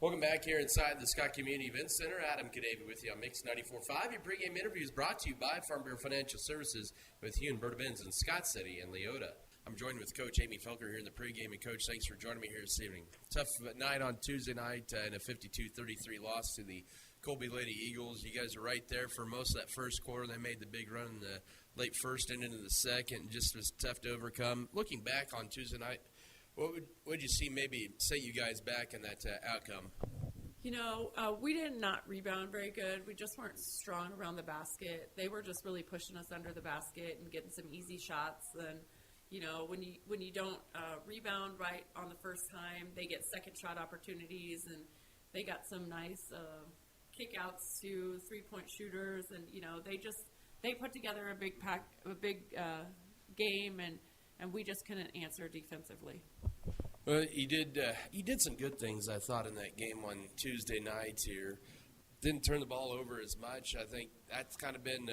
Welcome back here inside the Scott Community Event Center. Adam Cadavy with you on Mix 94.5. Your pregame interview is brought to you by Farm Bureau Financial Services with Hugoton Benz in Scott City and Leota. I'm joined with Coach Amy Felker here in the pregame. And, Coach, thanks for joining me here this evening. Tough night on Tuesday night in a 52-33 loss to the Colby Lady Eagles. You guys are right there for most of that first quarter. They made the big run in the late first and into the second. And just was tough to overcome. Looking back on Tuesday night, what would you see maybe set you guys back in that outcome? You know, we did not rebound very good. We just weren't strong around the basket. They were just really pushing us under the basket and getting some easy shots. And, you know, when you don't rebound right on the first time, they get second shot opportunities. And they got some nice kickouts to three-point shooters. And, you know, they put together a big game, and we just couldn't answer defensively. Well, you did some good things, I thought, in that game on Tuesday night here. Didn't turn the ball over as much. I think that's kind of been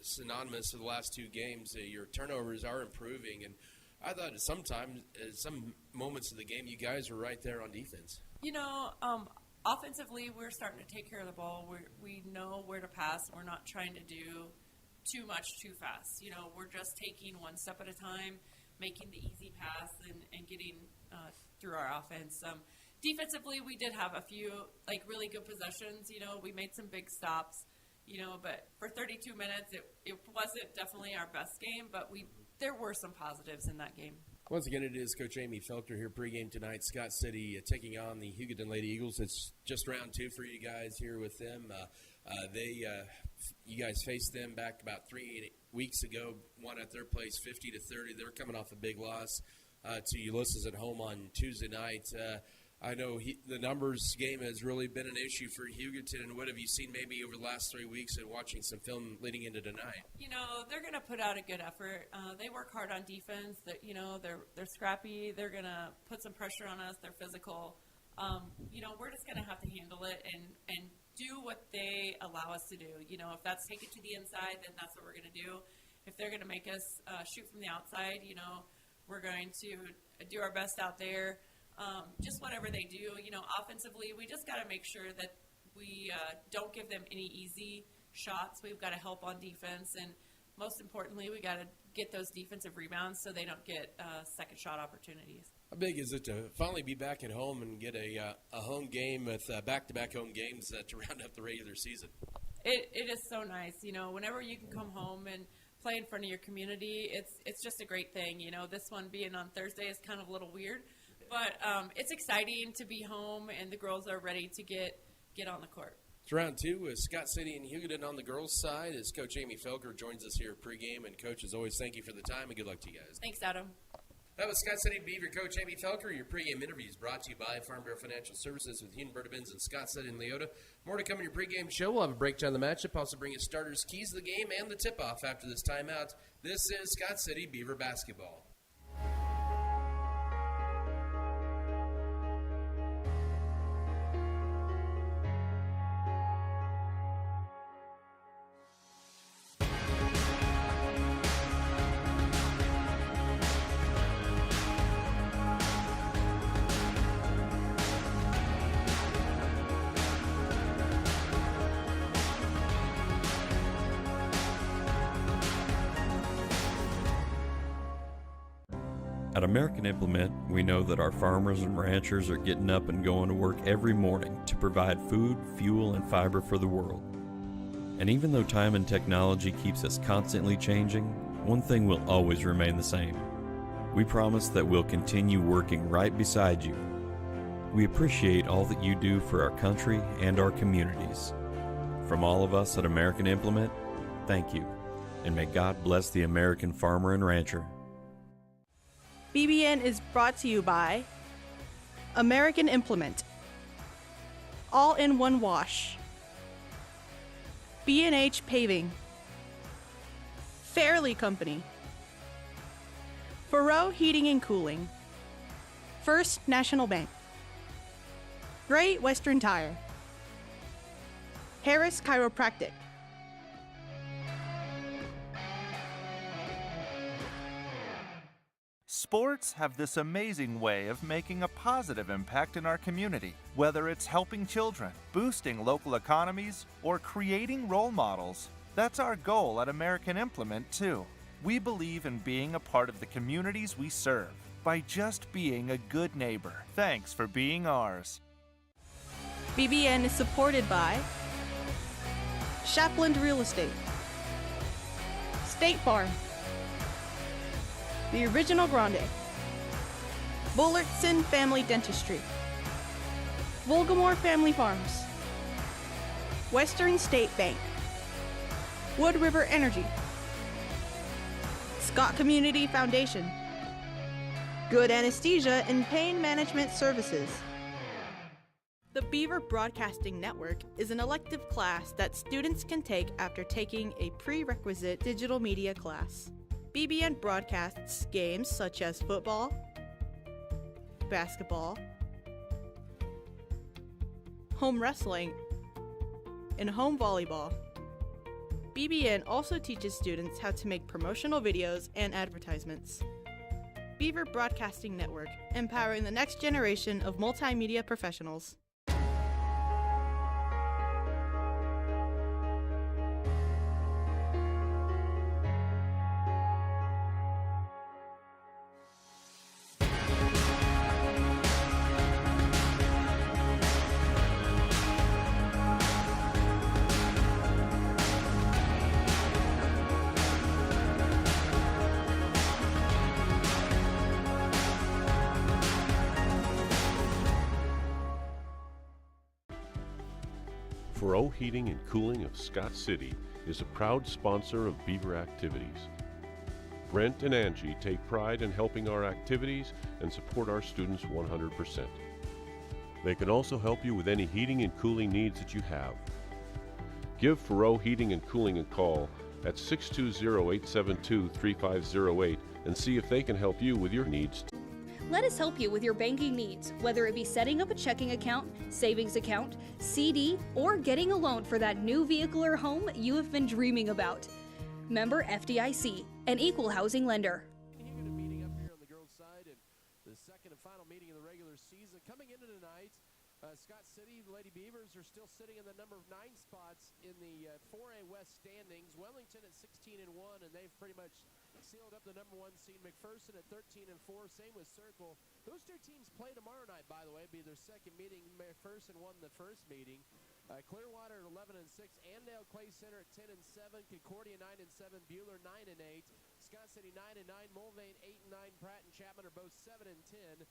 synonymous to the last two games. Your turnovers are improving, and I thought at some moments of the game, you guys were right there on defense. You know, offensively, we're starting to take care of the ball. We know where to pass. We're not trying to do too much too fast. You know, we're just taking one step at a time, making the easy pass and getting through our offense. Defensively, we did have a few, really good possessions. You know, we made some big stops, you know, but for 32 minutes, it wasn't definitely our best game, but there were some positives in that game. Once again, it is Coach Amy Felker here pregame tonight. Scott City taking on the Hugoton Lady Eagles. It's just round two for you guys here with them. You guys faced them back about 3 weeks ago, won at their place 50-30. They're coming off a big loss to Ulysses at home on Tuesday night. I know the numbers game has really been an issue for Hugoton. And what have you seen maybe over the last 3 weeks and watching some film leading into tonight? You know, they're going to put out a good effort. They work hard on defense. You know, they're scrappy. They're going to put some pressure on us. They're physical. You know, we're just going to have to handle it and do what they allow us to do. You know, if that's take it to the inside, then that's what we're going to do. If they're going to make us shoot from the outside, you know, we're going to do our best out there. Just whatever they do, you know, offensively, we just got to make sure that we don't give them any easy shots. We've got to help on defense, and most importantly, we got to get those defensive rebounds so they don't get second shot opportunities. How big is it to finally be back at home and get a home game with back-to-back home games to round up the regular season? It is so nice. You know, whenever you can come home and play in front of your community, it's just a great thing. You know, this one being on Thursday is kind of a little weird, but it's exciting to be home, and the girls are ready to get on the court. It's round two with Scott City and Hugoton on the girls' side as Coach Amy Felker joins us here pregame. And, Coach, as always, thank you for the time, and good luck to you guys. Thanks, Adam. That was Scott City Beaver Coach Amy Felker. Your pregame interview is brought to you by Farm Bureau Financial Services with Hugoton Benz and Scott City and Leota. More to come in your pregame show. We'll have a breakdown of the matchup. Also bring you starters, keys to the game, and the tip-off after this timeout. This is Scott City Beaver basketball. At American Implement, we know that our farmers and ranchers are getting up and going to work every morning to provide food, fuel, and fiber for the world. And even though time and technology keeps us constantly changing, one thing will always remain the same. We promise that we'll continue working right beside you. We appreciate all that you do for our country and our communities. From all of us at American Implement, thank you, and may God bless the American farmer and rancher. BBN is brought to you by American Implement, All-in-One Wash, B&H Paving, Fairley Company, Faroe Heating and Cooling, First National Bank, Great Western Tire, Harris Chiropractic, Sports have this amazing way of making a positive impact in our community, whether it's helping children, boosting local economies, or creating role models. That's our goal at American Implement, too. We believe in being a part of the communities we serve by just being a good neighbor. Thanks for being ours. BBN is supported by Shapland Real Estate, State Farm, The Original Grande, Bullertson Family Dentistry, Volgamore Family Farms, Western State Bank, Wood River Energy, Scott Community Foundation, Good Anesthesia and Pain Management Services. The Beaver Broadcasting Network is an elective class that students can take after taking a prerequisite digital media class. BBN broadcasts games such as football, basketball, home wrestling, and home volleyball. BBN also teaches students how to make promotional videos and advertisements. Beaver Broadcasting Network, empowering the next generation of multimedia professionals. Furrow Heating and Cooling of Scott City is a proud sponsor of Beaver activities. Brent and Angie take pride in helping our activities and support our students 100%. They can also help you with any heating and cooling needs that you have. Give Furrow Heating and Cooling a call at 620-872-3508 and see if they can help you with your needs. Let us help you with your banking needs, whether it be setting up a checking account, savings account, CD, or getting a loan for that new vehicle or home you have been dreaming about. Member FDIC, an equal housing lender. Hugoton meeting up here on the girls' side, and the second and final meeting of the regular season. Coming into tonight, Scott City, the Lady Beavers are still sitting in the number 9 spots in the 4A West standings. Wellington at 16-1, and they've pretty much sealed up the number 1 seed. McPherson at 13-4, same with Circle. Those two teams play tomorrow night, by the way. It'll be their second meeting. McPherson won the first meeting. Clearwater at 11-6, Andale Clay Center at 10-7, Concordia 9-7, Buhler 9-8, Scott City 9-9, Mulvane 8-9, Pratt and Chapman are both 7-10.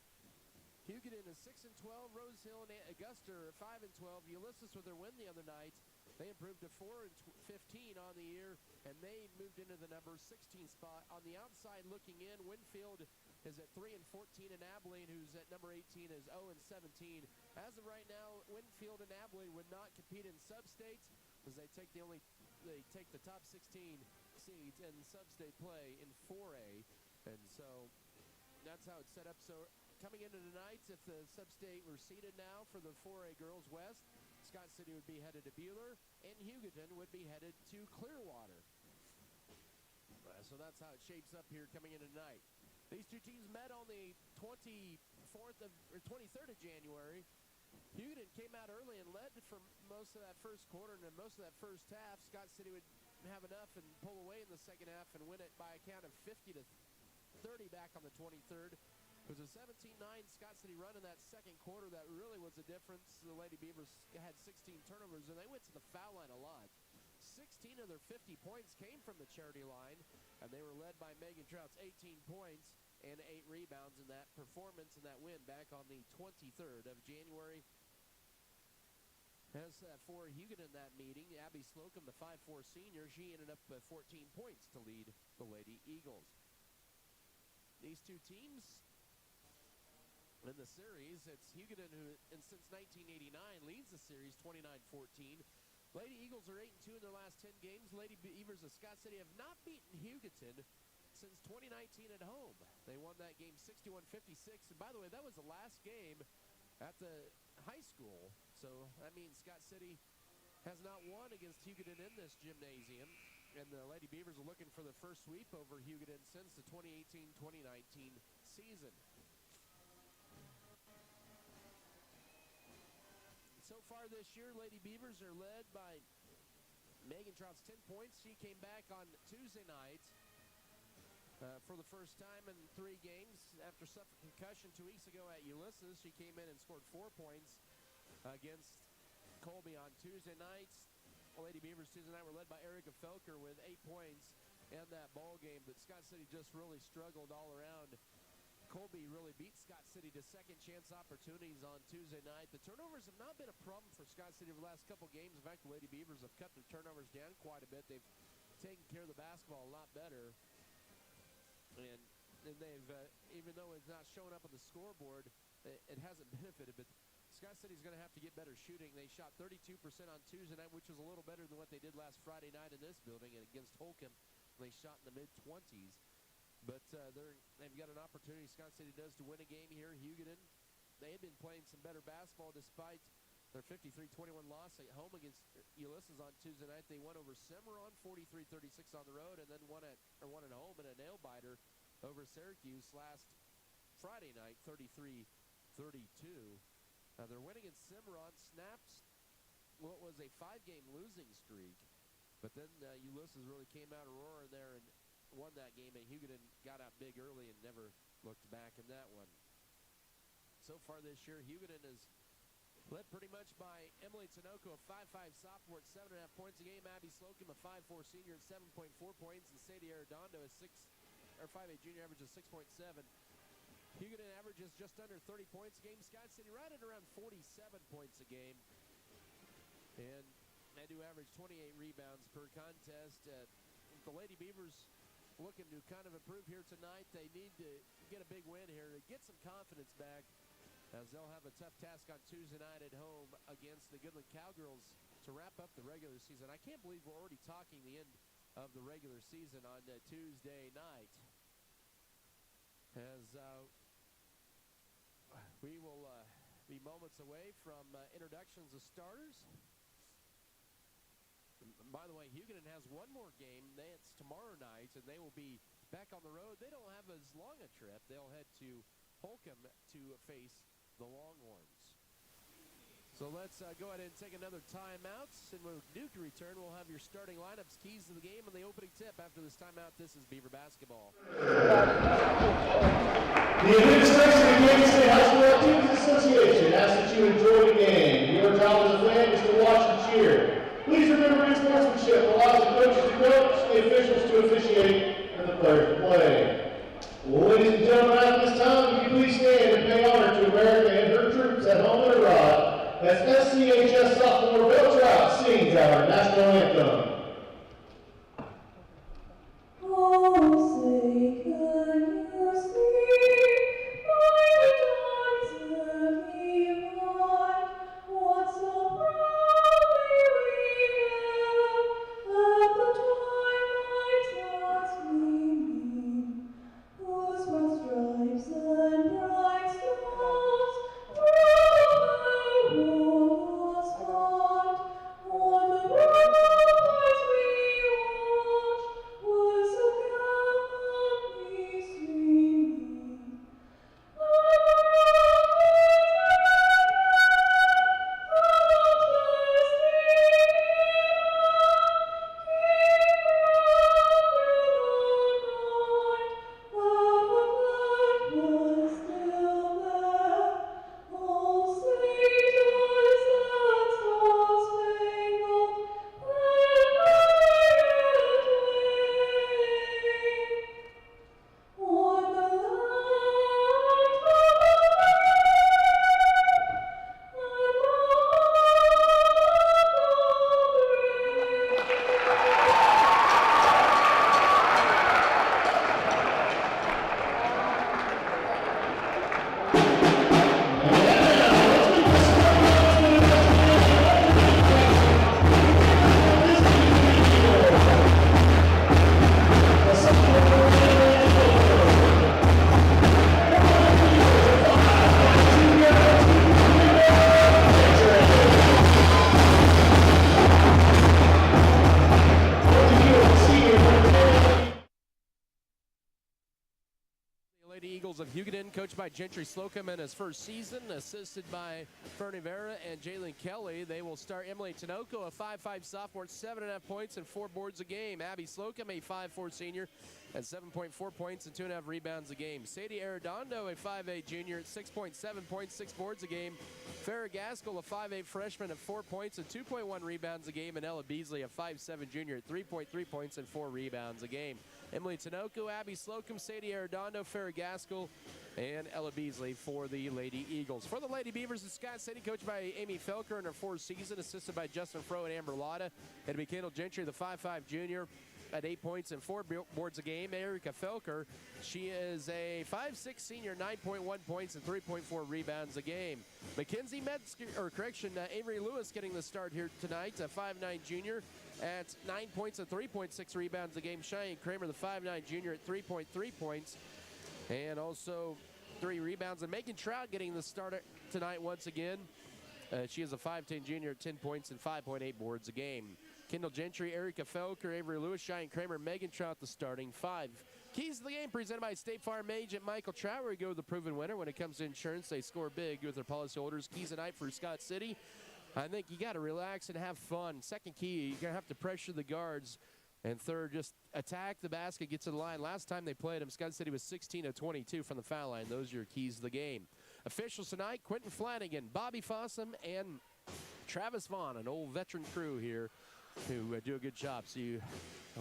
Hugoton is 6-12, Rose Hill and Augusta are 5-12. Ulysses with their win the other night, they improved to 4-15 on the year, and they moved into the number 16 spot. On the outside looking in, Winfield is at 3-14, and Abilene, who's at number 18, is 0-17. As of right now, Winfield and Abilene would not compete in sub-states, as they take the top 16 seeds in sub-state play in 4A, and so that's how it's set up. So coming into tonight, if the sub-state were seeded now for the 4A Girls West, Scott City would be headed to Buhler, and Hugoton would be headed to Clearwater. So that's how it shapes up here coming into tonight. These two teams met on the 23rd of January. Hugoton came out early and led for most of that first quarter and then most of that first half. Scott City would have enough and pull away in the second half and win it by a count of 50-30 back on the 23rd. It was a 17-9 Scott City run in that second quarter that really was the difference. The Lady Beavers had 16 turnovers, and they went to the foul line a lot. 16 of their 50 points came from the charity line, and they were led by Megan Trout's 18 points and 8 rebounds in that performance and that win back on the 23rd of January. As for Hugoton that meeting, Abby Slocum, the 5'4 senior, she ended up 14 points to lead the Lady Eagles. These two teams in the series, it's Hugoton who, and since 1989, leads the series 29-14. Lady Eagles are 8-2 in their last 10 games. Lady Beavers of Scott City have not beaten Hugoton since 2019 at home. They won that game 61-56. And by the way, that was the last game at the high school. So that means Scott City has not won against Hugoton in this gymnasium. And the Lady Beavers are looking for the first sweep over Hugoton since the 2018-2019 season. So far this year, Lady Beavers are led by Megan Trout's 10 points. She came back on Tuesday night for the first time in 3 games after suffering concussion 2 weeks ago at Ulysses. She came in and scored 4 points against Colby on Tuesday night. Lady Beavers Tuesday night were led by Erica Felker with 8 points in that ball game, but Scott City just really struggled all around. Colby really beat Scott City to second chance opportunities on Tuesday night. The turnovers have not been a problem for Scott City over the last couple games. In fact, the Lady Beavers have cut their turnovers down quite a bit. They've taken care of the basketball a lot better. And they've, even though it's not showing up on the scoreboard, it hasn't benefited. But Scott City's going to have to get better shooting. They shot 32% on Tuesday night, which was a little better than what they did last Friday night in this building. And against Holcomb, they shot in the mid-20s. But they've got an opportunity, Scott City does, to win a game here. Hugoton, they had been playing some better basketball despite their 53-21 loss at home against Ulysses on Tuesday night. They won over Cimarron 43-36 on the road, and then won at home in a nail-biter over Syracuse last Friday night, 33-32. They're winning in Cimarron, snaps what was a 5-game losing streak. But then Ulysses really came out of roar there and won that game, and Hugoton got out big early and never looked back in that one. So far this year, Hugoton is led pretty much by Emily Tinoco, a 5'5 sophomore at 7.5 points a game. Abby Slocum, a 5'4 senior at 7.4 points. And Sadie Arredondo, a 5'8 junior, averages 6.7. Hugoton averages just under 30 points a game. Scott City right at around 47 points a game. And they do average 28 rebounds per contest. The Lady Beavers looking to kind of improve here tonight. They need to get a big win here to get some confidence back, as they'll have a tough task on Tuesday night at home against the Goodland Cowgirls to wrap up the regular season. I can't believe we're already talking the end of the regular season on Tuesday night, as we will be moments away from introductions of starters. By the way, Hugoton has one more game. It's tomorrow night, and they will be back on the road. They don't have as long a trip. They'll head to Holcomb to face the Longhorns. So let's go ahead and take another timeout. And when Duke return, we'll have your starting lineups, keys to the game, and the opening tip. After this timeout, this is Beaver Basketball. The administration of the Kansas State High School Activities Association asks that you enjoy the game. Your job as a fan is to watch and cheer. Please remember good sportsmanship allows the coaches to coach, the officials to officiate, and the players to play. Ladies and gentlemen, at this time, will you please stand and pay honor to America and her troops at home and abroad as SCHS sophomore Bill Trout sings our national anthem. Oh, say, can you see by the dawn's early light what so proudly we hailed at the twilight's last gleaming, whose broad stripes and bright stars through the perilous fight o'er the ramparts we watched was so gallantly streaming. Eagles of Hugoton, coached by Gentry Slocum in his first season, assisted by Fernie Vera and Jalen Kelly. They will start Emily Tinoco, a 5'5 sophomore, 7.5 points and 4 boards a game. Abby Slocum, a 5'4 senior, at 7.4 points and 2.5 rebounds a game. Sadie Arredondo, a 5'8 junior, at 6.7 points, 6 boards a game. Farrah Gaskell, a 5'8 freshman, at 4 points and 2.1 rebounds a game. And Ella Beasley, a 5'7 junior, at 3.3 points and 4 rebounds a game. Emily Tinoco, Abby Slocum, Sadie Arredondo, Farrah Gaskell, and Ella Beasley for the Lady Eagles. For the Lady Beavers in Scott City, coached by Amy Felker in her fourth season, assisted by Justin Froh and Amber Lotta. It'll be Kendall Gentry, the 5'5 junior, at 8 points and 4 boards a game. Erica Felker, she is a 5'6 senior, 9.1 points and 3.4 rebounds a game. Mackenzie Avery Lewis getting the start here tonight, a 5'9 junior at 9 points and 3.6 rebounds a game. Cheyenne Kramer, the 5'9 junior, at 3.3 points and also 3 rebounds. And Megan Trout getting the start tonight once again. She is a 5'10 junior at 10 points and 5.8 boards a game. Kendall Gentry, Erica Felker, Avery Lewis, Cheyenne Kramer, Megan Trout, the starting 5. Keys to the game presented by State Farm agent Michael Trout, where you go the proven winner. When it comes to insurance, they score big with their policyholders. Keys tonight for Scott City. I think you got to relax and have fun. Second key, you're going to have to pressure the guards. And third, just attack the basket, get to the line. Last time they played them, Scott City was 16 of 22 from the foul line. Those are your keys to the game. Officials tonight, Quentin Flanagan, Bobby Fossum, and Travis Vaughn, an old veteran crew here who do a good job. So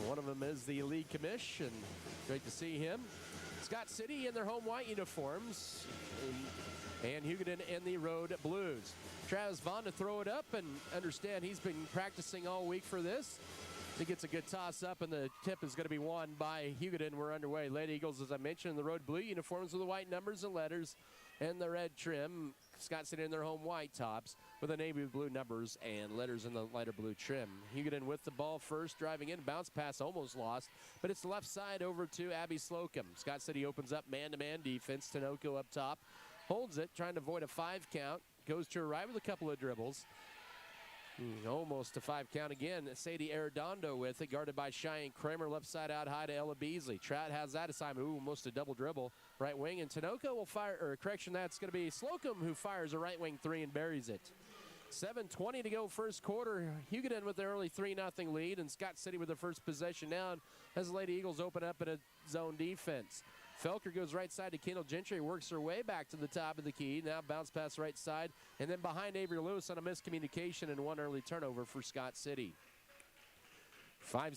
one of them is the lead commish, and great to see him. Scott City in their home white uniforms, and Hugoton in the road blues. Travis Vaughn to throw it up, and understand he's been practicing all week for this. He gets a good toss up, and the tip is going to be won by Hugoton. We're underway. Lady Eagles, as I mentioned, in the road blue uniforms with the white numbers and letters and the red trim. Scott City in their home white tops with the navy blue numbers and letters in the lighter blue trim. Hugoton with the ball first, driving in, bounce pass almost lost, but it's left side over to Abby Slocum. Scott City opens up man-to-man defense. Tinoco up top, holds it, trying to avoid a 5 count, goes to her right with a couple of dribbles. Almost a 5 count again. Sadie Arredondo with it, guarded by Cheyenne Kramer, left side out high to Ella Beasley. Trout has that assignment. Almost a double dribble. Right wing, and Tinoco will fire, or correction, that's going to be Slocum who fires a right wing 3 and buries it. 7:20 to go first quarter. Hugoton with their early 3-0 lead, and Scott City with their first possession now as the Lady Eagles open up in a zone defense. Felker goes right side to Kendall Gentry, works her way back to the top of the key. Now bounce pass right side, and then behind Avery Lewis on a miscommunication and one early turnover for Scott City. 55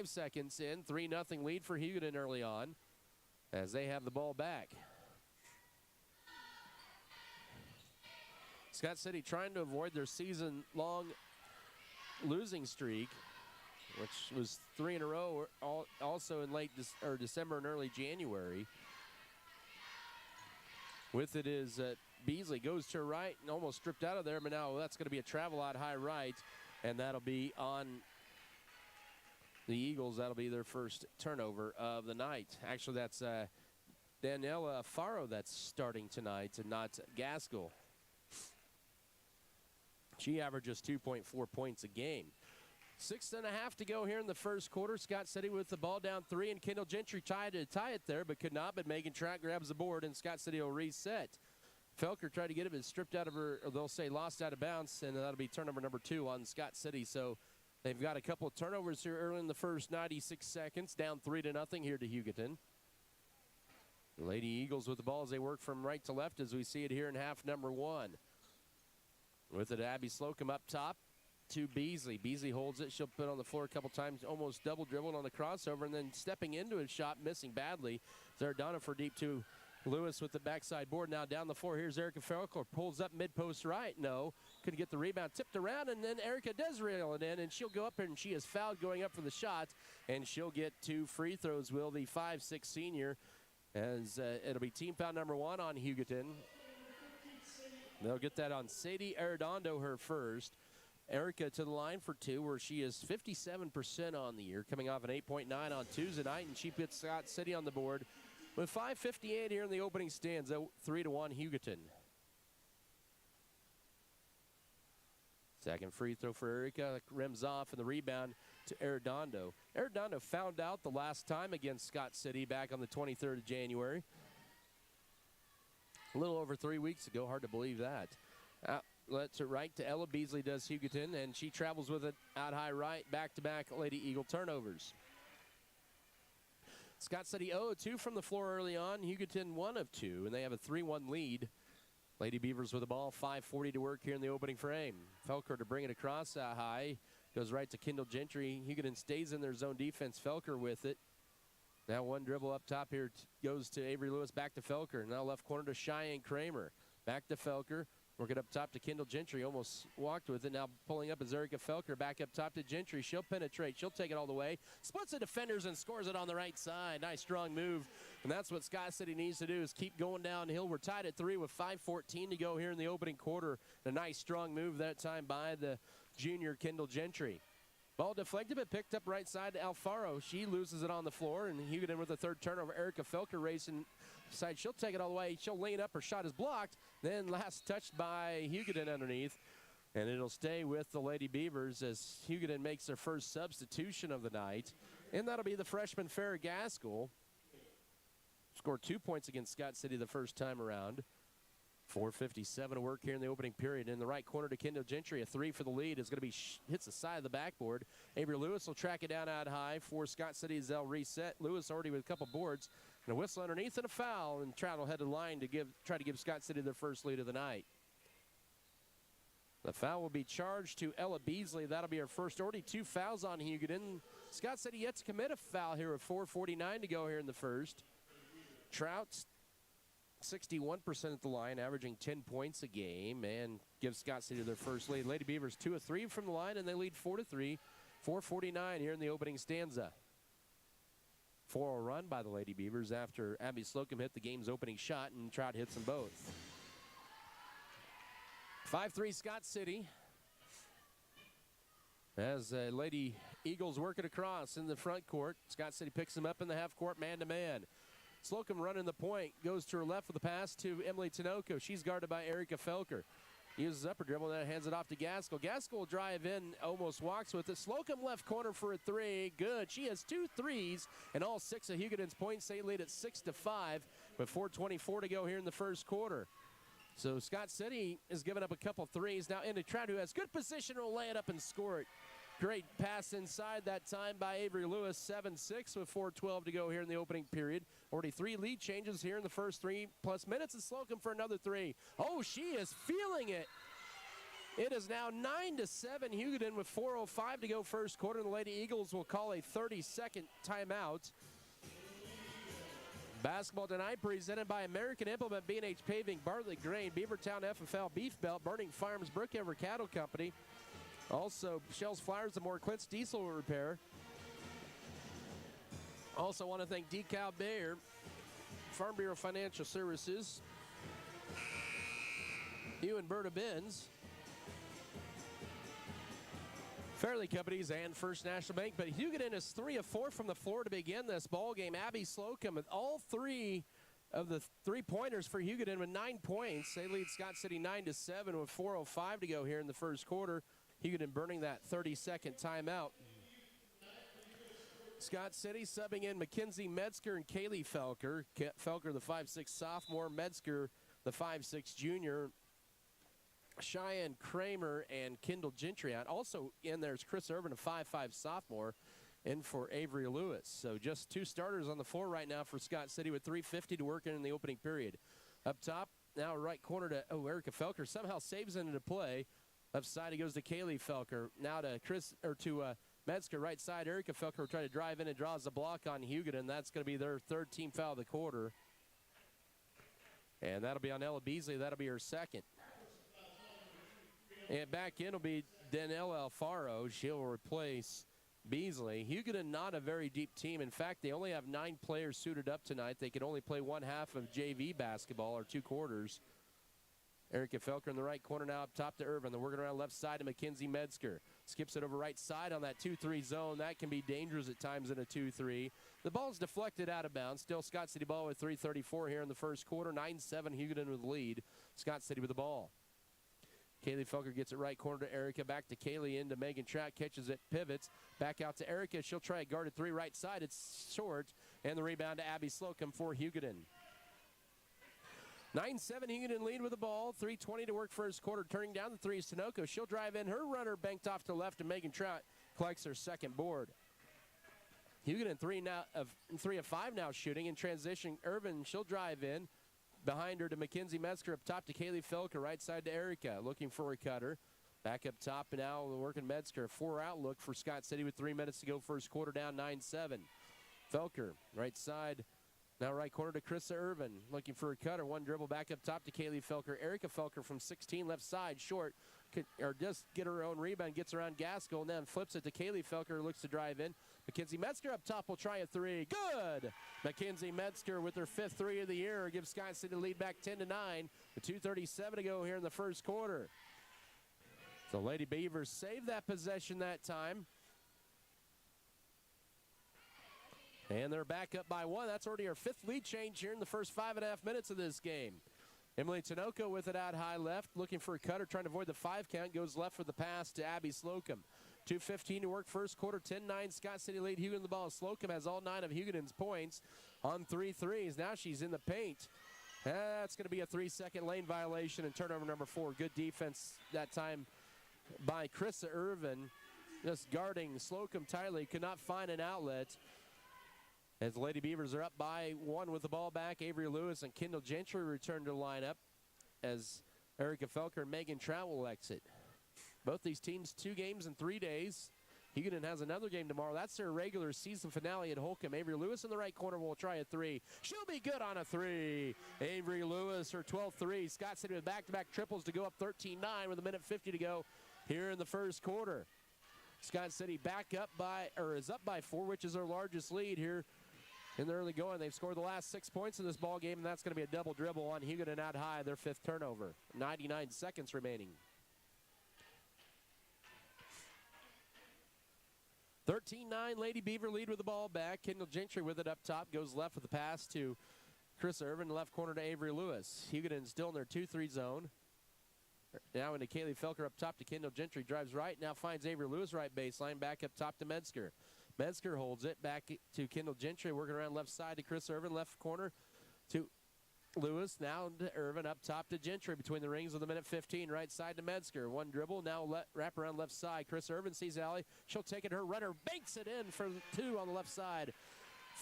seconds in, 3-0 lead for Hugoton early on as they have the ball back. Scott City trying to avoid their season-long losing streak, which was 3 in a row, also in late December and early January. With it is Beasley, goes to her right and almost stripped out of there, but now that's going to be a travel out high right, and that'll be on the Eagles. That'll be their first turnover of the night. Actually, that's Daniela Faro that's starting tonight and not Gaskell. She averages 2.4 points a game. 6.5 to go here in the first quarter. Scott City with the ball down 3, and Kendall Gentry tried to tie it there, but could not. But Megan Trout grabs the board, and Scott City will reset. Felker tried to get it, but stripped out of her, or they'll say lost out of bounds, and that'll be turnover number 2 on Scott City. So they've got a couple of turnovers here early in the first 96 seconds, down 3-0 here to Hugoton. The Lady Eagles with the ball as they work from right to left, as we see it here in half number 1. With it, Abby Slocum up top to Beasley. Beasley holds it. She'll put it on the floor a couple times, almost double dribbled on the crossover, and then stepping into a shot, missing badly. Zardana for deep to Lewis with the backside board. Now down the floor, here's Erica Felker. Pulls up mid-post right. No, couldn't get the rebound. Tipped around, and then Erica does reel it in, and she'll go up, and she is fouled going up for the shot, and she'll get 2 free throws, will the 5'6 senior, as it'll be team foul number 1 on Hugoton. They'll get that on Sadie Arredondo, her first. Erica to the line for 2, where she is 57% on the year, coming off an 8.9 on Tuesday night, and she puts Scott City on the board with 5:58 here in the opening stands, 3-1 Hugoton. Second free throw for Erica, rims off, and the rebound to Arredondo. Arredondo found out the last time against Scott City back on the 23rd of January. A little over 3 weeks ago. Hard to believe that. Lets it right to Ella Beasley, does Hugoton, and she travels with it out high right, back-to-back Lady Eagle turnovers. Scott City 0-2 from the floor early on. Hugoton 1 of 2, and they have a 3-1 lead. Lady Beavers with the ball, 5:40 to work here in the opening frame. Felker to bring it across out high. Goes right to Kendall Gentry. Hugoton stays in their zone defense. Felker with it. Now one dribble up top here goes to Avery Lewis, back to Felker. Now left corner to Cheyenne Kramer. Back to Felker. Work it up top to Kendall Gentry. Almost walked with it. Now pulling up is Erica Felker. Back up top to Gentry. She'll penetrate. She'll take it all the way. Splits the defenders and scores it on the right side. Nice strong move. And that's what Scott City needs to do, is keep going downhill. We're tied at 3 with 5:14 to go here in the opening quarter. A nice strong move that time by the junior Kendall Gentry. Ball deflected, but picked up right side to Alfaro. She loses it on the floor, and Hugoton with the third turnover. Erica Felker racing side. She'll take it all the way. She'll lean up. Her shot is blocked. Then last touched by Hugoton underneath. And it'll stay with the Lady Beavers as Hugoton makes their first substitution of the night. And that'll be the freshman Farrah Gaskell. Scored 2 points against Scott City the first time around. 4:57 to work here in the opening period. In the right corner to Kendall Gentry. A 3 for the lead is going to be hits the side of the backboard. Avery Lewis will track it down out high for Scott City as they'll reset. Lewis already with a couple boards. And a whistle underneath and a foul. And Trout will head to the line to try to give Scott City their first lead of the night. The foul will be charged to Ella Beasley. That'll be her first. Already 2 fouls on Hugoton. Scott City yet to commit a foul here with 4:49 to go here in the first. Trout 61% at the line, averaging 10 points a game, and gives Scott City their first lead. Lady Beavers 2 of 3 from the line, and they lead 4-3. 4:49 here in the opening stanza. 4-0 run by the Lady Beavers after Abby Slocum hit the game's opening shot, and Trout hits them both. 5-3 Scott City. As Lady Eagles work it across in the front court. Scott City picks them up in the half court, man-to-man. Slocum running the point, goes to her left with the pass to Emily Tinoco. She's guarded by Erica Felker. Uses upper dribble, then hands it off to Gaskell. Gaskell will drive in, almost walks with it. Slocum left corner for a 3. Good. She has 2 threes, and all 6 of Hugoton's points. They lead at 6-5 with 4:24 to go here in the first quarter. So Scott City has given up a couple threes. Now into Trout, who has good position, will lay it up and score it. Great pass inside that time by Avery Lewis. 7-6 with 4:12 to go here in the opening period. Already 3 lead changes here in the first 3+ minutes, and Slocum for another 3. Oh, she is feeling it. It is now 9-7 Hugoton with 4:05 to go first quarter. The Lady Eagles will call a 30-second timeout. Basketball tonight presented by American Implement, B&H Paving, Bartlett Grain, Beavertown FFL Beef Belt, Burning Farms, Brookever Cattle Company. Also, Shells Flowers and more Quince Diesel Repair. Also want to thank DeKalb Bayer, Farm Bureau Financial Services, Hugh and Berta Benz, Fairleigh Companies, and First National Bank. But Hugoton is 3 of 4 from the floor to begin this ball game. Abby Slocum with all 3 of the 3-pointers for Hugoton with 9 points. They lead Scott City 9-7 with 4:05 to go here in the first quarter. Hugoton burning that 30-second timeout. Scott City subbing in Mackenzie Metzger and Kaylee Felker. Felker, the 5'6 sophomore. Metzger, the 5'6 junior. Cheyenne Kramer and Kendall Gentry out. Also in there's Chris Irvin, a 5'5 sophomore, in for Avery Lewis. So just 2 starters on the floor right now for Scott City with 3:50 to work in the opening period. Up top, now right corner to Erica Felker. Somehow saves into play. Left side, he goes to Kaylee Felker. Now to Metzger, right side. Erica Felker will try to drive in and draws the block on Hugoton. That's going to be their 3rd team foul of the quarter. And that'll be on Ella Beasley. That'll be her 2nd. And back in will be Danelle Alfaro. She'll replace Beasley. Hugoton not a very deep team. In fact, they only have 9 players suited up tonight. They can only play 1/2 of JV basketball, or 2 quarters. Erica Felker in the right corner now up top to Irvin. They're working around left side to Mackenzie Metzger. Skips it over right side on that 2-3 zone. That can be dangerous at times in a 2-3. The ball's deflected out of bounds. Still Scott City ball with 3:34 here in the first quarter. 9-7 Hugoton with the lead. Scott City with the ball. Kaylee Felker gets it right corner to Erica. Back to Kaylee into Megan Trout. Catches it, pivots. Back out to Erica. She'll try a guarded three right side. It's short. And the rebound to Abby Slocum for Hugoton. 9-7 Hugoton lead with the ball. 3:20 to work first quarter. Turning down the three is Tinoco. She'll drive in. Her runner banked off to the left, and Megan Trout collects her second board. Hugoton 3 of 5 now shooting. In transition, Irvin, she'll drive in. Behind her to Mackenzie Metzger, up top to Kaylee Felker, right side to Erica, looking for a cutter. Back up top, and now working Metzger. 4-out look for Scott City with 3 minutes to go first quarter, down 9-7. Felker, right side, now right corner to Krista Irvin, looking for a cutter. One dribble back up top to Kaylee Felker. Erica Felker from 16, left side, short, or just get her own rebound, gets around Gaskell, and then flips it to Kaylee Felker, looks to drive in. Mackenzie Metzger up top will try a three. Good! Mackenzie Metzger with her 5th three of the year gives Scott City the lead back 10-9 with 2:37 to go here in the first quarter. So Lady Beavers saved that possession that time. And they're back up by 1. That's already our 5th lead change here in the first 5.5 minutes of this game. Emily Tinoco with it out high left, looking for a cutter, trying to avoid the 5 count, goes left for the pass to Abby Slocum. 2:15 to work first quarter, 10-9, Scott City lead. Hugoton the ball. Slocum has all 9 of Hugoton's points on 3 threes. Now she's in the paint. That's going to be a 3-second lane violation and turnover number 4. Good defense that time by Krista Irvin, just guarding Slocum tightly. Could not find an outlet. As the Lady Beavers are up by 1 with the ball back, Avery Lewis and Kendall Gentry return to the lineup as Erica Felker and Megan Trout will exit. Both these teams 2 games in 3 days. Hugoton has another game tomorrow. That's their regular season finale at Holcomb. Avery Lewis in the right corner will try a 3. She'll be good on a 3. Avery Lewis, her 12th 3. Scott City with back-to-back triples to go up 13-9 with 1:50 to go here in the first quarter. Scott City is up by 4, which is their largest lead here in the early going. They've scored the last 6 points in this ball game, and that's going to be a double dribble on Hugoton out high, their 5th turnover. 99 seconds remaining. 13-9, Lady Beaver lead with the ball back. Kendall Gentry with it up top, goes left with the pass to Chris Irvin, left corner to Avery Lewis. Hugoton still in their 2-3 zone. Now into Kaylee Felker up top to Kendall Gentry, drives right, now finds Avery Lewis right baseline, back up top to Metzger. Metzger holds it back to Kendall Gentry, working around left side to Chris Irvin, left corner to Lewis, now to Irvin, up top to Gentry between the rings with 1:15, right side to Metzger. One dribble, now wrap around left side. Chris Irvin sees alley, she'll take it, her runner banks it in for 2 on the left side.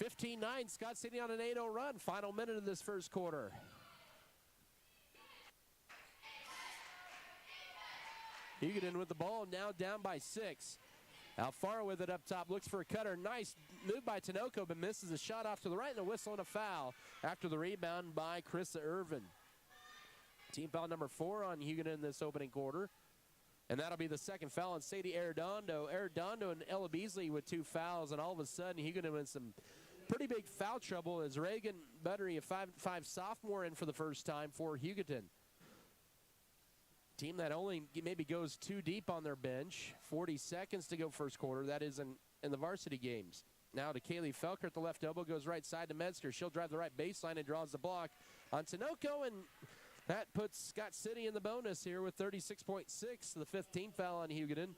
15-9, Scott City on an 8-0 run, final minute of this first quarter. Hugoton with the ball, now down by 6. Alfaro with it up top, looks for a cutter. Nice move by Tinoco, but misses a shot off to the right, and a whistle and a foul after the rebound by Krista Irvin. Team foul number 4 on Hugoton in this opening quarter. And that'll be the second foul on Sadie Arredondo. Arredondo and Ella Beasley with 2 fouls, and all of a sudden Hugoton in some pretty big foul trouble as Reagan Buttery, a 5'5" sophomore, in for the first time for Hugoton. Team that only maybe goes 2 deep on their bench. 40 seconds to go first quarter. That is in the varsity games. Now to Kaylee Felker at the left elbow, goes right side to Metzger. She'll drive the right baseline and draws the block on Tinoco, and that puts Scott City in the bonus here with 36.6, the 5th team foul on Hugoton.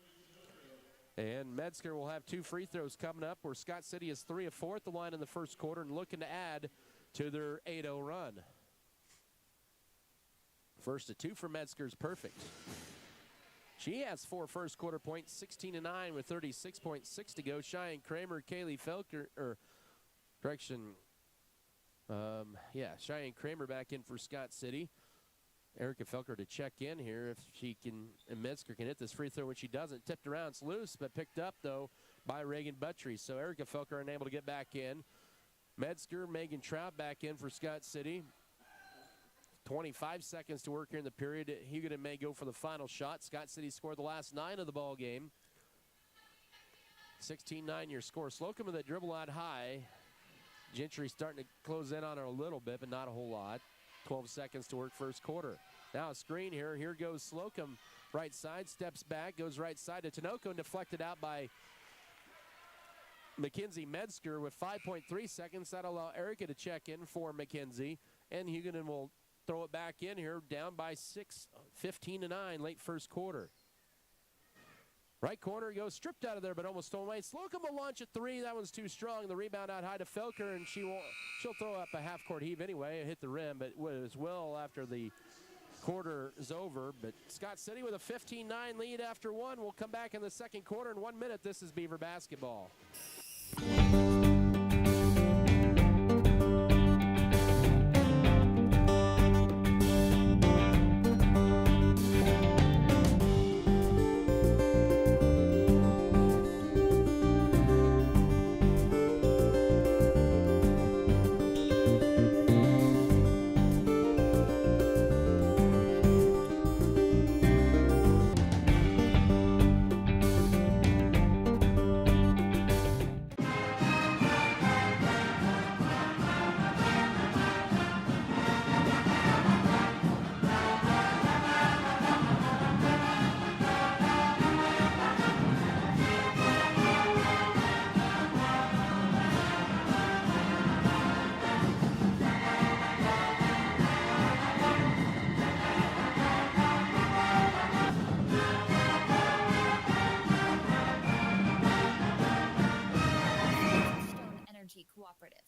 And Metzger will have 2 free throws coming up, where Scott City is 3 of 4 at the line in the first quarter and looking to add to their 8-0 run. First of 2 for Metzger is perfect. She has 4 first quarter points, 16-9 with 36.6 to go. Cheyenne Kramer, Kaylee Felker, Cheyenne Kramer back in for Scott City. Erica Felker to check in here if she can, and Metzger can hit this free throw. When she doesn't, tipped around, it's loose, but picked up though by Reagan Buttery. So Erica Felker unable to get back in. Metzger, Megan Trout back in for Scott City. 25 seconds to work here in the period. Hugoton may go for the final shot. Scott City scored the last 9 of the ball game. 16-9 your score. Slocum with that dribble out high. Gentry starting to close in on her a little bit, but not a whole lot. 12 seconds to work first quarter. Now a screen here. Here goes Slocum. Right side, steps back, goes right side to Tinoco, and deflected out by Mackenzie Metzger with 5.3 seconds. That'll allow Erica to check in for Mackenzie, and Hugoton will throw it back in here, down by 6, 15-9, late first quarter. Right corner goes stripped out of there, but almost stolen away. Slocum will launch at 3. That one's too strong. The rebound out high to Felker, and she'll throw up a half-court heave anyway. It hit the rim, but was well after the quarter is over. But Scott City with a 15-9 lead after one. We'll come back in the second quarter in 1 minute. This is Beaver basketball. Cooperative.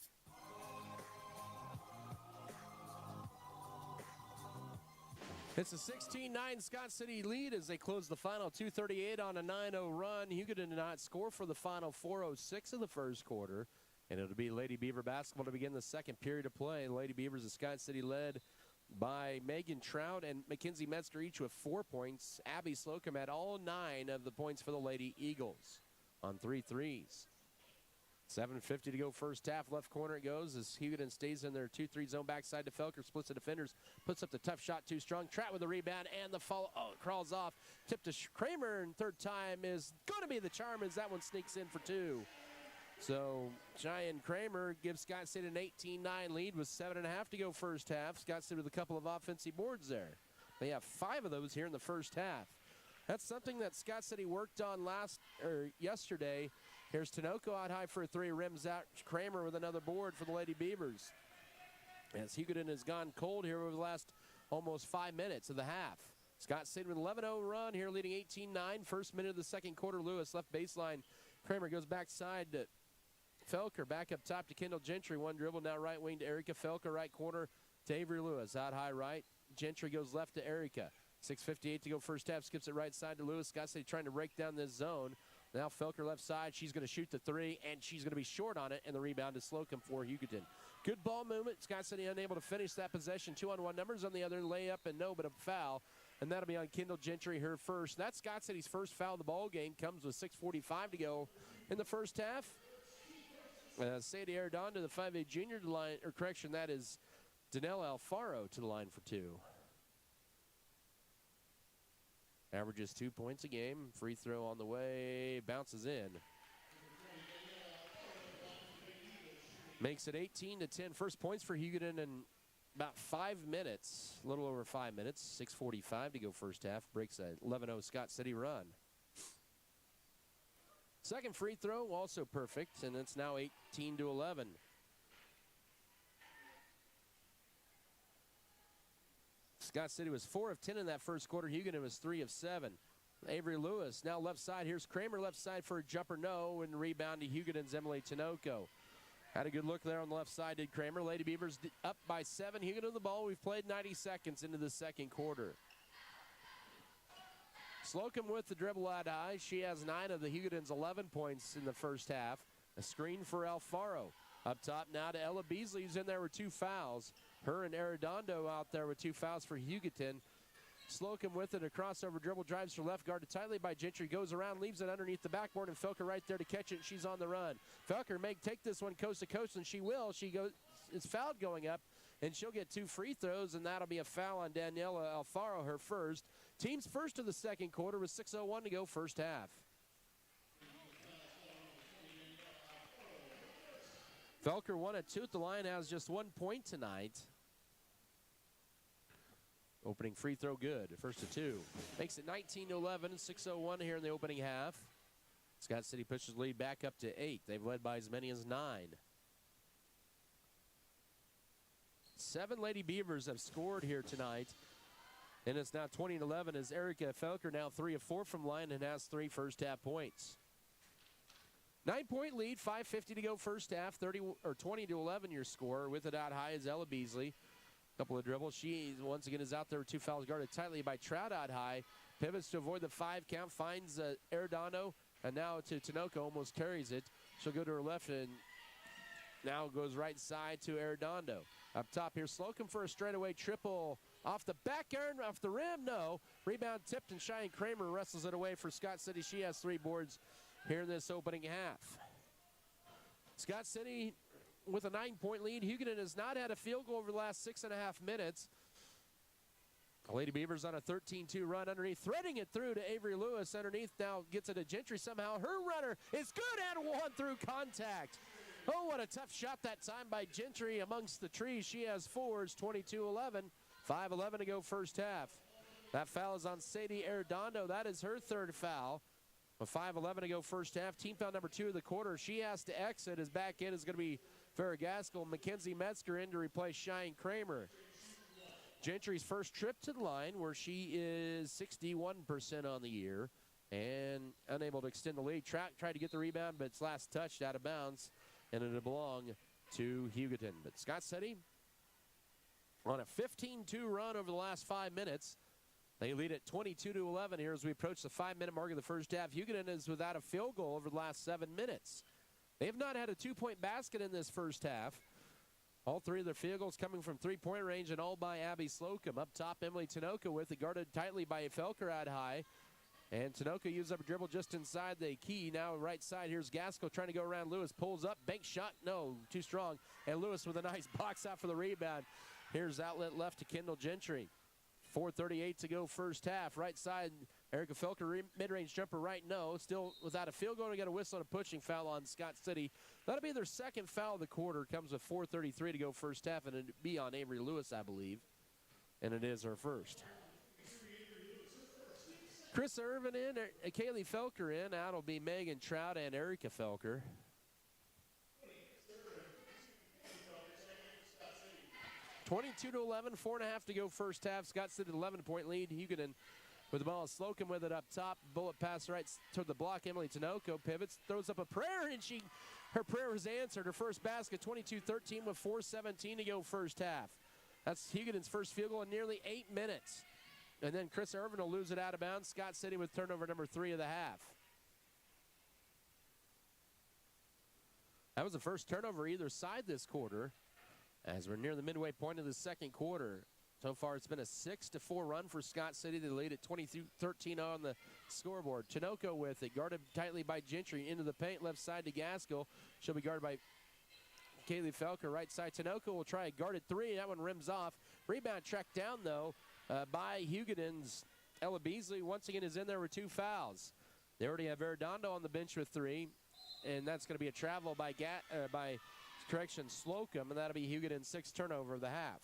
It's a 16-9 Scott City lead as they close the final 2:38 on a 9-0 run. Hugoton did not score for the final 4:06 of the first quarter. And it'll be Lady Beaver basketball to begin the second period of play. Lady Beavers of Scott City led by Megan Trout and Mackenzie Metzger, each with 4 points. Abby Slocum had all 9 of the points for the Lady Eagles on 3 threes. 7:50 to go first half. Left corner it goes as Hugoton stays in their 2-3 zone backside to Felker. Splits the defenders. Puts up the tough shot too strong. Trout with the rebound and the follow. Oh, it crawls off. Tip to Kramer, and third time is going to be the charm as that one sneaks in for 2. So Cheyenne Kramer gives Scott City an 18-9 lead with 7.5 to go first half. Scott City with a couple of offensive boards there. They have 5 of those here in the first half. That's something that Scott City worked on yesterday. Here's Tinoco out high for a 3, rims out. Kramer with another board for the Lady Beavers. As Hugoton has gone cold here over the last almost 5 minutes of the half. Scott City with an 11-0 run here, leading 18-9. First minute of the second quarter. Lewis left baseline. Kramer goes backside to Felker. Back up top to Kendall Gentry. One dribble now right wing to Erica Felker. Right corner to Avery Lewis. Out high right. Gentry goes left to Erica. 6:58 to go first half. Skips it right side to Lewis. Scott City trying to break down this zone. Now Felker left side. She's going to shoot the 3, and she's going to be short on it, and the rebound is Slocum for Hugoton. Good ball movement. Scott City unable to finish that possession. 2-on-1 numbers on the other. Layup and no, but a foul. And that'll be on Kendall Gentry, her first. That's Scott City's first foul of the ball game. Comes with 6:45 to go in the first half. Sadie Arredondo, the 5A junior to the line, or correction, that is Danelle Alfaro to the line for 2. Averages 2 points a game. Free throw on the way. Bounces in. Makes it 18-10. First points for Hugoton in about 5 minutes. A little over 5 minutes. 6:45 to go first half. Breaks a 11-0 Scott City run. Second free throw also perfect. And it's now 18-11. Scott City was 4 of 10 in that first quarter. Hugoton was 3 of 7. Avery Lewis now left side. Here's Kramer left side for a jumper. No, and rebound to Hugoton's Emily Tinoco. Had a good look there on the left side, did Kramer. Lady Beavers up by 7. Hugoton the ball. We've played 90 seconds into the second quarter. Slocum with the dribble out high. She has 9 of the Hugoton's 11 points in the first half. A screen for Alfaro. Up top now to Ella Beasley, who's in there with 2 fouls. Her and Arredondo out there with 2 fouls for Hugoton. Slocum with it, a crossover dribble, drives her left, guarded tightly by Gentry, goes around, leaves it underneath the backboard, and Felker right there to catch it, and she's on the run. Felker may take this one coast to coast, and she will. She goes, is fouled going up, and she'll get 2 free throws, and that'll be a foul on Daniela Alfaro, her first. Team's first of the second quarter with 6:01 to go first half. Felker 1 of 2 at the line, has just 1 point tonight. Opening free throw good, first of 2. Makes it 19-11, 6:01 here in the opening half. Scott City pushes the lead back up to 8. They've led by as many as 9. 7 Lady Beavers have scored here tonight. And it's now 20-11 as Erica Felker now 3 of 4 from line and has 3 first-half points. 9-point lead, 5:50 to go first half, 20-11 your score. With it out high is Ella Beasley. Couple of dribbles. She once again is out there with 2 fouls guarded tightly by Trout out high. Pivots to avoid the 5 count, finds Arredondo, and now to Tinoco, almost carries it. She'll go to her left and now goes right side to Arredondo. Up top here, Slocum for a straightaway triple. Off the back iron, off the rim, no. Rebound tipped, and Cheyenne Kramer wrestles it away for Scott City. She has 3 boards here in this opening half. Scott City with a 9-point lead. Hugoton has not had a field goal over the last 6.5 minutes. The Lady Beavers on a 13-2 run underneath, threading it through to Avery Lewis underneath. Now gets it to Gentry somehow. Her runner is good and 1 through contact. Oh, what a tough shot that time by Gentry amongst the trees. She has 4s, 22-11. 5:11 to go first half. That foul is on Sadie Arredondo. That is her 3rd foul. With 5:11 to go first half. Team foul number 2 of the quarter. She has to exit. As back in is going to be Farrah Gaskell. Mackenzie Metzger in to replace Cheyenne Kramer. Gentry's first trip to the line, where she is 61% on the year and unable to extend the lead. Tried to get the rebound, but it's last touched out of bounds, and it'll belong to Hugoton. But Scott City on a 15-2 run over the last 5 minutes. They lead at 22-11 here as we approach the 5-minute mark of the first half. Hugoton is without a field goal over the last 7 minutes. They have not had a 2-point basket in this first half. All 3 of their field goals coming from 3-point range, and all by Abby Slocum. Up top, Emily Tinoco with it, guarded tightly by Felker out high. And Tinoco uses up a dribble just inside the key. Now right side, here's Gaskell trying to go around Lewis. Pulls up, bank shot, no, too strong. And Lewis with a nice box out for the rebound. Here's outlet left to Kendall Gentry. 4:38 to go first half. Right side, Erica Felker, mid-range jumper right, no. Still without a field goal, and got a whistle and a pushing foul on Scott City. That'll be their 2nd foul of the quarter. Comes with 4:33 to go first half, and it'll be on Avery Lewis, I believe. And it is her first. Chris Irvin in, Kaylee Felker in. Out will be Megan Trout and Erica Felker. 22-11, 4.5 to go first half. Scott City 11-point lead. Hugoton with the ball. Slocum with it up top. Bullet pass right toward the block. Emily Tinoco pivots, throws up a prayer, and her prayer was answered. Her first basket, 22-13 with 4:17 to go first half. That's Hugoton's first field goal in nearly 8 minutes. And then Chris Irvin will lose it out of bounds. Scott City with turnover number 3 of the half. That was the first turnover either side this quarter, as we're near the midway point of the second quarter. So far, it's been a 6-4 run for Scott City. They lead at 22-13 on the scoreboard. Tinoco with it, guarded tightly by Gentry into the paint, left side to Gaskell. She'll be guarded by Kaylee Felker. Right side, Tinoco will try a guarded 3. That one rims off. Rebound tracked down, though, by Hugoton's Ella Beasley. Once again is in there with 2 fouls. They already have Arredondo on the bench with 3, and that's going to be a travel by Slocum, and that'll be Hugoton's 6th turnover of the half.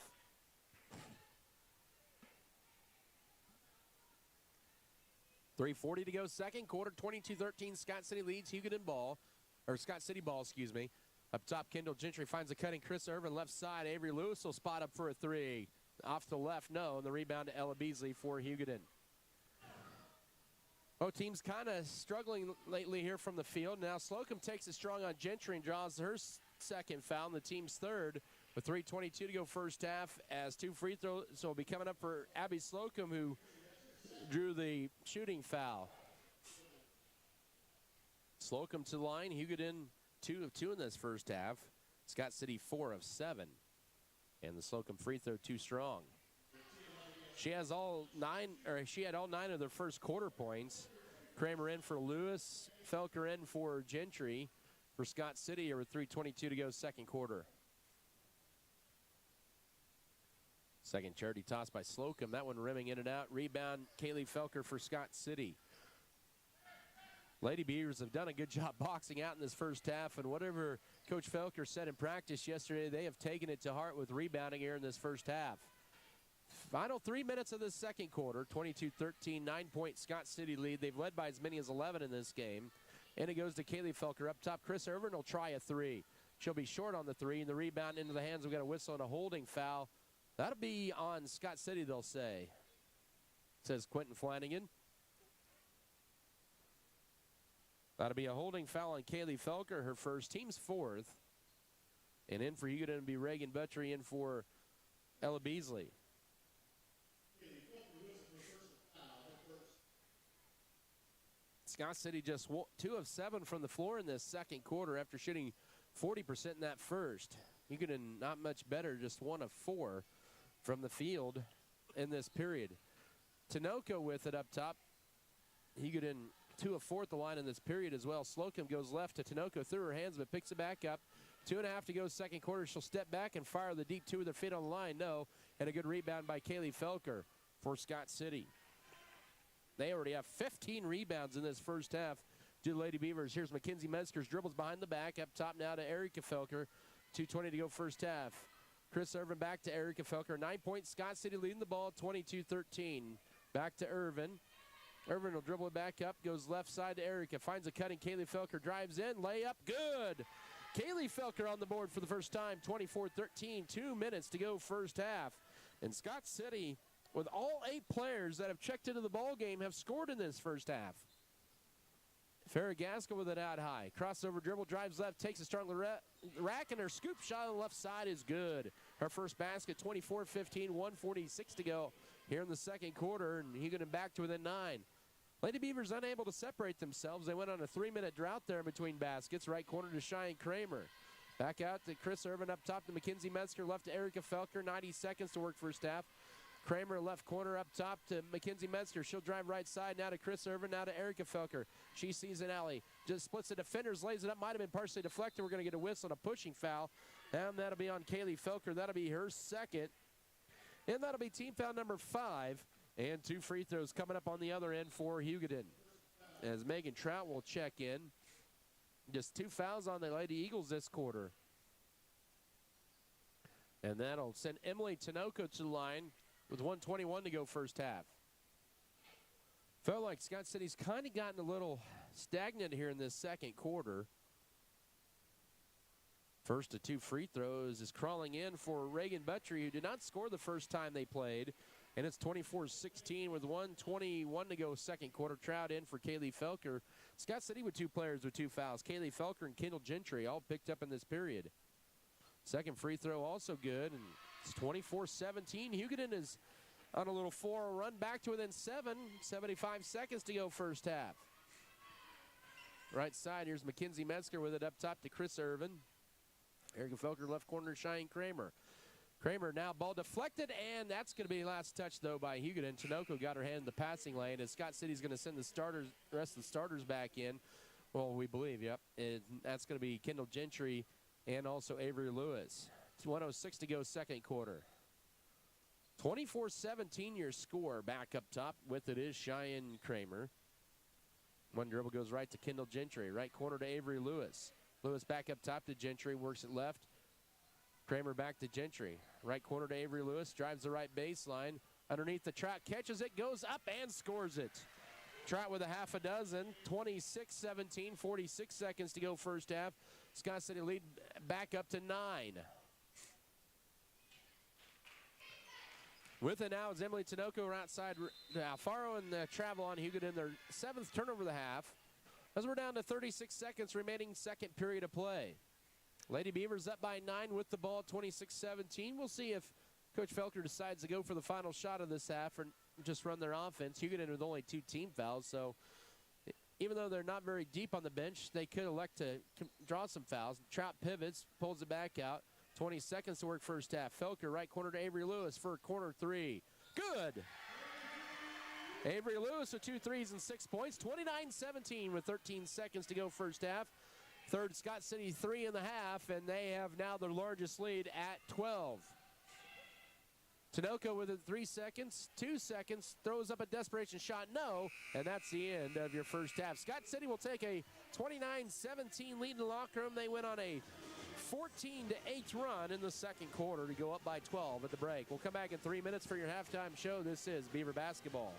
.340 to go second quarter, 22-13. Scott City leads Hugoton ball, or Scott City ball, excuse me. Up top, Kendall Gentry finds a cutting Chris Irvin. Left side, Avery Lewis will spot up for a 3. Off to the left, no, and the rebound to Ella Beasley for Hugoton. Both teams kind of struggling lately here from the field. Now Slocum takes it strong on Gentry and draws her 2nd foul, and the team's 3rd with 3:22 to go first half, as 2 free throws will be coming up for Abby Slocum, who drew the shooting foul. Slocum to the line. Hugoton 2 of 2 in this first half. Scott City 4 of 7. And the Slocum free throw too strong. She had all 9 of their first quarter points. Kramer in for Lewis, Felker in for Gentry. For Scott City here with 3:22 to go second quarter. Second charity toss by Slocum. That one rimming in and out. Rebound, Kaylee Felker for Scott City. Lady Beavers have done a good job boxing out in this first half, and whatever Coach Felker said in practice yesterday, they have taken it to heart with rebounding here in this first half. Final 3 minutes of the second quarter, 22-13, 9-point Scott City lead. They've led by as many as 11 in this game. And it goes to Kaylee Felker up top. Chris Irvin will try a 3. She'll be short on the three, and the rebound into the hands. We've got a whistle and a holding foul. That'll be on Scott City, they'll say, says Quentin Flanagan. That'll be a holding foul on Kaylee Felker, her first, team's fourth. And in for Hugoton will be Reagan Buttrey, in for Ella Beasley. Scott City just 2 of 7 from the floor in this second quarter after shooting 40% in that first. Hugoton not much better, just 1 of 4 from the field in this period. Tinoco with it up top. Hugoton 2 of 4 at the line in this period as well. Slocum goes left to Tinoco through her hands, but picks it back up. 2.5 to go second quarter. She'll step back and fire the deep two with her feet on the line. No. And a good rebound by Kaylee Felker for Scott City. They already have 15 rebounds in this first half to the Lady Beavers. Here's Mackenzie Metzger's dribbles behind the back. Up top now to Erica Felker. 2:20 to go first half. Chris Irvin back to Erica Felker. 9 points. Scott City leading the ball 22-13. Back to Irvin. Irvin will dribble it back up. Goes left side to Erica. Finds a cutting. Kaylee Felker drives in. Layup. Good. Kaylee Felker on the board for the first time. 24-13. 2 minutes to go first half. And Scott City, with all 8 players that have checked into the ball game, have scored in this first half. Farrah Gaskell with it out high. Crossover dribble, drives left, takes a strong rack, and her scoop shot on the left side is good. Her first basket, 24-15, 1:46 to go here in the second quarter, and Hugoton back to within 9. Lady Beavers unable to separate themselves. They went on a 3-minute drought there in between baskets. Right corner to Cheyenne Kramer. Back out to Chris Irvin, up top to Mackenzie Metzger, left to Erica Felker. 90 seconds to work first half. Kramer left corner up top to Mackenzie Metzger. She'll drive right side now to Chris Irvin, now to Erica Felker. She sees an alley, just splits the defenders, lays it up, might have been partially deflected. We're going to get a whistle and a pushing foul, and that'll be on Kaylee Felker. That'll be her second, and that'll be team foul number 5, and 2 free throws coming up on the other end for Hugoton. As Megan Trout will check in. Just 2 fouls on the Lady Eagles this quarter. And that'll send Emily Tinoco to the line with 1:21 to go first half. Felt like Scott City's kind of gotten a little stagnant here in this second quarter. First of 2 free throws is crawling in for Reagan Buttrey, who did not score the first time they played. And it's 24-16 with 1:21 to go second quarter. Trout in for Kaylee Felker. Scott City with 2 players with 2 fouls. Kaylee Felker and Kendall Gentry all picked up in this period. Second free throw also good, and it's 24-17. Hugoton is on a little 4 run back to within 7. 75 seconds to go first half. Right side, here's Mackenzie Metzger with it up top to Chris Irvin. Erica Felker left corner, Cheyenne Kramer. Kramer now ball deflected, and that's going to be last touch, though, by Hugoton. Tinoco got her hand in the passing lane, and Scott City's going to send the rest of the starters back in. Well, we believe, yep. And that's going to be Kendall Gentry and also Avery Lewis. 1:06 to go second quarter. 24-17 your score. Back up top with it is Cheyenne Kramer. One dribble goes right to Kendall Gentry. Right corner to Avery Lewis. Lewis back up top to Gentry, works it left. Kramer back to Gentry. Right corner to Avery Lewis, drives the right baseline. Underneath the Trout, catches it, goes up and scores it. Trout with a half a dozen. 26-17, 46 seconds to go first half. Scott City lead back up to 9. With it now is Emily Tinoco outside Alfaro, and travel on Hugoton, their 7th turnover of the half. As we're down to 36 seconds remaining, second period of play. Lady Beavers up by 9 with the ball, 26-17. We'll see if Coach Felker decides to go for the final shot of this half or just run their offense. Hugoton with only 2 team fouls, so even though they're not very deep on the bench, they could elect to draw some fouls. Trout pivots, pulls it back out. 20 seconds to work first half. Felker, right corner to Avery Lewis for a corner 3. Good! Avery Lewis with 2 threes and 6 points. 29-17 with 13 seconds to go first half. Third, Scott City 3.5, and they have now their largest lead at 12. Tinoco with it 3 seconds, 2 seconds, throws up a desperation shot, no, and that's the end of your first half. Scott City will take a 29-17 lead in the locker room. They went on a 14-8 run in the second quarter to go up by 12 at the break. We'll come back in 3 minutes for your halftime show. This is Beaver Basketball.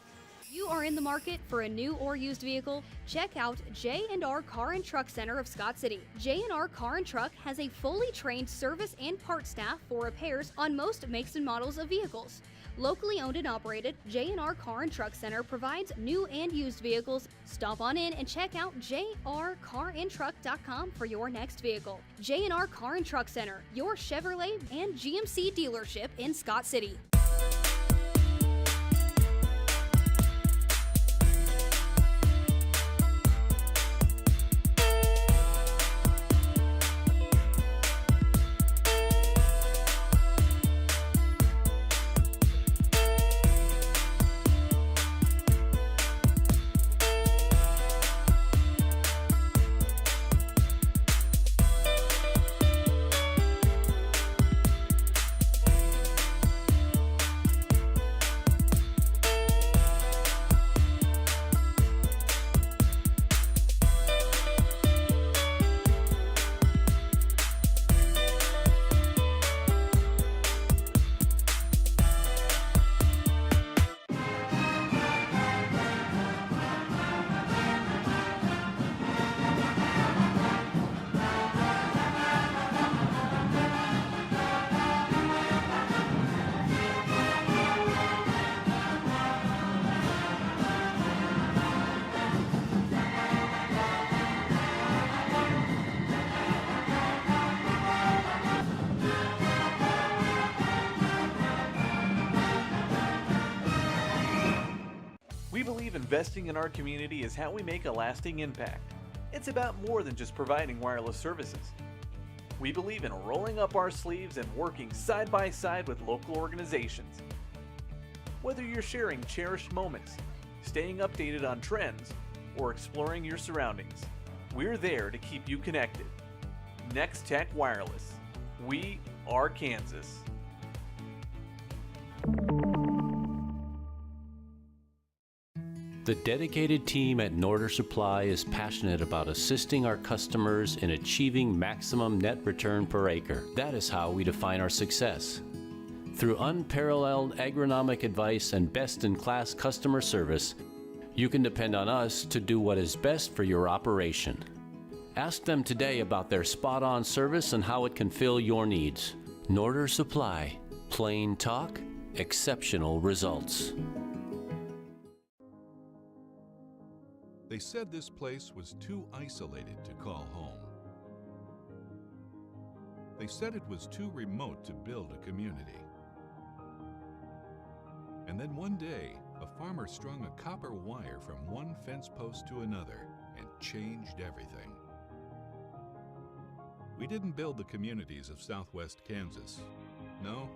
You are in the market for a new or used vehicle? Check out J&R Car and Truck Center of Scott City. J&R Car and Truck has a fully trained service and parts staff for repairs on most makes and models of vehicles. Locally owned and operated, J&R Car and Truck Center provides new and used vehicles. Stop on in and check out jrcarandtruck.com for your next vehicle. J&R Car and Truck Center, your Chevrolet and GMC dealership in Scott City. We believe investing in our community is how we make a lasting impact. It's about more than just providing wireless services. We believe in rolling up our sleeves and working side by side with local organizations. Whether you're sharing cherished moments, staying updated on trends, or exploring your surroundings, we're there to keep you connected. Next Tech Wireless. We are Kansas. The dedicated team at Norder Supply is passionate about assisting our customers in achieving maximum net return per acre. That is how we define our success. Through unparalleled agronomic advice and best-in-class customer service, you can depend on us to do what is best for your operation. Ask them today about their spot-on service and how it can fill your needs. Norder Supply. Plain talk, exceptional results. They said this place was too isolated to call home. They said it was too remote to build a community. And then one day, a farmer strung a copper wire from one fence post to another and changed everything. We didn't build the communities of Southwest Kansas. No,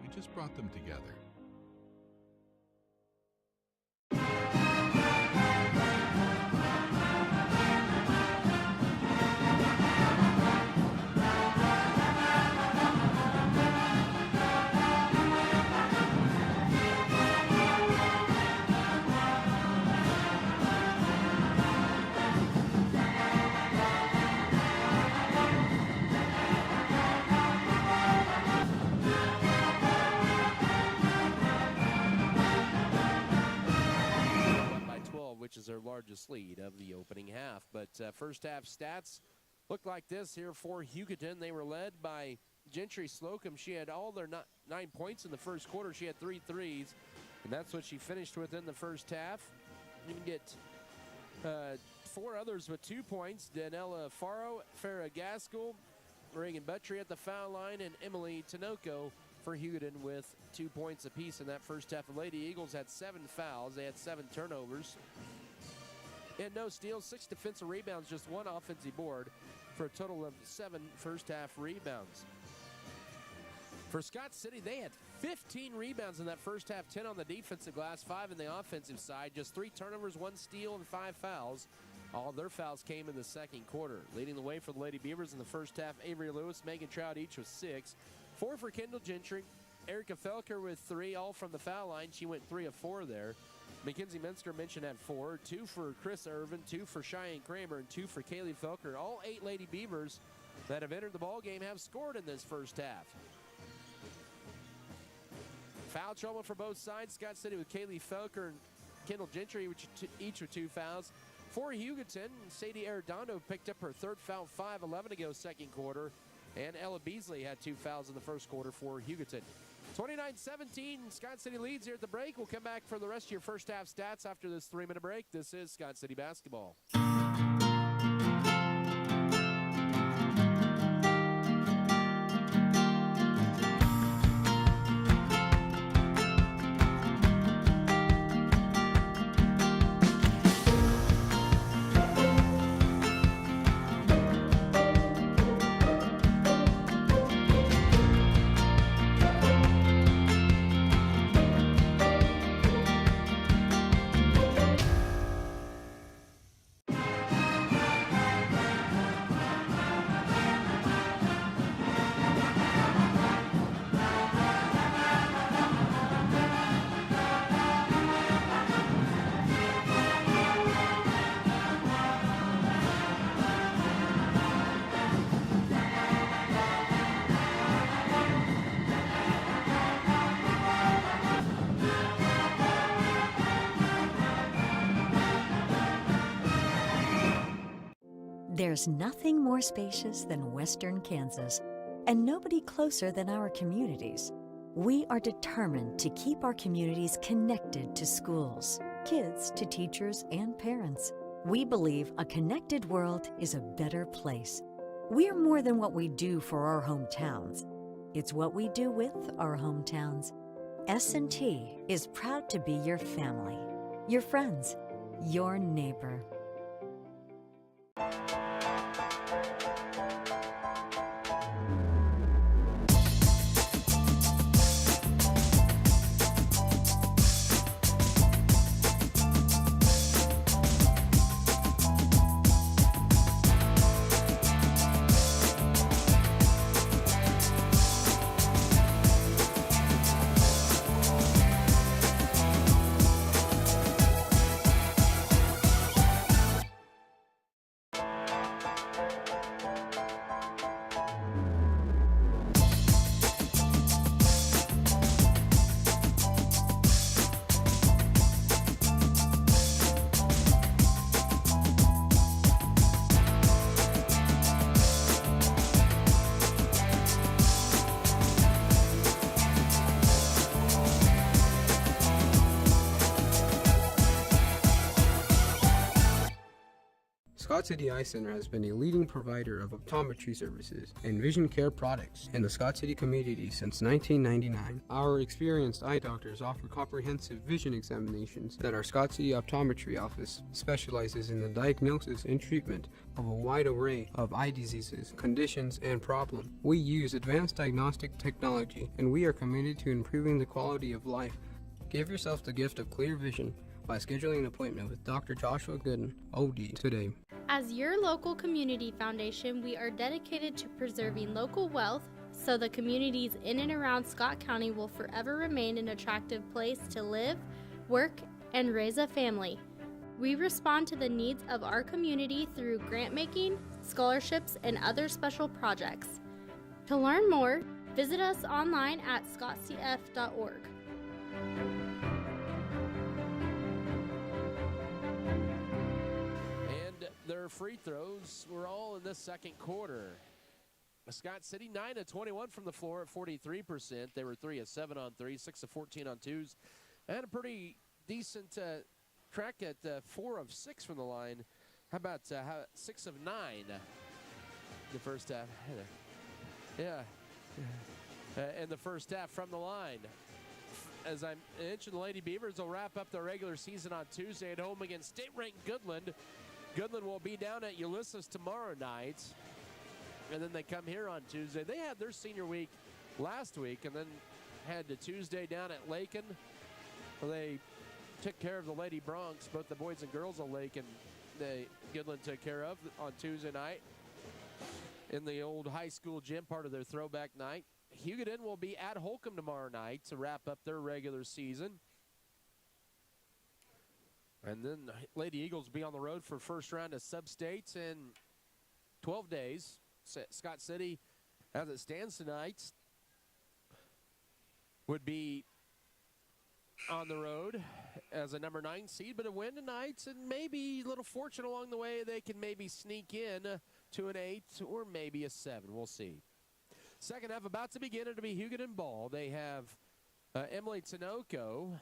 we just brought them together. Which is their largest lead of the opening half. But first half stats look like this here for Hugoton. They were led by Gentry Slocum. She had all their 9 points in the first quarter. She had 3 threes, and that's what she finished with in the first half. You can get 4 others with 2 points. Danella Faro, Farrah Gaskell, Reagan Buttry at the foul line, and Emily Tinoco for Hugoton with 2 points apiece in that first half. The Lady Eagles had 7 fouls. They had 7 turnovers. And no steals, 6 defensive rebounds, just 1 offensive board for a total of 7 first half rebounds. For Scott City, they had 15 rebounds in that first half, 10 on the defensive glass, 5 in the offensive side, just 3 turnovers, 1 steal, and 5 fouls. All their fouls came in the second quarter. Leading the way for the Lady Beavers in the first half, Avery Lewis, Megan Trout each with 6. 4 for Kendall Gentry, Erica Felker with 3, all from the foul line. She went 3 of 4 there. Mackenzie Minsker mentioned had 4, 2 for Chris Irvin, 2 for Cheyenne Kramer, and 2 for Kaylee Felker. All 8 Lady Beavers that have entered the ball game have scored in this first half. Foul trouble for both sides. Scott City with Kaylee Felker Kendall Gentry, each with 2 fouls. For Hugoton, Sadie Arredondo picked up her 3rd foul, 5:11 to go second quarter. And Ella Beasley had 2 fouls in the first quarter for Hugoton. 29-17, Scott City leads here at the break. We'll come back for the rest of your first half stats after this 3-minute break. This is Scott City basketball. There's nothing more spacious than Western Kansas, and nobody closer than our communities. We are determined to keep our communities connected to schools, kids to teachers and parents. We believe a connected world is a better place. We're more than what we do for our hometowns. It's what we do with our hometowns. S&T is proud to be your family, your friends, your neighbor. Scott City Eye Center has been a leading provider of optometry services and vision care products in the Scott City community since 1999. Our experienced eye doctors offer comprehensive vision examinations that our Scott City Optometry office specializes in the diagnosis and treatment of a wide array of eye diseases, conditions, and problems. We use advanced diagnostic technology, and we are committed to improving the quality of life. Give yourself the gift of clear vision by scheduling an appointment with Dr. Joshua Gooden, OD, today. As your local community foundation, we are dedicated to preserving local wealth so the communities in and around Scott County will forever remain an attractive place to live, work, and raise a family. We respond to the needs of our community through grant making, scholarships, and other special projects. To learn more, visit us online at scottcf.org. Their free throws were all in this second quarter. Scott City 9 of 21 from the floor at 43%. They were 3 of 7 on 3, 6 of 14 on 2s, and a pretty decent track at 4 of 6 from the line. How about 6 of 9 the first half? Yeah, in the first half from the line. As I mentioned, the Lady Beavers will wrap up their regular season on Tuesday at home against state-ranked Goodland. Goodland will be down at Ulysses tomorrow night, and then they come here on Tuesday. They had their senior week last week and then had the Tuesday down at Lakin. They took care of the Lady Bronx, both the boys and girls of Lakin. Goodland took care of on Tuesday night in the old high school gym, part of their throwback night. Hugoton will be at Holcomb tomorrow night to wrap up their regular season. And then the Lady Eagles will be on the road for first round of sub-states in 12 days. Scott City, as it stands tonight, would be on the road as a number 9 seed, but a win tonight, and maybe a little fortune along the way. They can maybe sneak in to an 8 or maybe a 7. We'll see. Second half about to begin. It'll be Hugoton ball. They have Emily Tinoco,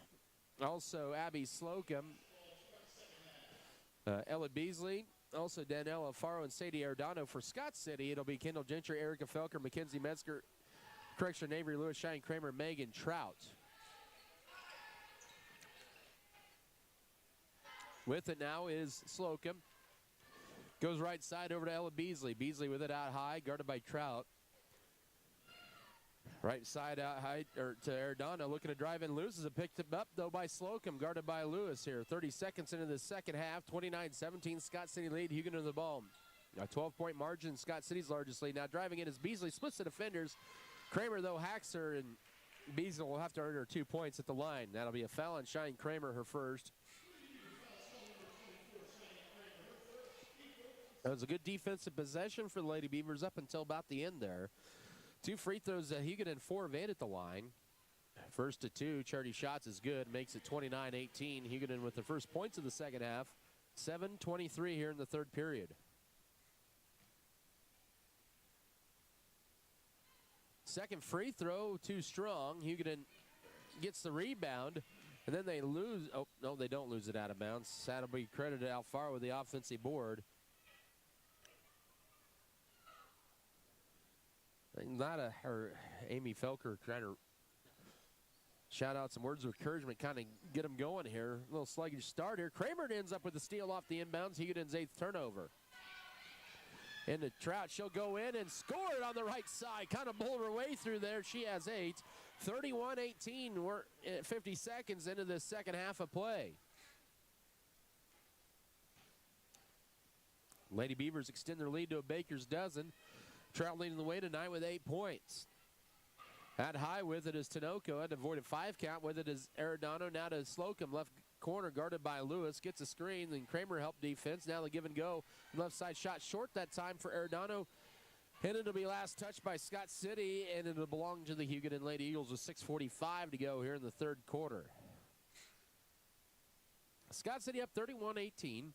also Abby Slocum, Ella Beasley, also Danielle Alfaro and Sadie Ardano. For Scott City, it'll be Kendall Gentry, Erica Felker, Mackenzie Metzger, Avery Lewis, Shane Kramer, Megan Trout. With it now is Slocum. Goes right side over to Ella Beasley. Beasley with it out high, guarded by Trout. Right side out high to Ardano, looking to drive in. Loses it, picked up though by Slocum, guarded by Lewis here. 30 seconds into the second half, 29-17, Scott City lead. Hugoton the ball. A 12-point margin, Scott City's largest lead. Now driving in is Beasley, splits the defenders. Kramer though hacks her, and Beasley will have to earn her 2 points at the line. That'll be a foul on Shine Kramer, her first. That was a good defensive possession for the Lady Beavers up until about the end there. 2 free throws, Hugoton 4 of 8 at the line. First to 2, Charity Shots is good, makes it 29-18. Hugoton with the first points of the second half. 7:23 here in the third period. Second free throw, too strong. Hugoton gets the rebound, and then they lose. Oh, no, they don't lose it out of bounds. That'll be credited to Alfaro with the offensive board. Amy Felker trying to shout out some words of encouragement, kind of get them going here. A little sluggish start here. Kramer ends up with the steal off the inbounds. Hugoton's 8th turnover. Into Trout. She'll go in and score it on the right side. Kind of bulled her way through there. She has 8. 31-18. We're 50 seconds into the second half of play. Lady Beavers extend their lead to a baker's dozen. Trout leading the way tonight with 8 points. At high with it is Tinoco. Had to avoid a 5 count. With it is Ardano. Now to Slocum. Left corner guarded by Lewis. Gets a screen. Then Kramer helped defense. Now the give and go. Left side shot short that time for Ardano. And it'll be last touched by Scott City. And it'll belong to the Hugoton Lady Eagles with 6:45 to go here in the third quarter. Scott City up 31-18.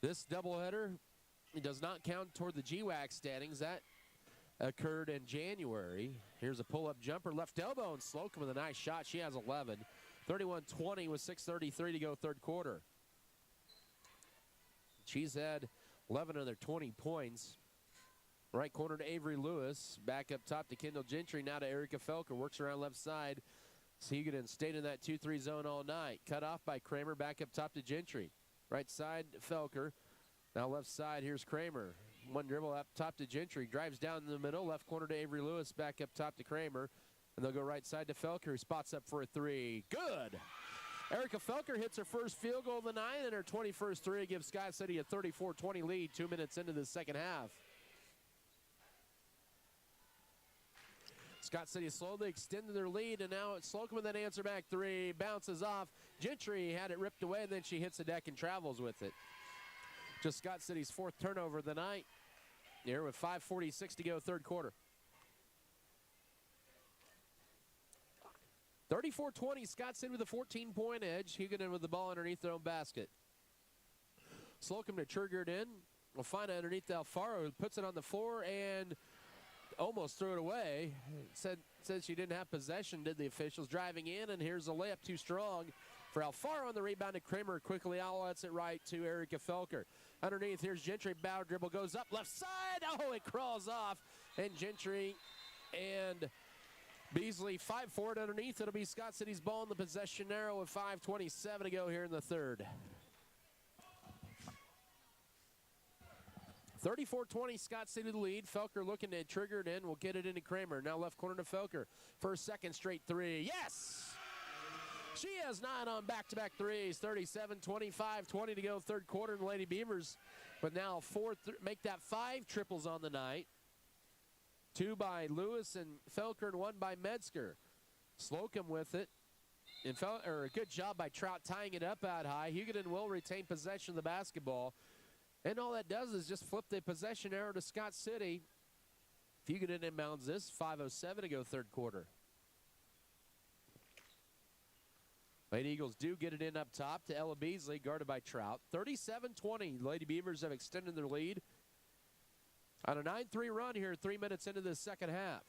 This doubleheader, it does not count toward the GWAC standings. That occurred in January. Here's a pull-up jumper, left elbow, and Slocum with a nice shot. She has 11. 31-20 with 6:33 to go third quarter. She's had 11 of their 20 points. Right corner to Avery Lewis. Back up top to Kendall Gentry. Now to Erica Felker. Works around left side. Hugoton stayed in that 2-3 zone all night. Cut off by Kramer. Back up top to Gentry. Right side, Felker. Now left side, here's Kramer. One dribble up top to Gentry. Drives down in the middle. Left corner to Avery Lewis. Back up top to Kramer. And they'll go right side to Felker, who spots up for a 3. Good! Erica Felker hits her first field goal of the night, and her 21st 3 gives Scott City a 34-20 lead 2 minutes into the second half. Scott City slowly extended their lead, and now it's Slocum with that answer back 3. Bounces off. Gentry had it ripped away, and then she hits the deck and travels with it. Just Scott City's 4th turnover of the night. Here with 5:46 to go third quarter. 34-20, Scott City with a 14-point edge. Hugoton with the ball underneath their own basket. Slocum to trigger it in. We'll find it underneath Alfaro, who puts it on the floor and almost threw it away. Said she didn't have possession, did the officials. Driving in, and here's a layup too strong for Alfaro on the rebound, and Kramer quickly outlets it right to Erica Felker. Underneath, here's Gentry. Bow dribble goes up left side. Oh, it crawls off. And Gentry and Beasley fight for it underneath. It'll be Scott City's ball in the possession arrow with 5:27 to go here in the third. 34-20, Scott City the lead. Felker looking to trigger it in. We'll get it into Kramer. Now left corner to Felker. First, second straight 3. Yes! She has 9 on back-to-back 3s. 37-25, 20 to go third quarter. And the Lady Beavers with now 4, make that 5 triples on the night. 2 by Lewis and Felker and 1 by Metzger. Slocum with it. And a good job by Trout tying it up out high. Hugoton will retain possession of the basketball. And all that does is just flip the possession arrow to Scott City. Hugoton inbounds this. 5:07 to go third quarter. Lady Eagles do get it in up top to Ella Beasley, guarded by Trout. 37-20. Lady Beavers have extended their lead on a 9-3 run here 3 minutes into the second half.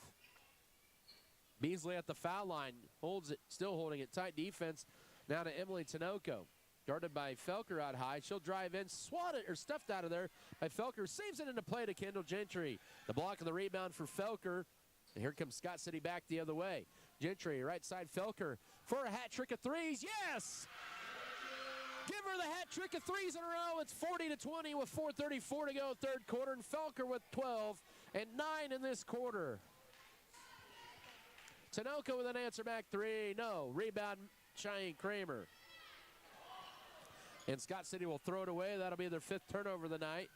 Beasley at the foul line, holds it, still holding it tight defense. Now to Emily Tinoco, guarded by Felker out high. She'll drive in, swatted or stuffed out of there by Felker. Saves it into play to Kendall Gentry. The block and the rebound for Felker. And here comes Scott City back the other way. Gentry, right side Felker for a hat trick of threes. Yes! Give her the hat trick of threes in a row. It's 40-20 with 4:34 to go third quarter. And Felker with 12 and 9 in this quarter. Tinoco with an answer back three. No. Rebound, Cheyenne Kramer. And Scott City will throw it away. That'll be their 5th turnover of the night.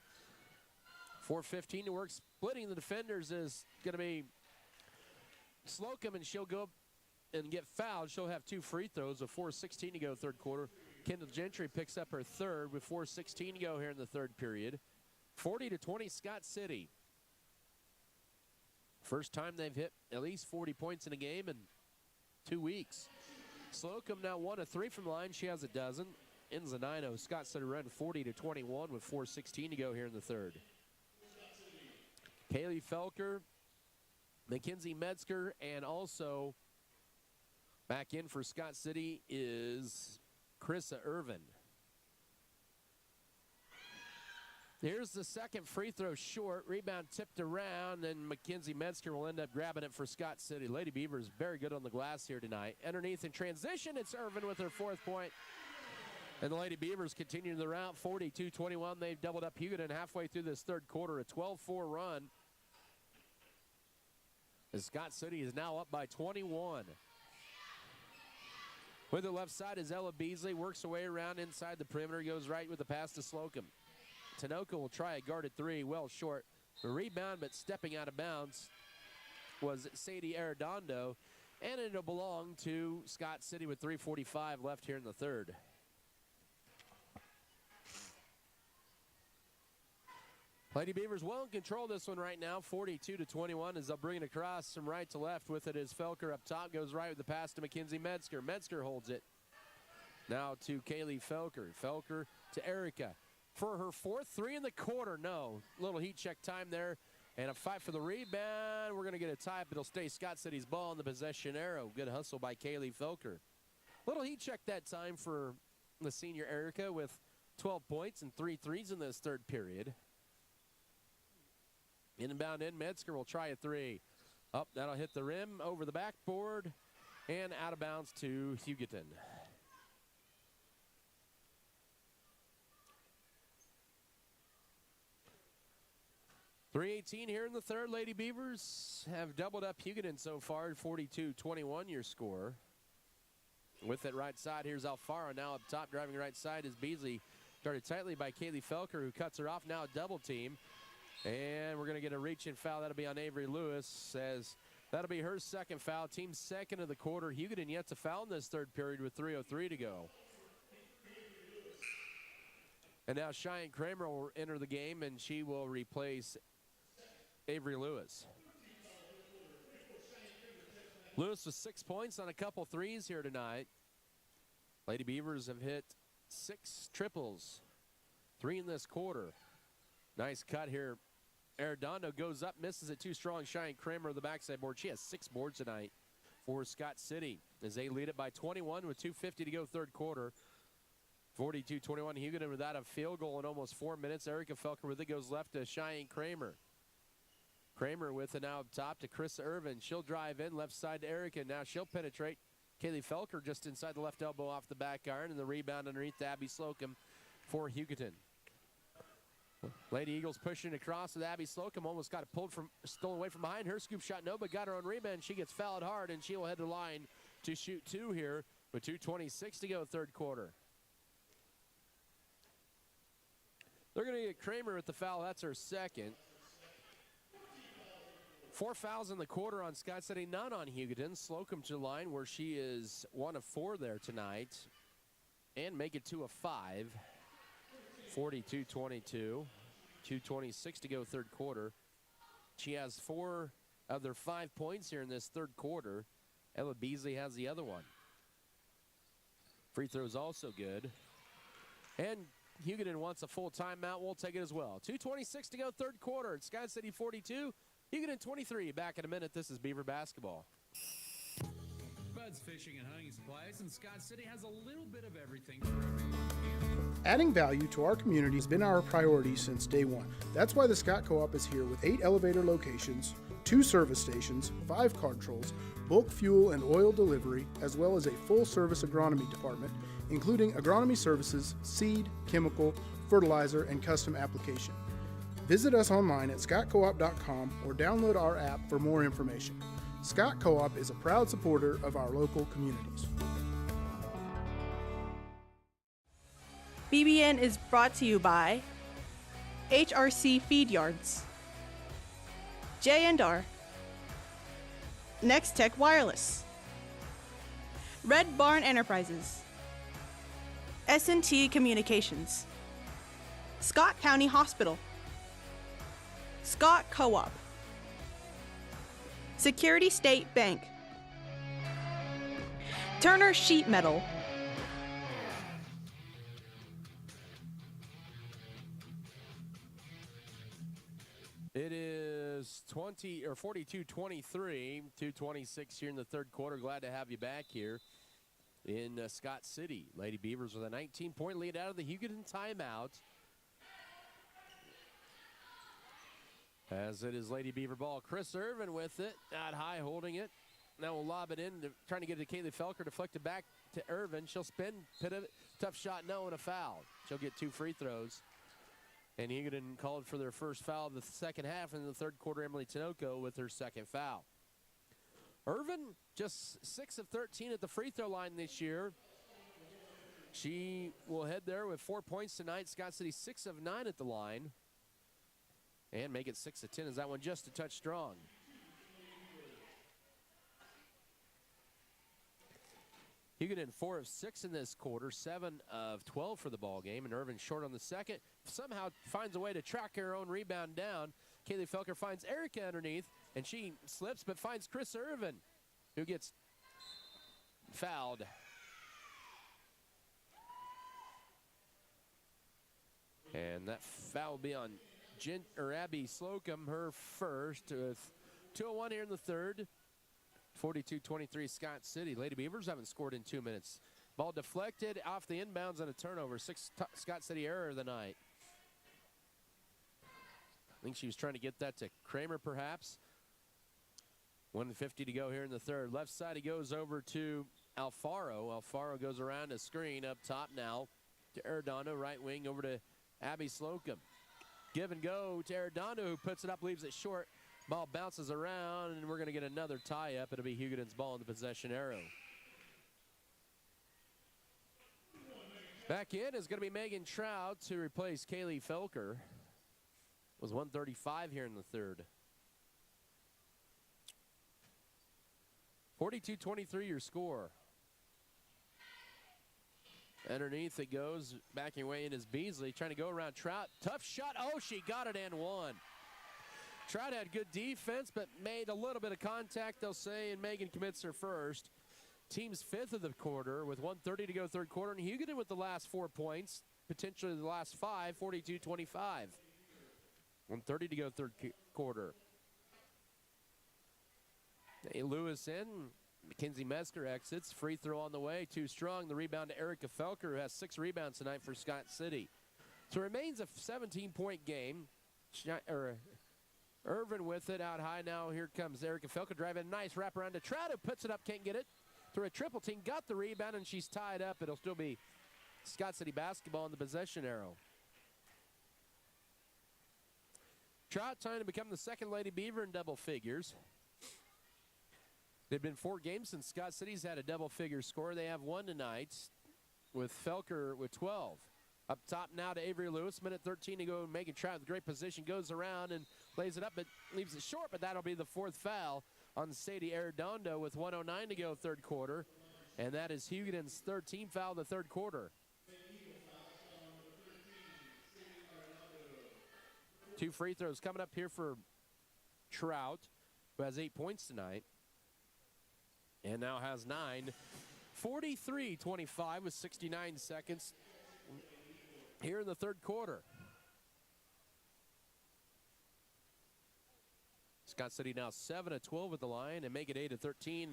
4:15 to work. Splitting the defenders is going to be Slocum, and she'll go up and get fouled. She'll have 2 free throws with 4:16 to go third quarter. Kendall Gentry picks up her third with 4:16 to go here in the third period. 40-20 Scott City. First time they've hit at least 40 points in a game in 2 weeks. Slocum now 1 of 3 from the line. She has a dozen. Ends a 9-0 Scott City run, 40-21 with 4:16 to go here in the third. Kaylee Felker, Mackenzie Metzger, and also back in for Scott City is Carissa Irvin. Here's the second free throw short. Rebound tipped around, and Mackenzie Metzger will end up grabbing it for Scott City. Lady Beavers very good on the glass here tonight. Underneath in transition, it's Irvin with her 4th point. And the Lady Beavers continue the route, 42-21. They've doubled up Hugoton halfway through this third quarter, a 12-4 run. As Scott City is now up by 21. With the left side is Ella Beasley, works her way around inside the perimeter, goes right with the pass to Slocum. Tinoco will try a guarded 3, well short. The rebound, but stepping out of bounds was Sadie Arredondo, and it'll belong to Scott City with 3:45 left here in the third. Lady Beavers well in control this one right now, 42-21 as they'll bring it across from right to left. With it is Felker up top, goes right with the pass to Mackenzie Metzger. Metzger holds it. Now to Kaylee Felker. Felker to Erica for her 4th 3 in the quarter. No, little heat check time there and a fight for the rebound. We're going to get a tie, but it'll stay Scott City's ball on the possession arrow. Good hustle by Kaylee Felker. Little heat check that time for the senior Erica with 12 points and 3 threes in this third period. Inbound in, Metzger will try a 3. Up, that'll hit the rim, over the backboard, and out of bounds to Hugoton. .318 here in the third. Lady Beavers have doubled up Hugoton so far, 42-21 your score. With it right side, here's Alfaro now up top, driving right side is Beasley. Started tightly by Kaylee Felker, who cuts her off, now a double team. And we're going to get a reach-in foul. That'll be on Avery Lewis, as that'll be her 2nd foul. Team's 2nd of the quarter. Hugoton yet to foul in this third period with 3:03 to go. And now Cheyenne Kramer will enter the game, and she will replace Avery Lewis. Lewis with 6 points on a couple threes here tonight. Lady Beavers have hit 6 triples, 3 in this quarter. Nice cut here. Arredondo goes up, misses it too strong. Cheyenne Kramer on the backside board. She has 6 boards tonight for Scott City as they lead it by 21 with 2:50 to go third quarter. 42-21. Hugoton without a field goal in almost 4 minutes. Erica Felker with it goes left to Cheyenne Kramer. Kramer with it now up top to Chris Irvin. She'll drive in left side to Erica. Now she'll penetrate. Kaylee Felker just inside the left elbow off the back iron, and the rebound underneath to Abby Slocum for Hugoton. Lady Eagles pushing across with Abby Slocum. Almost got it stolen away from behind. Her scoop shot, no, but got her own rebound. She gets fouled hard, and she will head to the line to shoot 2 here with 2:26 to go third quarter. They're going to get Kramer with the foul. That's her 2nd. 4 fouls in the quarter on Scott City, none on Hugoton. Slocum to the line where she is 1 of 4 there tonight and make it 2 of 5. 42-22. 2:26 to go third quarter. She has 4 of their 5 points here in this third quarter. Ella Beasley has the other one. Free throw's also good. And Hugoton wants a full timeout. We'll take it as well. 2:26 to go, third quarter. It's Scott City 42, Hugoton 23. Back in a minute. This is Beaver basketball. Bud's Fishing and Hunting Supplies in Scott City has a little bit of everything for everyone. Adding value to our community has been our priority since day one. That's why the Scott Co-op is here with 8 elevator locations, 2 service stations, 5 card trolls, bulk fuel and oil delivery, as well as a full-service agronomy department, including agronomy services, seed, chemical, fertilizer, and custom application. Visit us online at scottcoop.com or download our app for more information. Scott Co-op is a proud supporter of our local communities. BBN is brought to you by HRC Feed Yards, J&R, Next Tech Wireless, Red Barn Enterprises, S&T Communications, Scott County Hospital, Scott Co-op, Security State Bank, Turner Sheet Metal, It is 42-23, 2:26 here in the third quarter. Glad to have you back here in Scott City. Lady Beavers with a 19-point lead out of the Hugoton timeout. As it is Lady Beaver ball. Chris Irvin with it, out high, holding it. Now we'll lob it in, trying to get it to Kaylee Felker, deflected back to Irvin. She'll spin, pivot, tough shot, no, and a foul. She'll get 2 free throws. And Hugoton called for their first foul of the second half. In the third quarter, Emily Tinoco with her second foul. Irvin, just 6 of 13 at the free throw line this year. She will head there with 4 points tonight. Scott City 6 of 9 at the line. And make it 6 of 10. Is that one just a touch strong? Hugoton 4 of 6 in this quarter, 7 of 12 for the ball game, and Irvin short on the second. Somehow finds a way to track her own rebound down. Kaylee Felker finds Erica underneath, and she slips but finds Chris Irvin, who gets fouled. And that foul will be on Abby Slocum, her first, with 2:01 here in the third. 42-23 Scott City. Lady Beavers haven't scored in 2 minutes. Ball deflected off the inbounds on a turnover. 6th Scott City error of the night. I think she was trying to get that to Kramer perhaps. 1:50 to go here in the third. Left side he goes over to Alfaro. Alfaro goes around a screen up top now to Arredondo. Right wing over to Abby Slocum. Give and go to Arredondo, who puts it up, leaves it short. Ball bounces around, and we're going to get another tie-up. It'll be Hugoton's ball in the possession arrow. Back in is going to be Megan Trout to replace Kaylee Felker. It was 1:35 here in the third. 42-23 your score. Underneath it goes, backing away in is Beasley, trying to go around Trout. Tough shot. Oh, she got it and won. Trout had good defense, but made a little bit of contact, they'll say, and Megan commits her first. Team's 5th of the quarter with 1:30 to go third quarter, and Hugoton with the last 4 points, potentially the last 5, 42-25. 1:30 to go third quarter. Lewis in, Mackenzie Mesker exits, free throw on the way, too strong. The rebound to Erica Felker, who has 6 rebounds tonight for Scott City. So it remains a 17-point game. Irvin with it out high now. Here comes Erica Felker driving. Nice wraparound to Trout, who puts it up, can't get it. Through a triple team, got the rebound, and she's tied up. It'll still be Scott City basketball in the possession arrow. Trout trying to become the second Lady Beaver in double figures. They've been 4 games since Scott City's had a double-figure score. They have 1 tonight with Felker with 12. Up top now to Avery Lewis. Minute 13 to go. Megan Trout with great position. Goes around and lays it up, but leaves it short. But that'll be the 4th foul on Sadie Arredondo with 1:09 to go third quarter. And that is Hugoton's 3rd team foul of the third quarter. 2 free throws coming up here for Trout, who has 8 points tonight. And now has 9 43-25 with 69 seconds here in the third quarter. Scott City now 7-12 at the line and make it 8-13.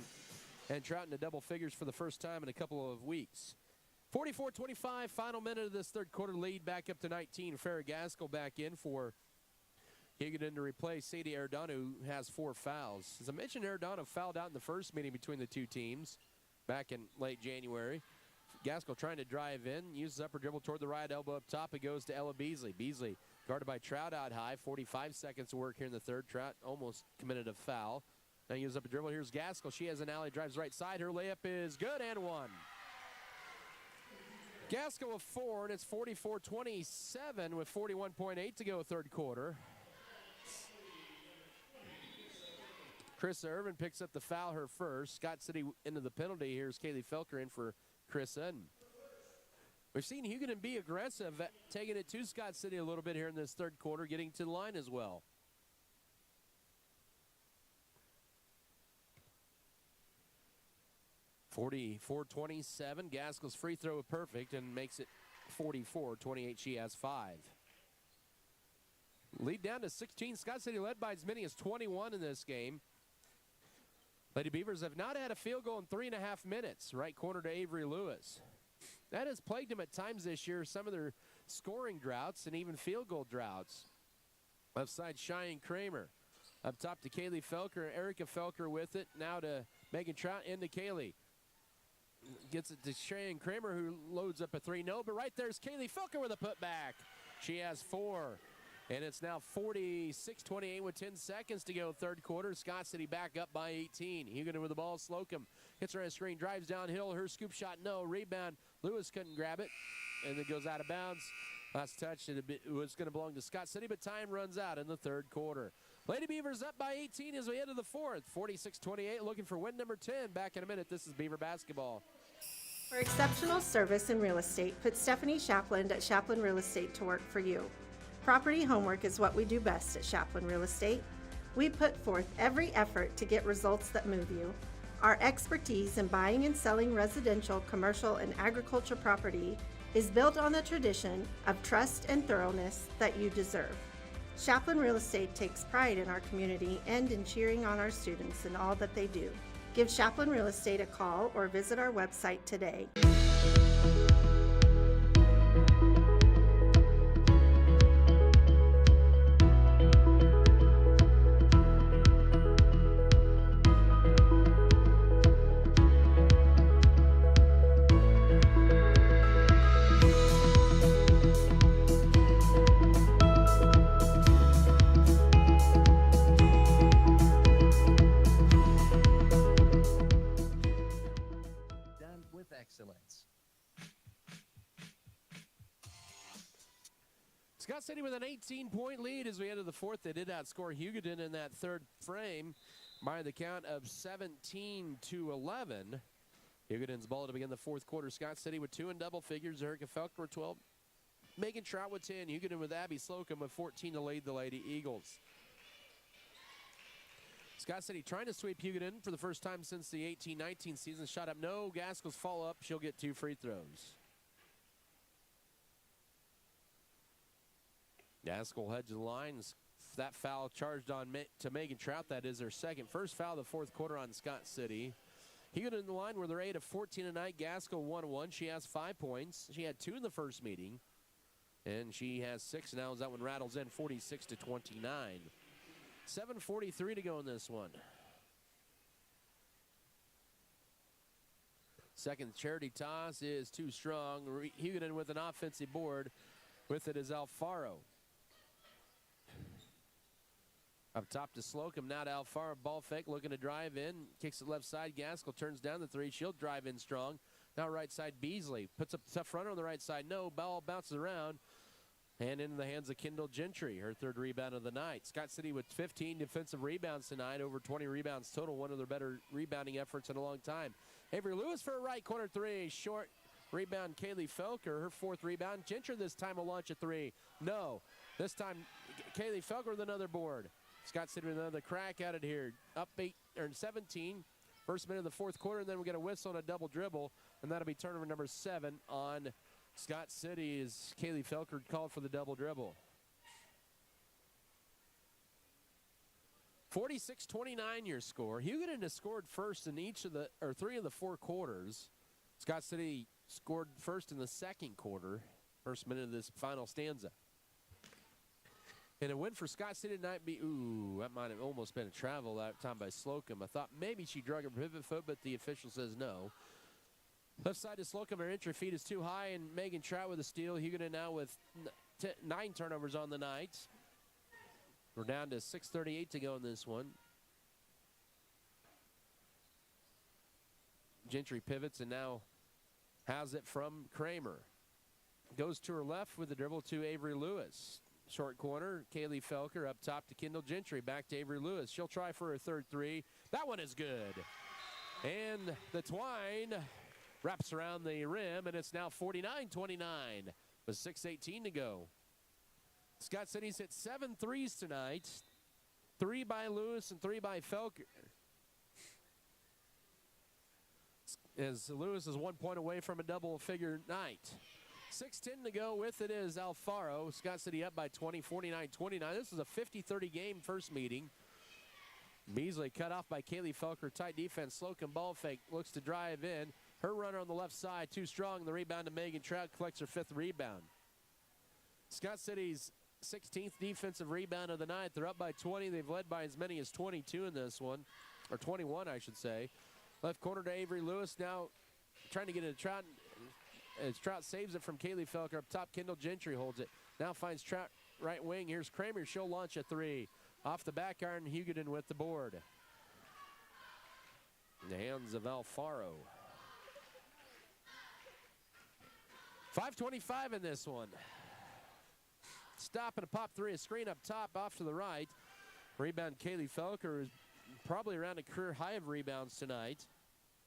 And Trout into double figures for the first time in a couple of weeks. 44-25, final minute of this third quarter, lead back up to 19. Farrah Gaskell back in for Hugoton to replace Sadie Arredondo, who has 4 fouls. As I mentioned, Arredondo fouled out in the first meeting between the two teams back in late January. Gaskell trying to drive in, uses upper dribble toward the right elbow up top. It goes to Ella Beasley. Beasley guarded by Trout out high. 45 seconds to work here in the third. Trout almost committed a foul. Now uses up a dribble. Here's Gaskell. She has an alley, drives right side. Her layup is good and one. Gaskell with 4, and it's 44-27 with 41.8 to go third quarter. Chris Irvin picks up the foul, her first. Scott City into the penalty. Here's Kaylee Felker in for Chris Eden. We've seen Hugoton be aggressive, taking it to Scott City a little bit here in this third quarter, getting to the line as well. (44-27). Gaskell's free throw perfect and makes it 44-28. She has 5. Lead down to 16. Scott City led by as many as 21 in this game. Lady Beavers have not had a field goal in 3.5 minutes. Right corner to Avery Lewis. That has plagued them at times this year, some of their scoring droughts and even field goal droughts. Left side, Cheyenne Kramer. Up top to Kaylee Felker. Erica Felker with it. Now to Megan Trout, into Kaylee. Gets it to Cheyenne Kramer, who loads up a 3. No, but right there's Kaylee Felker with a putback. She has 4. And it's now 46-28 with 10 seconds to go third quarter. Scott City back up by 18. Hugoton with the ball. Slocum hits her on a screen, drives downhill. Her scoop shot, no. Rebound. Lewis couldn't grab it. And it goes out of bounds. Last touch, it was going to belong to Scott City, but time runs out in the third quarter. Lady Beavers up by 18 as we head to the fourth. 46-28, looking for win number 10. Back in a minute. This is Beaver basketball. For exceptional service in real estate, put Stephanie Shapland at Shapland Real Estate to work for you. Property homework is what we do best at Shapland Real Estate. We put forth every effort to get results that move you. Our expertise in buying and selling residential, commercial, and agriculture property is built on the tradition of trust and thoroughness that you deserve. Shapland Real Estate takes pride in our community and in cheering on our students in all that they do. Give Shapland Real Estate a call or visit our website today. Scott City with an 18-point lead as we enter the fourth. They did outscore Hugoton in that third frame by the count of 17-11. Hugoton's ball to begin the fourth quarter. Scott City with 2 in double figures. Erica Felker with 12. Megan Trout with 10. Hugoton with Abby Slocum with 14 to lead the Lady Eagles. Scott City trying to sweep Hugoton for the first time since the 18-19 season. Shot up, no. Gaskell's follow up. She'll get 2 free throws. Gaskell heads to the line. That foul charged on to Megan Trout. That is her second. First foul of the fourth quarter on Scott City. Hugoton in the line where they're 8 of 14 tonight. Gaskell 1-1. She has 5 points. She had 2 in the first meeting. And she has 6 now as that one rattles in 46-29. 7:43 to go in this one. Second charity toss is too strong. Hugoton with an offensive board. With it is Alfaro. Up top to Slocum, now to Alfaro, ball fake, looking to drive in, kicks it left side. Gaskell turns down the 3, she'll drive in strong. Now right side, Beasley puts up a tough runner on the right side. No, ball bounces around and into the hands of Kendall Gentry, her 3rd rebound of the night. Scott City with 15 defensive rebounds tonight, over 20 rebounds total, one of their better rebounding efforts in a long time. Avery Lewis for a right corner 3, short rebound. Kaylee Felker, her 4th rebound. Gentry this time will launch a 3. No, this time Kaylee Felker with another board. Scott City with another crack at it here. Up 8 or 17. First minute of the fourth quarter, and then we get a whistle and a double dribble, and that'll be turnover number 7 on Scott City as Kaylee Felker called for the double dribble. 46-29 your score. Hugoton has scored first in three of the 4 quarters. Scott City scored first in the second quarter, first minute of this final stanza. And a win for Scott City tonight that might have almost been a travel that time by Slocum. I thought maybe she drug her pivot foot, but the official says no. Left side to Slocum, her entry feet is too high, and Megan Trout with a steal. Hugoton now with 9 turnovers on the night. We're down to 6:38 to go in this one. Gentry pivots and now has it from Kramer. Goes to her left with the dribble to Avery Lewis. Short corner, Kaylee Felker up top to Kendall Gentry. Back to Avery Lewis. She'll try for her third three. That one is good. And the twine wraps around the rim, and it's now 49-29 with 6:18 to go. Scott City's hit 7 threes tonight. 3 by Lewis and 3 by Felker. As Lewis is 1 point away from a double-figure night. 6:10 to go. With it is Alfaro. Scott City up by 20, 49-29. This is a 50-30 game first meeting. Beasley cut off by Kaylee Felker. Tight defense. Slocum ball fake. Looks to drive in. Her runner on the left side. Too strong. The rebound to Megan Trout. Collects her 5th rebound. Scott City's 16th defensive rebound of the night. They're up by 20. They've led by as many as 22 in this one. Or 21, I should say. Left corner to Avery Lewis. Now trying to get it to Trout. As Trout saves it from Kaylee Felker. Up top, Kendall Gentry holds it. Now finds Trout right wing. Here's Kramer. She'll launch a 3. Off the back iron, Hugoton with the board. In the hands of Alfaro. 5:25 in this one. Stop and a pop 3. A screen up top off to the right. Rebound Kaylee Felker is probably around a career high of rebounds tonight.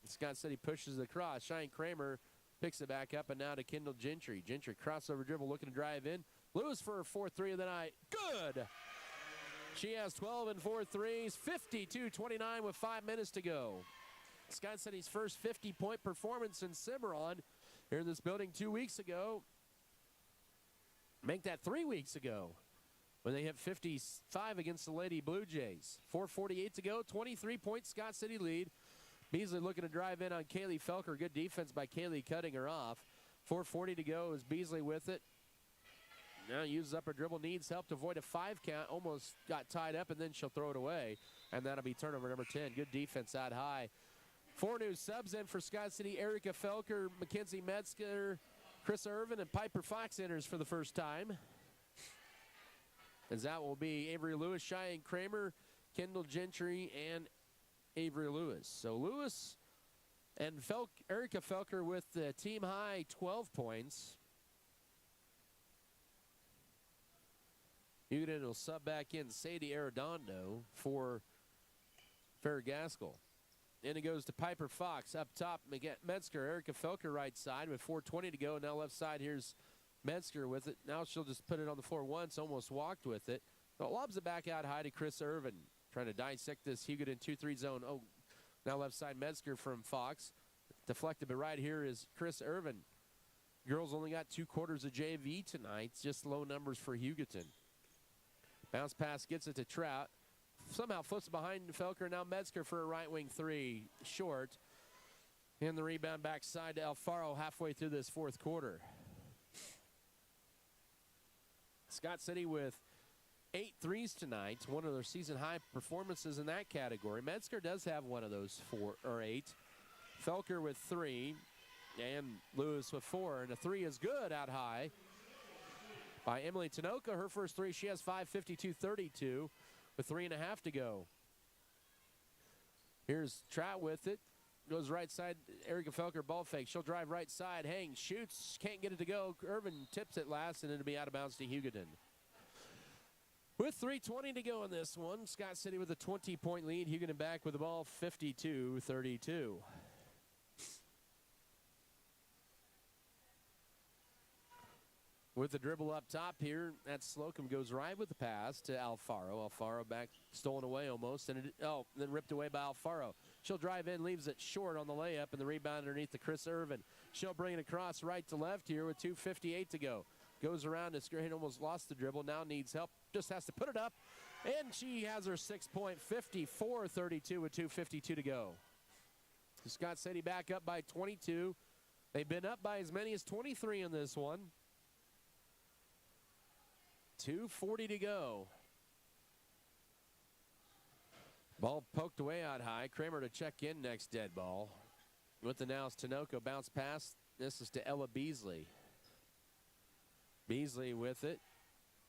Scott City pushes the cross. Shine Kramer picks it back up, and now to Kendall Gentry. Gentry crossover dribble looking to drive in. Lewis for her 4th 3 of the night. Good! She has 12 and 4 threes. 52-29 with 5 minutes to go. Scott City's first 50-point performance in Cimarron here in this building 2 weeks ago. Make that 3 weeks ago when they hit 55 against the Lady Blue Jays. 4:48 to go, 23-point Scott City lead. Beasley looking to drive in on Kaylee Felker. Good defense by Kaylee cutting her off. 4:40 to go as Beasley with it. Now uses up her dribble, needs help to avoid a 5 count. Almost got tied up, and then she'll throw it away. And that'll be turnover number 10. Good defense out high. 4 new subs in for Scott City. Erica Felker, Mackenzie Metzger, Chris Irvin, and Piper Fox enters for the first time. As that will be Avery Lewis, Cheyenne Kramer, Kendall Gentry, and Avery Lewis. So Lewis and Erica Felker with the team high 12 points. Hugoton will sub back in Sadie Arredondo for Farragaskel. And it goes to Piper Fox up top. Metzger, Erica Felker right side with 4:20 to go. Now left side, here's Metzger with it. Now she'll just put it on the floor once, almost walked with it. But lobs it back out high to Chris Irvin. Trying to dissect this Hugoton 2-3 zone. Oh, now left side Metzger from Fox. Deflected, but right here is Chris Irvin. Girls only got 2 quarters of JV tonight. Just low numbers for Hugoton. Bounce pass gets it to Trout. Somehow flips behind Felker. Now Metzger for a right wing 3. Short. And the rebound backside to Alfaro halfway through this 4th quarter. Scott City with 8 threes tonight. One of their season high performances in that category. Metzger does have one of those 4 or 8. Felker with 3. And Lewis with 4. And a 3 is good out high by Emily Tanoka. Her first 3, she has 5, 52-32 with 3.5 to go. Here's Trout with it. Goes right side, Erica Felker ball fake. She'll drive right side, hangs, shoots, can't get it to go. Irvin tips it last, and it'll be out of bounds to Hugoton. With 3:20 to go in this one, Scott City with a 20-point lead. Hugoton back with the ball, 52-32. with the dribble up top here. That Slocum goes right with the pass to Alfaro. Alfaro back, stolen away almost, and then ripped away by Alfaro. She'll drive in, leaves it short on the layup, and the rebound underneath to Chris Irvin. She'll bring it across right to left here with 2:58 to go. Goes around to screen, almost lost the dribble, now needs help, just has to put it up, and she has her 6-point, 54-32 with 2:52 to go. Scott City back up by 22. They've been up by as many as 23 in this one. 2:40 to go. Ball poked away out high. Kramer to check in next dead ball. With the now is Tinoco. Bounce pass. This is to Ella Beasley. Beasley with it.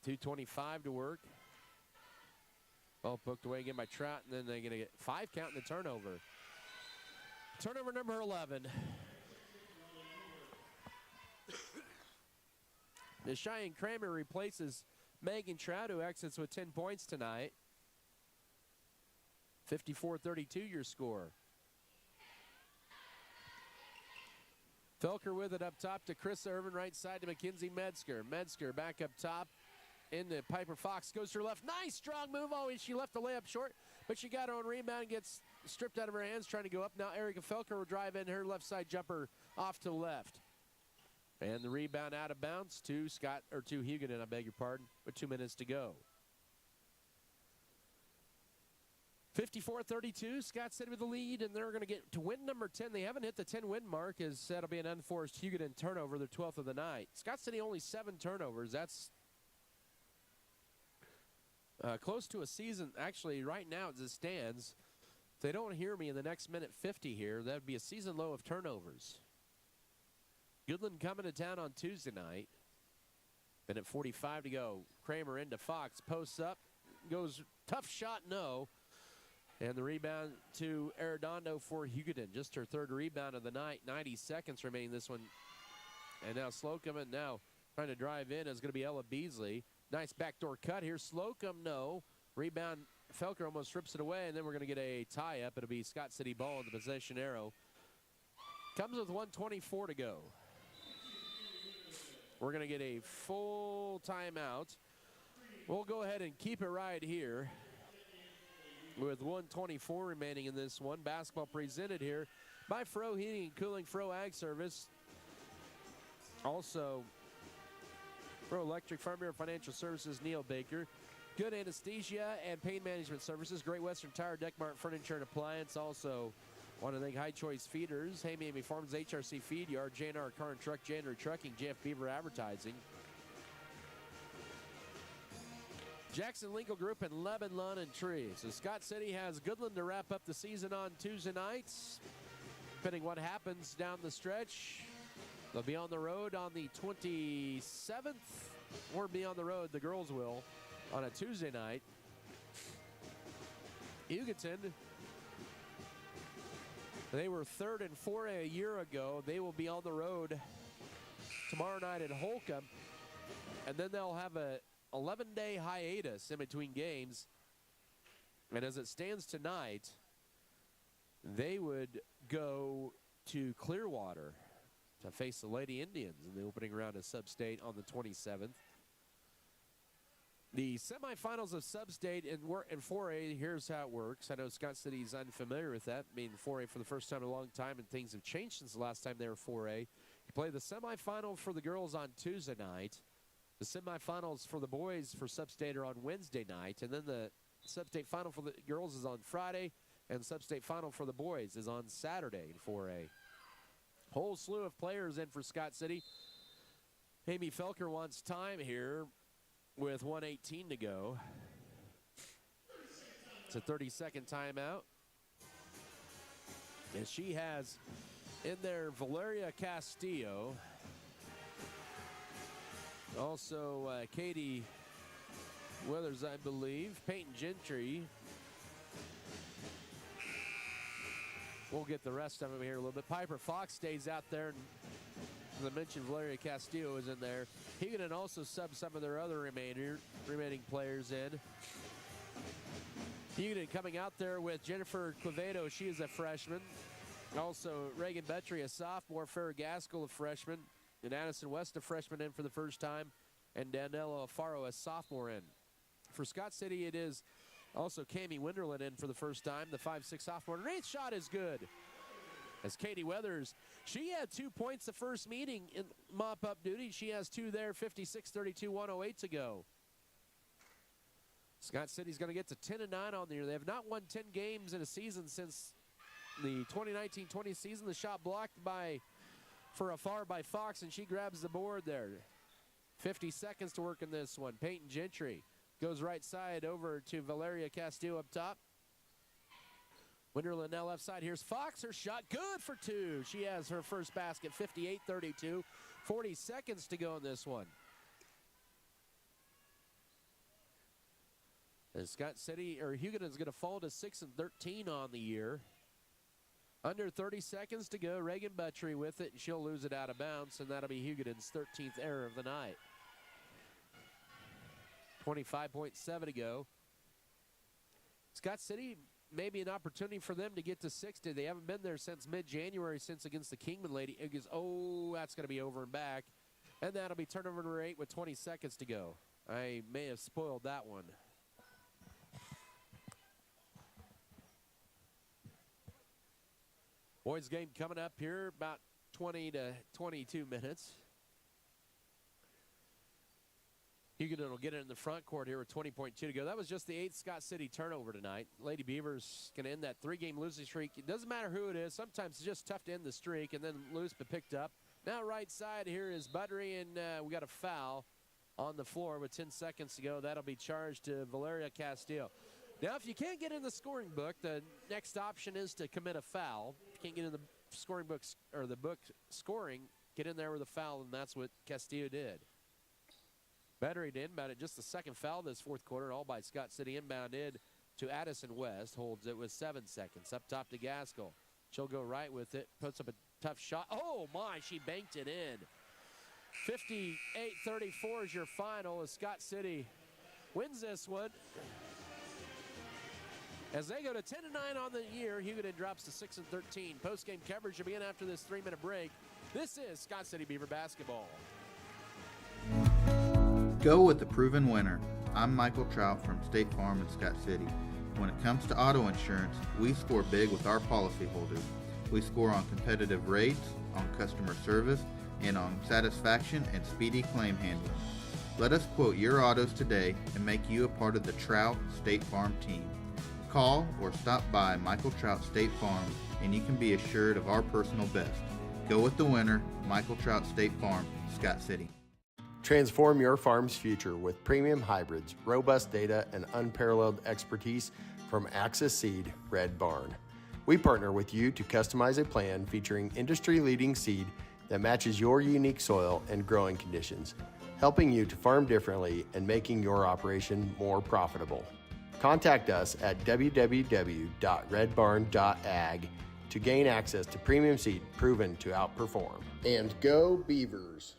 2:25 to work. Ball poked away again by Trout, and then they're going to get 5 count in the turnover. Turnover number 11. Cheyenne Kramer replaces Megan Trout, who exits with 10 points tonight. 54-32 your score. Felker with it up top to Chris Irvin, right side to Mackenzie Metzger. Metzger back up top into Piper Fox, goes to her left. Nice strong move. Oh, she left the layup short, but she got her own rebound, gets stripped out of her hands trying to go up. Now Erica Felker will drive in her left side jumper off to the left. And the rebound out of bounds to Hugoton, I beg your pardon, with 2 minutes to go. 54-32, Scott City with the lead, and they're going to get to win number 10. They haven't hit the 10-win mark, as that'll be an unforced Hugoton turnover, their 12th of the night. Scott City only 7 turnovers. That's close to a season. Actually, right now as it stands, if they don't hear me in the next minute 50 here, that would be a season low of turnovers. Goodland coming to town on Tuesday night. Minute 45 to go. Kramer into Fox. Posts up. Goes tough shot, no. And the rebound to Arredondo for Hugoton. Just her 3rd rebound of the night. 90 seconds remaining this one. And now Slocum, and now trying to drive in is going to be Ella Beasley. Nice backdoor cut here. Slocum, no. Rebound, Felker almost rips it away, and then we're going to get a tie-up. It'll be Scott City ball in the possession arrow. Comes with 1:24 to go. We're going to get a full timeout. We'll go ahead and keep it right here with 1:24 remaining in this one. Basketball presented here by Fro Heating and Cooling, Fro Ag Service. Also, Fro Electric, Farm Bureau Financial Services, Neil Baker. Good Anesthesia and Pain Management Services. Great Western Tire, Deckmart Furniture and Appliance. Also, want to thank High Choice Feeders, Hey Mamie Farms, HRC Feed Yard, JNR Car and Truck, January Trucking, Jeff Beaver Advertising. Jackson Legal Group and Lebanon Lawn and Tree. So Scott City has Goodland to wrap up the season on Tuesday nights. Depending what happens down the stretch, they'll be on the road on the 27th, or be on the road, the girls will, on a Tuesday night. Hugoton, they were 3rd in 4A a year ago. They will be on the road tomorrow night at Holcomb, and then they'll have a 11-day hiatus in between games. And as it stands tonight, they would go to Clearwater to face the Lady Indians in the opening round of Sub-State on the 27th. The semifinals of Sub-State in 4A, here's how it works. I know Scott City's unfamiliar with that, being 4A for the first time in a long time, and things have changed since the last time they were 4A. You play the semifinal for the girls on Tuesday night. The semifinals for the boys for Sub-State are on Wednesday night, and then the Sub-State final for the girls is on Friday, and Sub-State final for the boys is on Saturday in 4A. Whole slew of players in for Scott City. Amy Felker wants time here with 1:18 to go. It's a 30-second timeout. And she has in there Valeria Castillo. Also Katie Withers, I believe. Peyton Gentry. We'll get the rest of them here a little bit. Piper Fox stays out there. And as I mentioned, Valeria Castillo is in there. Hugoton also subbed some of their other remaining players in. Hugoton coming out there with Jennifer Quevedo. She is a freshman. Also, Reagan Betry, a sophomore. Farrah Gaskell, a freshman. And Addison West, a freshman, in for the first time, and Danilo Afaro, a sophomore, in. For Scott City, it is also Cammie Winderland in for the first time, the 5'6" sophomore. And eighth shot is good. As Katie Weathers, she had 2 points the first meeting in mop-up duty. She has 2 there, 56-32, 108 to go. Scott City's going to get to 10-9 on the year. They have not won 10 games in a season since the 2019-20 season. The shot blocked for Afar by Fox, and she grabs the board there. 50 seconds to work in this one. Peyton Gentry goes right side over to Valeria Castillo up top. Winderland now left side. Here's Fox. Her shot good for 2. She has her first basket, 58-32. 40 seconds to go in this one. And Scott City, or Hugoton's going to fall to 6-13 on the year. Under 30 seconds to go. Reagan Buttrey with it, and she'll lose it out of bounds, and that'll be Hugoton's 13th error of the night. 25.7 to go. Scott City, maybe an opportunity for them to get to 60. They haven't been there since mid-January, since against the Kingman Lady. It goes, that's going to be over and back. And that'll be turnover number 8 with 20 seconds to go. I may have spoiled that one. Boys game coming up here, about 20 to 22 minutes. Hugoton will get it in the front court here with 20.2 to go. That was just the 8th Scott City turnover tonight. Lady Beavers going to end that 3-game losing streak. It doesn't matter who it is. Sometimes it's just tough to end the streak and then lose but picked up. Now right side here is Buttery, and we got a foul on the floor with 10 seconds to go. That'll be charged to Valeria Castillo. Now, if you can't get in the scoring book, the next option is to commit a foul. If you can't get in the scoring books or the book scoring, get in there with a foul, and that's what Castillo did. Battery to inbound it, just the second foul this fourth quarter, all by Scott City. Inbounded to Addison West, holds it with 7 seconds. Up top to Gaskell. She'll go right with it, puts up a tough shot. Oh, my, she banked it in. 58-34 is your final as Scott City wins this one. As they go to 10-9 on the year, Hugoton drops to 6-13. Post-game coverage will begin after this 3-minute break. This is Scott City Beaver basketball. Go with the proven winner. I'm Michael Trout from State Farm in Scott City. When it comes to auto insurance, we score big with our policyholders. We score on competitive rates, on customer service, and on satisfaction and speedy claim handling. Let us quote your autos today and make you a part of the Trout State Farm team. Call or stop by Michael Trout State Farm and you can be assured of our personal best. Go with the winner, Michael Trout State Farm, Scott City. Transform your farm's future with premium hybrids, robust data, and unparalleled expertise from Axis Seed Red Barn. We partner with you to customize a plan featuring industry-leading seed that matches your unique soil and growing conditions, helping you to farm differently and making your operation more profitable. Contact us at www.redbarn.ag to gain access to premium seed proven to outperform. And go Beavers!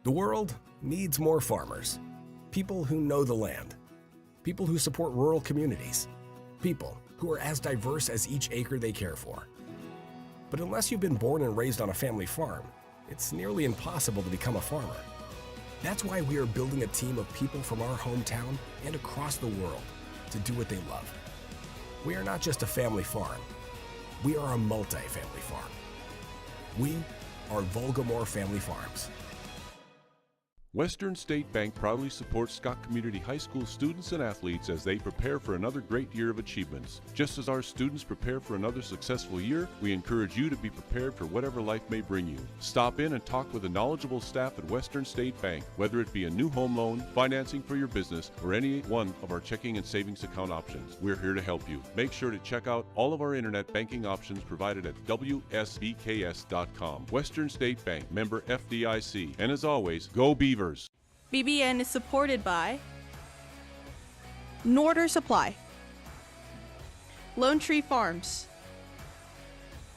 The world needs more farmers, people who know the land, people who support rural communities, people who are as diverse as each acre they care for. But unless you've been born and raised on a family farm, it's nearly impossible to become a farmer. That's why we are building a team of people from our hometown and across the world to do what they love. We are not just a family farm, we are a multi-family farm. We are Volgamore Family Farms. Western State Bank proudly supports Scott Community High School students and athletes as they prepare for another great year of achievements. Just as our students prepare for another successful year, we encourage you to be prepared for whatever life may bring you. Stop in and talk with the knowledgeable staff at Western State Bank, whether it be a new home loan, financing for your business, or any one of our checking and savings account options. We're here to help you. Make sure to check out all of our internet banking options provided at WSBKS.com. Western State Bank, member FDIC. And as always, go Beavers! BBN is supported by Norder Supply, Lone Tree Farms,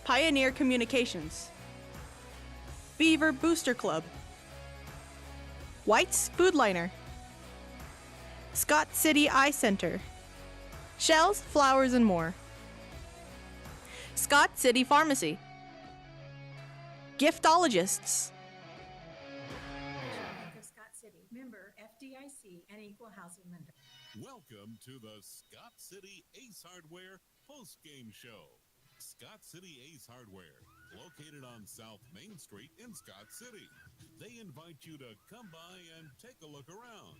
Pioneer Communications, Beaver Booster Club, White's Food Liner, Scott City Eye Center, Shells, Flowers, and more, Scott City Pharmacy, Giftologists, member FDIC and equal housing lender. Welcome to the Scott City Ace Hardware post-game show. Scott City Ace Hardware, located on South Main Street in Scott City. They invite you to come by and take a look around.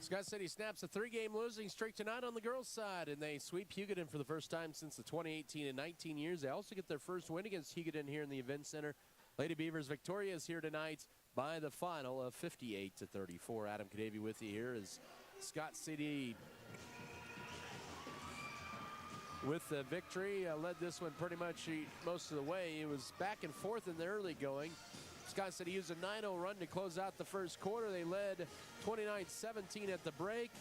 Scott City snaps a 3-game losing streak tonight on the girls' side, and they sweep Hugoton for the first time since the 2018 and 19 years. They also get their first win against Hugoton here in the Event Center. Lady Beavers victorious here tonight by the final of 58-34. Adam Cadavy with you here as Scott City with the victory. Led this one pretty much most of the way. It was back and forth in the early going. Scott City used a 9-0 run to close out the first quarter. They led 29-17 at the break.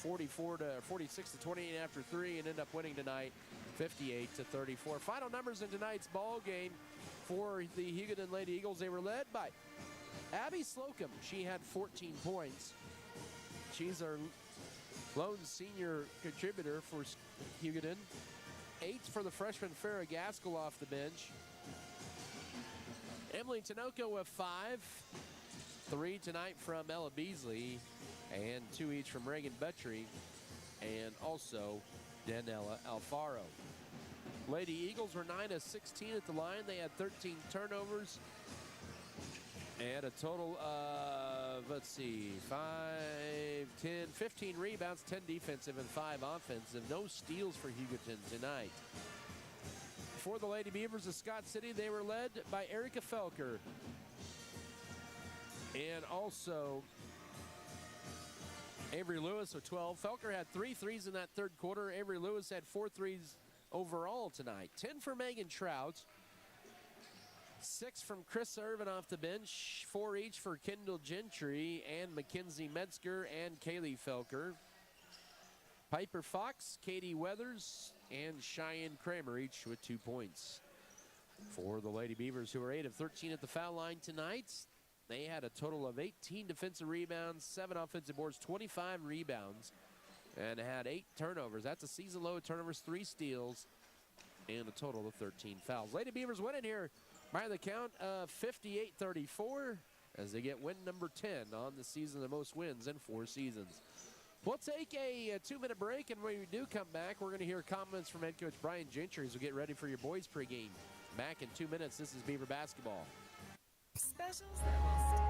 46-28 after 3 and end up winning tonight 58-34. Final numbers in tonight's ball game for the Hugoton Lady Eagles. They were led by Abby Slocum. She had 14 points. She's our lone senior contributor for Hugoton. 8 for the freshman Farrah Gaskell off the bench. Emily Tinoco with 5. 3 tonight from Ella Beasley. And 2 each from Reagan Buttrey. And also Danella Alfaro. Lady Eagles were 9 of 16 at the line. They had 13 turnovers and a total of, 15 rebounds, 10 defensive and 5 offensive. No steals for Hugoton tonight. For the Lady Beavers of Scott City, they were led by Erica Felker. And also Avery Lewis with 12. Felker had 3 threes in that third quarter. Avery Lewis had 4 threes overall tonight. 10 for Megan Trout. 6 from Chris Irvin off the bench. 4 each for Kendall Gentry and Mackenzie Metzger and Kaylee Felker. Piper Fox, Katie Weathers, and Cheyenne Kramer each with 2 points. For the Lady Beavers, who were 8 of 13 at the foul line tonight, they had a total of 18 defensive rebounds, 7 offensive boards, 25 rebounds, and had 8 turnovers. That's a season low of turnovers, 3 steals, and a total of 13 fouls. Lady Beavers winning here by the count of 58-34 as they get win number 10 on the season, the most wins in 4 seasons. We'll take a 2-minute break, and when we do come back, we're going to hear comments from head coach Brian Gentry as we get ready for your boys pregame. Back in 2 minutes, this is Beaver Basketball. Specials that will stay.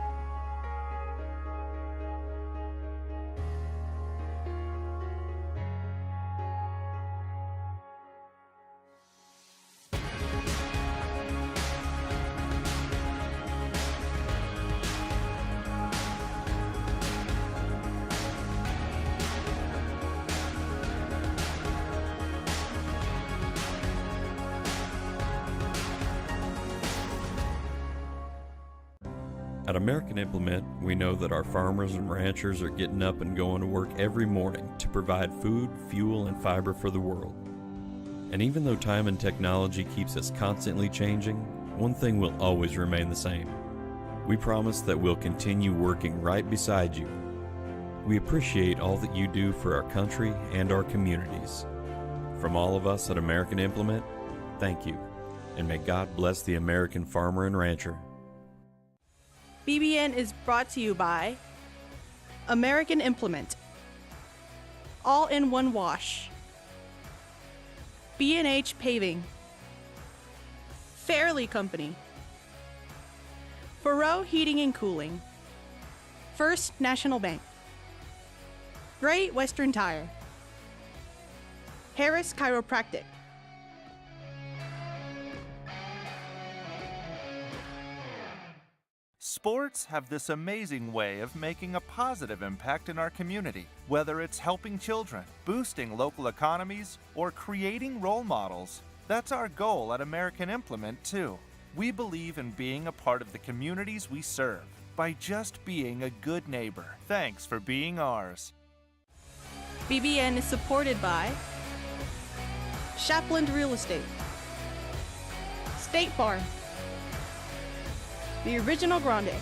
At American Implement, we know that our farmers and ranchers are getting up and going to work every morning to provide food, fuel, and fiber for the world. And even though time and technology keeps us constantly changing, one thing will always remain the same. We promise that we'll continue working right beside you. We appreciate all that you do for our country and our communities. From all of us at American Implement, thank you, and may God bless the American farmer and rancher. BBN is brought to you by American Implement, All-in-One Wash, B&H Paving, Fairley Company, Faroe Heating and Cooling, First National Bank, Great Western Tire, Harris Chiropractic, Sports have this amazing way of making a positive impact in our community, whether it's helping children, boosting local economies, or creating role models. That's our goal at American Implement, too. We believe in being a part of the communities we serve by just being a good neighbor. Thanks for being ours. BBN is supported by Shapland Real Estate, State Farm, The Original Grande,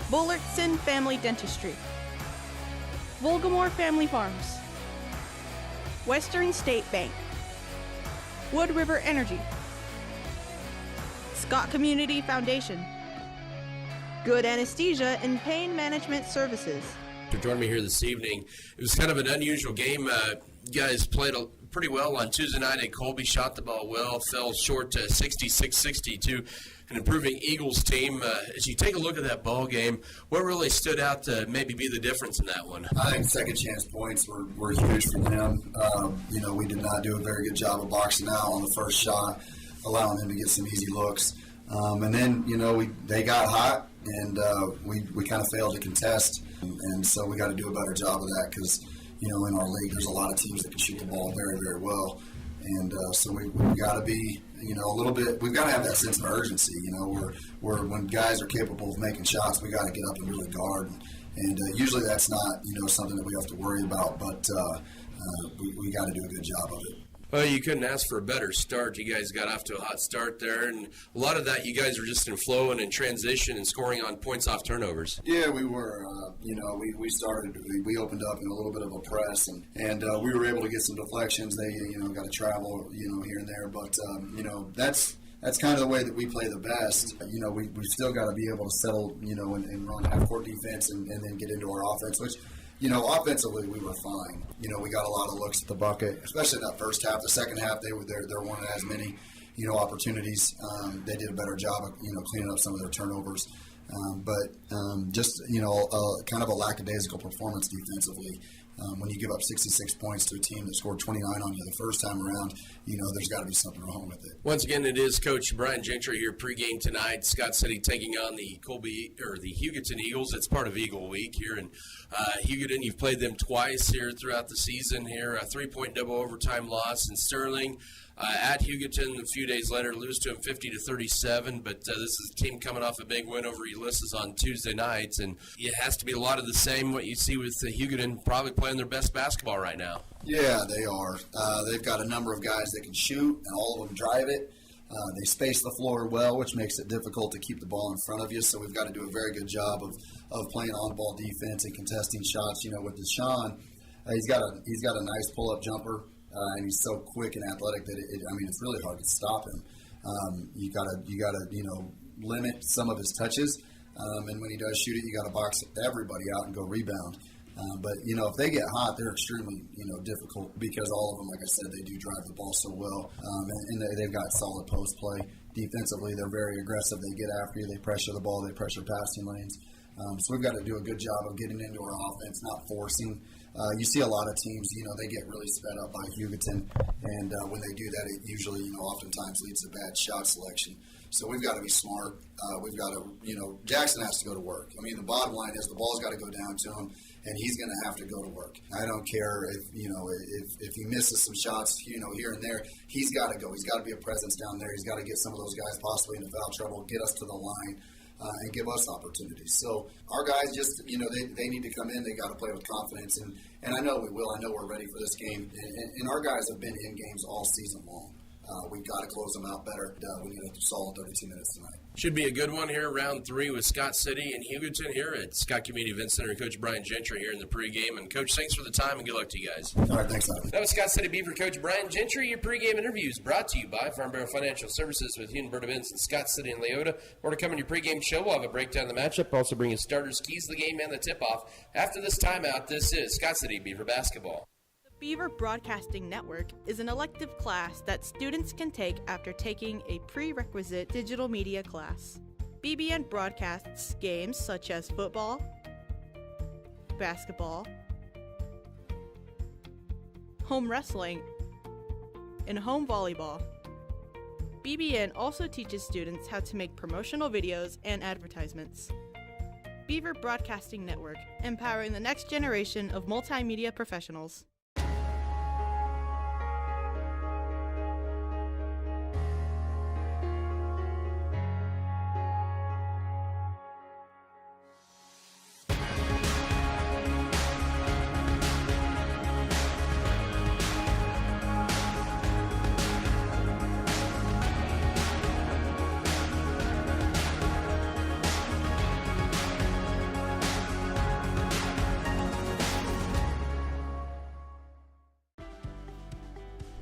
Bullertson Family Dentistry, Volgamore Family Farms, Western State Bank, Wood River Energy, Scott Community Foundation, Good Anesthesia and Pain Management Services. To join me here this evening, it was kind of an unusual game. You guys played pretty well on Tuesday night at Colby, shot the ball well, fell short to 66-62, an improving Eagles team. As you take a look at that ball game, what really stood out to maybe be the difference in that one? I think second chance points were huge for them. We did not do a very good job of boxing out on the first shot, allowing them to get some easy looks. And then, they got hot, and we kind of failed to contest. And so we got to do a better job of that because, in our league, there's a lot of teams that can shoot the ball very, very well. And so we've got to be, a little bit, we've got to have that sense of urgency, where when guys are capable of making shots, we got to get up and really guard. And usually that's not, something that we have to worry about, but we got to do a good job of it. Well, you couldn't ask for a better start. You guys got off to a hot start there, and a lot of that you guys were just in flow and in transition and scoring on points off turnovers. Yeah, we were. We opened up in a little bit of a press, and we were able to get some deflections. They, got to travel, here and there, but, that's kind of the way that we play the best. We still got to be able to settle, and run half-court defense and then get into our offense, which – offensively, we were fine. We got a lot of looks at the bucket, especially in that first half. The second half, there weren't as many, opportunities. They did a better job of, cleaning up some of their turnovers. Kind of a lackadaisical performance defensively. When you give up 66 points to a team that scored 29 on you the first time around, there's got to be something wrong with it. Once again, it is Coach Brian Gentry here pregame tonight. Scott City taking on the Hugoton Eagles. It's part of Eagle Week here in Hugoton. You've played them twice here throughout the season here. A 3-point double overtime loss in Sterling. At Hugoton a few days later, lose to them 50-37, but this is a team coming off a big win over Ulysses on Tuesday nights, and it has to be a lot of the same what you see with Hugoton probably playing their best basketball right now. Yeah, they are. They've got a number of guys that can shoot, and all of them drive it. They space the floor well, which makes it difficult to keep the ball in front of you, so we've got to do a very good job of playing on-ball defense and contesting shots. With Deshaun, he's got a nice pull-up jumper. And he's so quick and athletic that it's really hard to stop him. You gotta limit some of his touches, and when he does shoot it, you gotta box everybody out and go rebound. But if they get hot, they're extremely difficult because all of them, like I said, they do drive the ball so well, and they've got solid post play. Defensively, they're very aggressive. They get after you. They pressure the ball. They pressure passing lanes. So we've got to do a good job of getting into our offense, not forcing. You see a lot of teams, they get really sped up by Hugoton, and when they do that, it usually, oftentimes leads to bad shot selection. So we've got to be smart. We've got to, Jackson has to go to work. The bottom line is the ball's got to go down to him, and he's going to have to go to work. I don't care if he misses some shots, here and there. He's got to go. He's got to be a presence down there. He's got to get some of those guys possibly into foul trouble, get us to the line. And give us opportunities. So our guys just, they need to come in. They got to play with confidence, and I know we will. I know we're ready for this game. And our guys have been in games all season long. We've got to close them out better. We need a solid 32 minutes tonight. Should be a good one here, round 3 with Scott City and Hugoton here at Scott Community Event Center. Coach Brian Gentry here in the pregame. And, Coach, thanks for the time and good luck to you guys. All right, thanks, Ivan. That was Scott City Beaver Coach Brian Gentry. Your pregame interviews brought to you by Farm Bureau Financial Services with Hunenberg Events in Scott City and Leota. More to come in your pregame show. We'll have a breakdown of the matchup. Also bring you starters, keys to the game, and the tip-off. After this timeout, this is Scott City Beaver Basketball. Beaver Broadcasting Network is an elective class that students can take after taking a prerequisite digital media class. BBN broadcasts games such as football, basketball, home wrestling, and home volleyball. BBN also teaches students how to make promotional videos and advertisements. Beaver Broadcasting Network, empowering the next generation of multimedia professionals.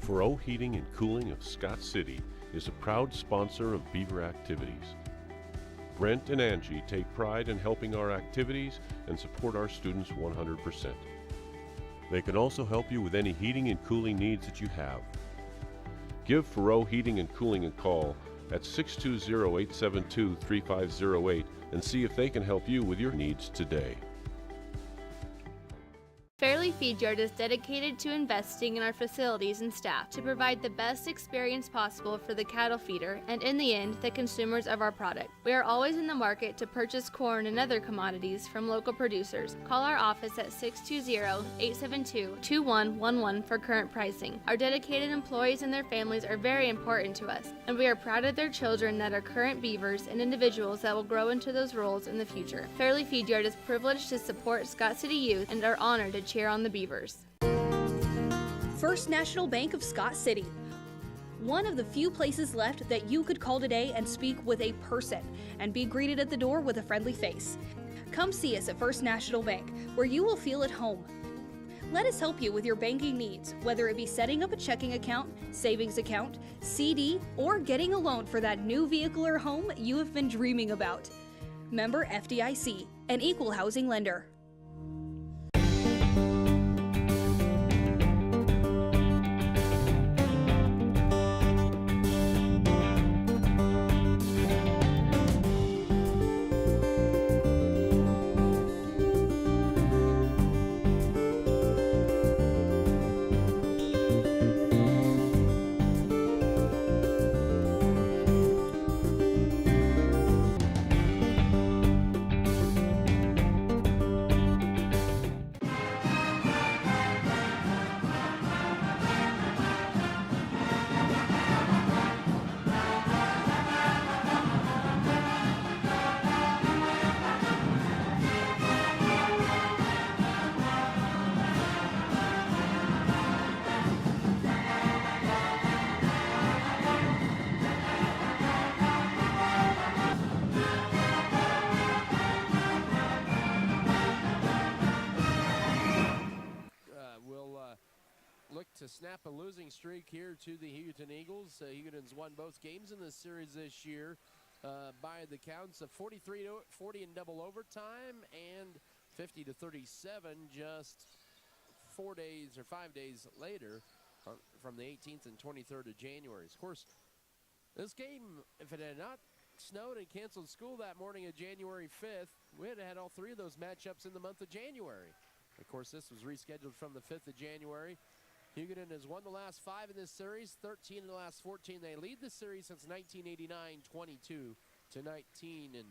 Furrow Heating and Cooling of Scott City is a proud sponsor of Beaver activities. Brent and Angie take pride in helping our activities and support our students 100%. They can also help you with any heating and cooling needs that you have. Give Furrow Heating and Cooling a call at 620-872-3508 and see if they can help you with your needs today. Fairleigh Feed Yard is dedicated to investing in our facilities and staff to provide the best experience possible for the cattle feeder and, in the end, the consumers of our product. We are always in the market to purchase corn and other commodities from local producers. Call our office at 620-872-2111 for current pricing. Our dedicated employees and their families are very important to us, and we are proud of their children that are current beavers and individuals that will grow into those roles in the future. Fairleigh Feed Yard is privileged to support Scott City youth and are honored to cheer on the Beavers. First National Bank of Scott City. One of the few places left that you could call today and speak with a person and be greeted at the door with a friendly face. Come see us at First National Bank, where you will feel at home. Let us help you with your banking needs, whether it be setting up a checking account, savings account, CD, or getting a loan for that new vehicle or home you have been dreaming about. Member FDIC, an equal housing lender. To snap a losing streak here to the Hugoton Eagles. Hugoton's won both games in this series this year by the counts of 43-40 in double overtime and 50-37 just 5 days later from the 18th and 23rd of January. Of course, this game, if it had not snowed and canceled school that morning of January 5th, we had had all three of those matchups in the month of January. Of course, this was rescheduled from the 5th of January. Hugoton has won the last 5 in this series, 13 in the last 14. They lead the series since 1989, 22-19, and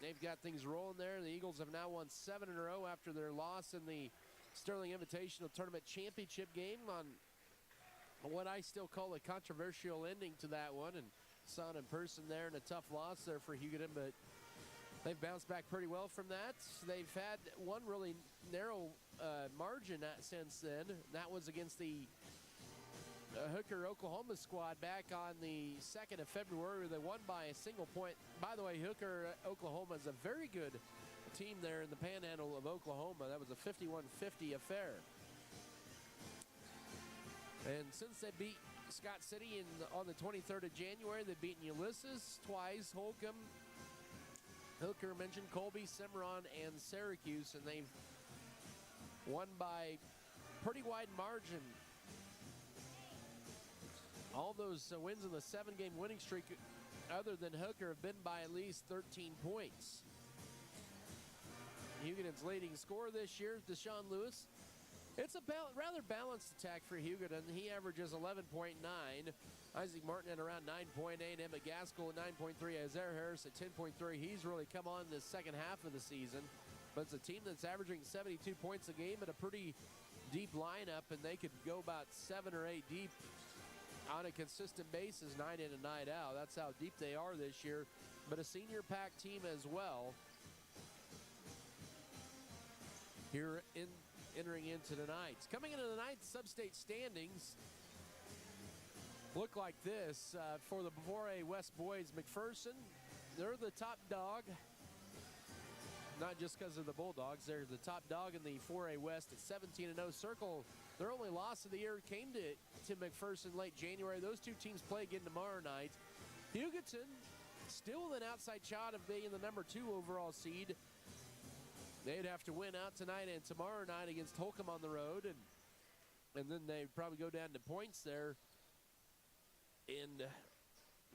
they've got things rolling there. The Eagles have now won 7 in a row after their loss in the Sterling Invitational Tournament Championship game on what I still call a controversial ending to that one, and saw it in person there, and a tough loss there for Hugoton, but they've bounced back pretty well from that. They've had one really narrow margin since then. That was against the Hooker, Oklahoma squad back on the 2nd of February. They won by a single point. By the way, Hooker, Oklahoma is a very good team there in the panhandle of Oklahoma. That was a 51-50 affair. And since they beat Scott City on the 23rd of January, they've beaten Ulysses twice, Holcomb, Hooker mentioned Colby, Cimarron, and Syracuse, and they've won by pretty wide margin. All those wins in the 7-game winning streak other than Hooker have been by at least 13 points. Hugoton's leading scorer this year, Deshaun Lewis. It's a rather balanced attack for Hugoton. He averages 11.9. Isaac Martin at around 9.8. Emma Gaskell at 9.3. Isaiah Harris at 10.3. He's really come on this second half of the season. But it's a team that's averaging 72 points a game at a pretty deep lineup, and they could go about 7 or 8 deep on a consistent basis, night in and night out. That's how deep they are this year. But a senior-packed team as well. Here entering into tonight. Coming into tonight's sub-state standings, look like this. For the 4A West boys, McPherson, they're the top dog. Not just because of the Bulldogs. They're the top dog in the 4A West at 17-0. Circle, their only loss of the year came to McPherson late January. Those two teams play again tomorrow night. Hugoton, still with an outside shot of being the number 2 overall seed. They'd have to win out tonight and tomorrow night against Holcomb on the road, and then they'd probably go down to points there in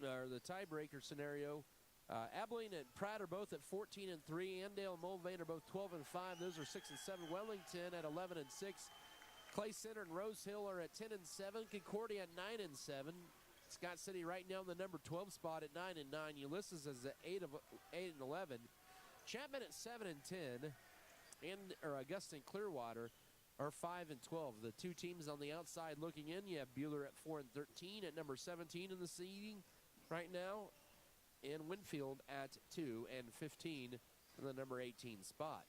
the tiebreaker scenario. Abilene and Pratt are both at 14-3. Andale and Mulvane are both 12-5. Those are 6-7. Wellington at 11-6. Clay Center and Rose Hill are at 10-7. Concordia at 9-7. Scott City right now in the number 12 spot at 9-9. Ulysses is at 8-11. Chapman at 7-10, and Augusta and Clearwater are 5-12. The two teams on the outside looking in, you have Bueller at 4-13 at number 17 in the seeding right now, and Winfield at 2-15 in the number 18 spot.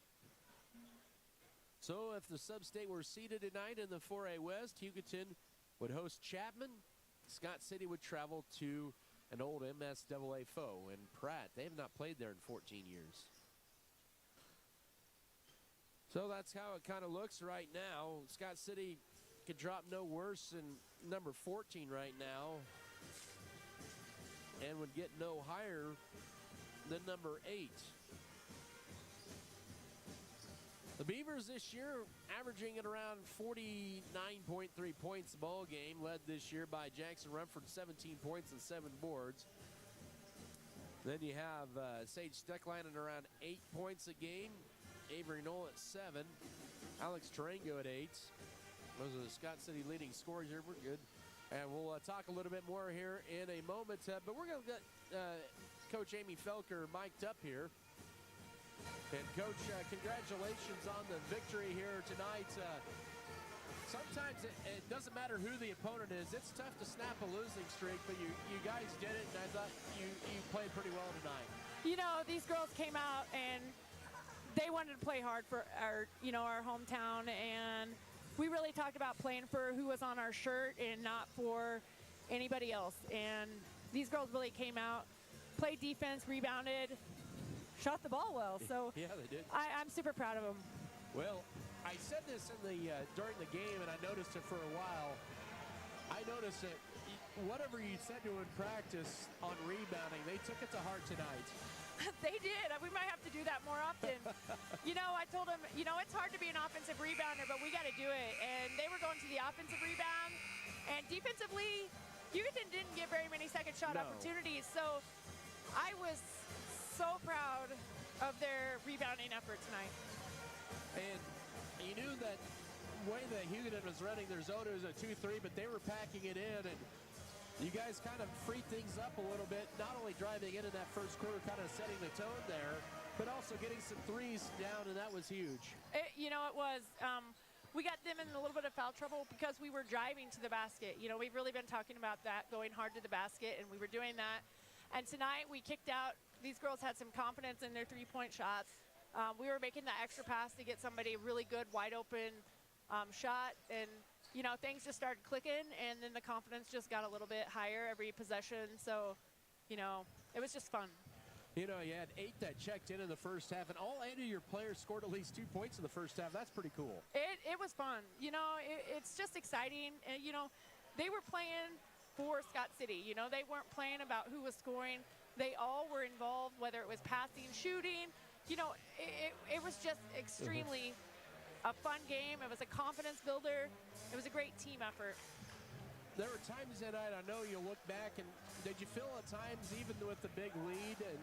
So if the sub-state were seeded tonight in the 4A West, Hugoton would host Chapman. Scott City would travel to an old MSAA foe, and Pratt, they have not played there in 14 years. So that's how it kind of looks right now. Scott City could drop no worse than number 14 right now and would get no higher than number 8. The Beavers this year averaging at around 49.3 points a ball game, led this year by Jackson Rumford, 17 points and 7 boards. Then you have Sage Steckline at around 8 points a game. Avery Knoll at 7. Alex Tarango at 8. Those are the Scott City leading scorers here. We're good. And we'll talk a little bit more here in a moment. But we're going to get Coach Amy Felker mic'd up here. And, Coach, congratulations on the victory here tonight. Sometimes it doesn't matter who the opponent is. It's tough to snap a losing streak, but you guys did it, and I thought you played pretty well tonight. You know, these girls came out and they wanted to play hard for our hometown, and we really talked about playing for who was on our shirt and not for anybody else. And these girls really came out, played defense, rebounded, shot the ball well. So yeah, they did. I'm super proud of them. Well, I said this in the during the game, and I noticed it for a while. I noticed that whatever you said to them in practice on rebounding, they took it to heart tonight. They did. We might have to do that more often. I told them, it's hard to be an offensive rebounder, but we got to do it. And they were going to the offensive rebound. And defensively, Hugoton didn't get very many second shot opportunities. So I was so proud of their rebounding effort tonight. And you knew that way that Hugoton was running their zone, it was a 2-3, but they were packing it in. And you guys kind of freed things up a little bit, not only driving in that first quarter, kind of setting the tone there, but also getting some threes down, and that was huge. It was. We got them in a little bit of foul trouble because we were driving to the basket. We've really been talking about that, going hard to the basket, and we were doing that. And tonight we kicked out. These girls had some confidence in their three-point shots. We were making that extra pass to get somebody a really good, wide-open shot, and things just started clicking, and then the confidence just got a little bit higher every possession. So, it was just fun. You had 8 that checked in the first half, and all 8 of your players scored at least 2 points in the first half. That's pretty cool. It was fun. It's just exciting. And, they were playing for Scott City. They weren't playing about who was scoring. They all were involved, whether it was passing, shooting. It was just extremely a fun game. It was a confidence builder. It was a great team effort. There were times tonight, I know you look back, and did you feel at times, even with the big lead, and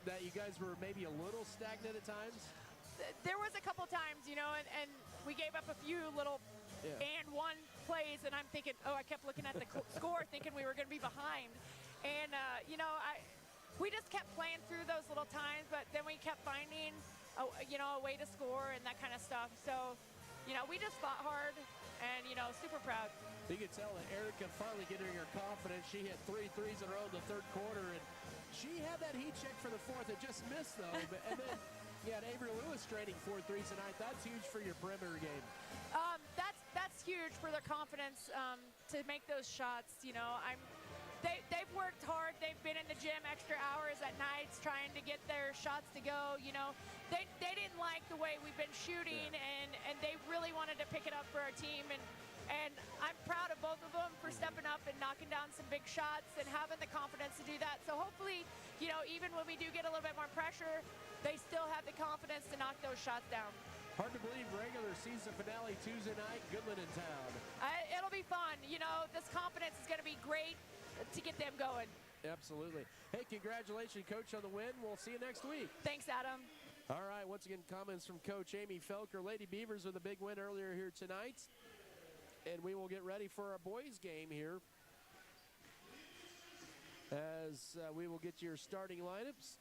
that you guys were maybe a little stagnant at times? There was a couple times, and we gave up a few little and one plays, and I'm thinking, I kept looking at the score thinking we were going to be behind. And, we just kept playing through those little times, but then we kept finding, a way to score and that kind of stuff. So, we just fought hard and, super proud. You could tell that Erica finally getting her confidence. She hit 3 threes in a row in the third quarter, and she had that heat check for the fourth. It just missed, though. And then you had Avery Lewis straining 4 threes tonight. That's huge for your perimeter game. That's huge for their confidence to make those shots. They've worked hard. They've been in the gym extra hours at nights trying to get their shots to go. They didn't like the way we've been shooting, and they really wanted to pick it up for our team. And I'm proud of both of them for stepping up and knocking down some big shots and having the confidence to do that. So hopefully, even when we do get a little bit more pressure, they still have the confidence to knock those shots down. Hard to believe regular season finale Tuesday night, Goodland in town. It'll be fun. This confidence is going to be great to get them going. Absolutely. Hey, congratulations, Coach, on the win. We'll see you next week. Thanks, Adam. All right, once again, comments from Coach Amy Felker. Lady Beavers with a big win earlier here tonight. And we will get ready for our boys game here as we will get your starting lineups.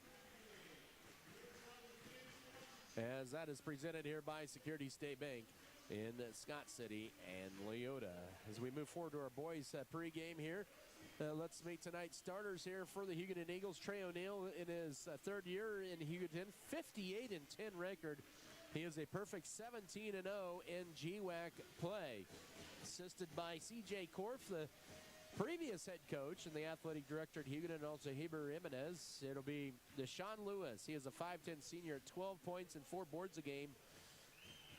As that is presented here by Security State Bank in Scott City and Leota. As we move forward to our boys pregame here, let's meet tonight's starters here for the Hugoton Eagles. Trey O'Neill in his third year in Hugoton, 58-10 record. He is a perfect 17-0 in GWAC play. Assisted by C.J. Korf, the previous head coach and the athletic director at Hugoton, and also Heber Jimenez. It'll be Deshaun Lewis. He is a 5'10 senior at 12 points and 4 boards a game.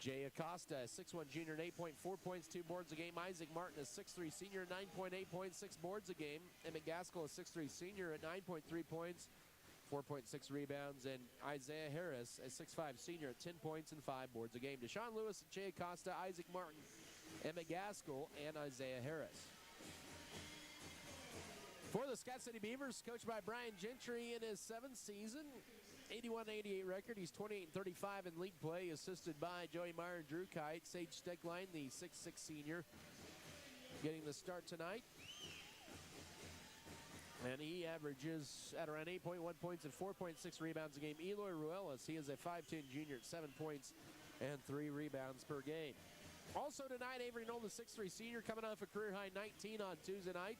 Jay Acosta, a 6'1 junior at 8.4 points, 2 boards a game. Isaac Martin, a 6'3 senior, 9.8 points, 6 boards a game. Emmett Gaskell, a 6'3 senior at 9.3 points, 4.6 rebounds. And Isaiah Harris, a 6'5 senior at 10 points and 5 boards a game. Deshaun Lewis, Jay Acosta, Isaac Martin, Emmett Gaskell, and Isaiah Harris. For the Scott City Beavers, coached by Brian Gentry in his 7th season, 81-88 record. He's 28-35 in league play, assisted by Joey Meyer and Drew Kite. Sage Steckline, the 6'6 senior, getting the start tonight. And he averages at around 8.1 points and 4.6 rebounds a game. Eloy Ruelas, he is a 5'10 junior at 7 points and 3 rebounds per game. Also tonight, Avery Knoll, the 6'3 senior, coming off a career-high 19 on Tuesday night.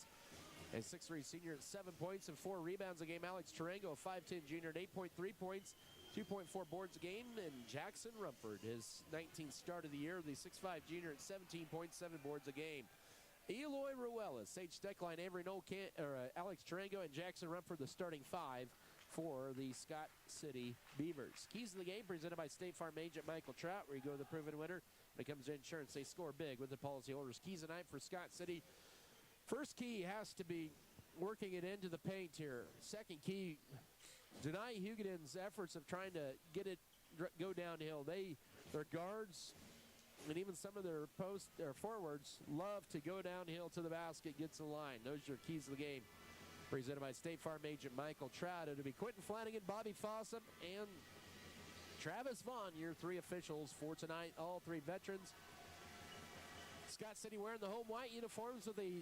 A 6'3 senior at 7 points and 4 rebounds a game. Alex Tarango, a 5'10 junior at 8.3 points, 2.4 boards a game. And Jackson Rumford, his 19th start of the year, the 6'5 junior at 17.7 boards a game. Eloy Ruelas, Sage Steckline, Avery Knoll, Alex Tarango, and Jackson Rumford, the starting 5 for the Scott City Beavers. Keys to the game presented by State Farm agent Michael Trout, where you go the proven winner. When it comes to insurance, they score big with the policyholders. Keys tonight for Scott City. First key has to be working it into the paint here. Second key, deny Hugoton's efforts of trying to get it go downhill. Their guards and even some of their forwards love to go downhill to the basket, get to the line. Those are your keys to the game. Presented by State Farm agent Michael Trout. It'll be Quentin Flanagan, Bobby Fossum, and Travis Vaughn, your 3 officials for tonight. All 3 veterans. Scott City wearing the home white uniforms with the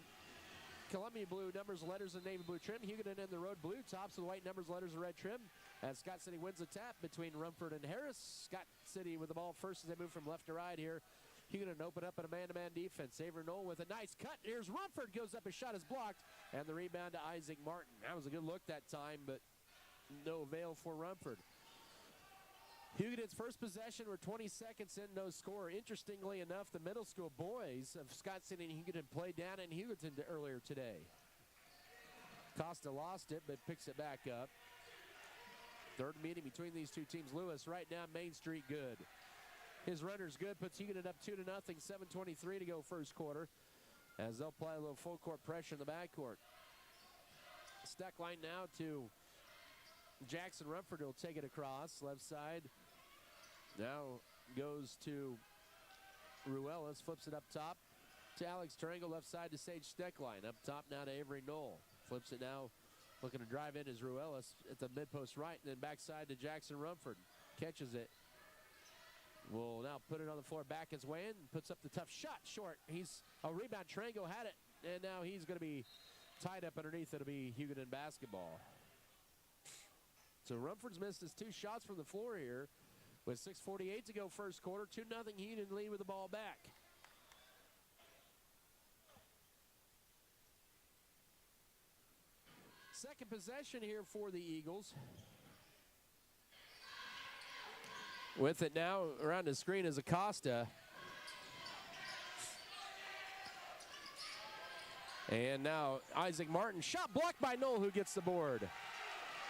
Columbia blue numbers, letters, and navy blue trim. Hugoton in the road blue tops with white numbers, letters, and red trim. As Scott City wins the tap between Rumford and Harris. Scott City with the ball first as they move from left to right here. Hugoton open up in a man-to-man defense. Avery Knoll with a nice cut. Here's Rumford, goes up, his shot is blocked, and the rebound to Isaac Martin. That was a good look that time, but no avail for Rumford. Hugoton's first possession, we're 20 seconds in, no score. Interestingly enough, the middle school boys of Scott City and Hugoton played down in Hugoton earlier today. Costa lost it, but picks it back up. Third meeting between these two teams. Lewis right down Main Street, good. His runner's good, puts Hugoton up 2-0, 7:23 to go first quarter, as they'll apply a little full court pressure in the backcourt. Steckline now to Jackson Rumford, will take it across, left side. Now goes to Ruelas, flips it up top. to Alex Triangle, left side to Sage Steckline. Up top now to Avery Knoll. Flips it now. Looking to drive in is Ruelas at the mid-post right, and then backside to Jackson Rumford. Catches it. Will now put it on the floor, back his way in, puts up the tough shot, short. He's a rebound. Triangle had it, and now he's going to be tied up underneath. It'll be Hugoton basketball. So Rumford's missed his 2 shots from the floor here with 6:48 to go first quarter. 2-0 Hugoton lead with the ball back. Second possession here for the Eagles. With it now around the screen is Acosta. And now Isaac Martin. Shot blocked by Knoll, who gets the board.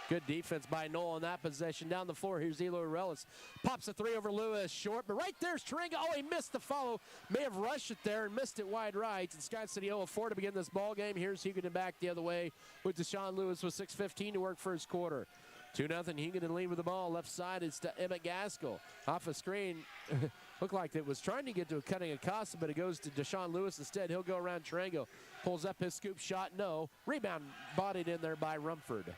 Good defense by Knoll on that possession. Down the floor, here's Eloy Relis. Pops a 3 over Lewis, short, but right there's Triangle. Oh, he missed the follow. May have rushed it there and missed it wide right. And Scott City 0-4 to begin this ball game. Here's Hugoton back the other way with Deshaun Lewis with 6:15 to work first quarter. 2-0 Hugoton lead with the ball. Left side is to Emmett Gaskell. Off a screen. Looked like it was trying to get to a cutting Acosta, but it goes to Deshaun Lewis instead. He'll go around Triangle. Pulls up his scoop shot. No. Rebound bodied in there by Rumford.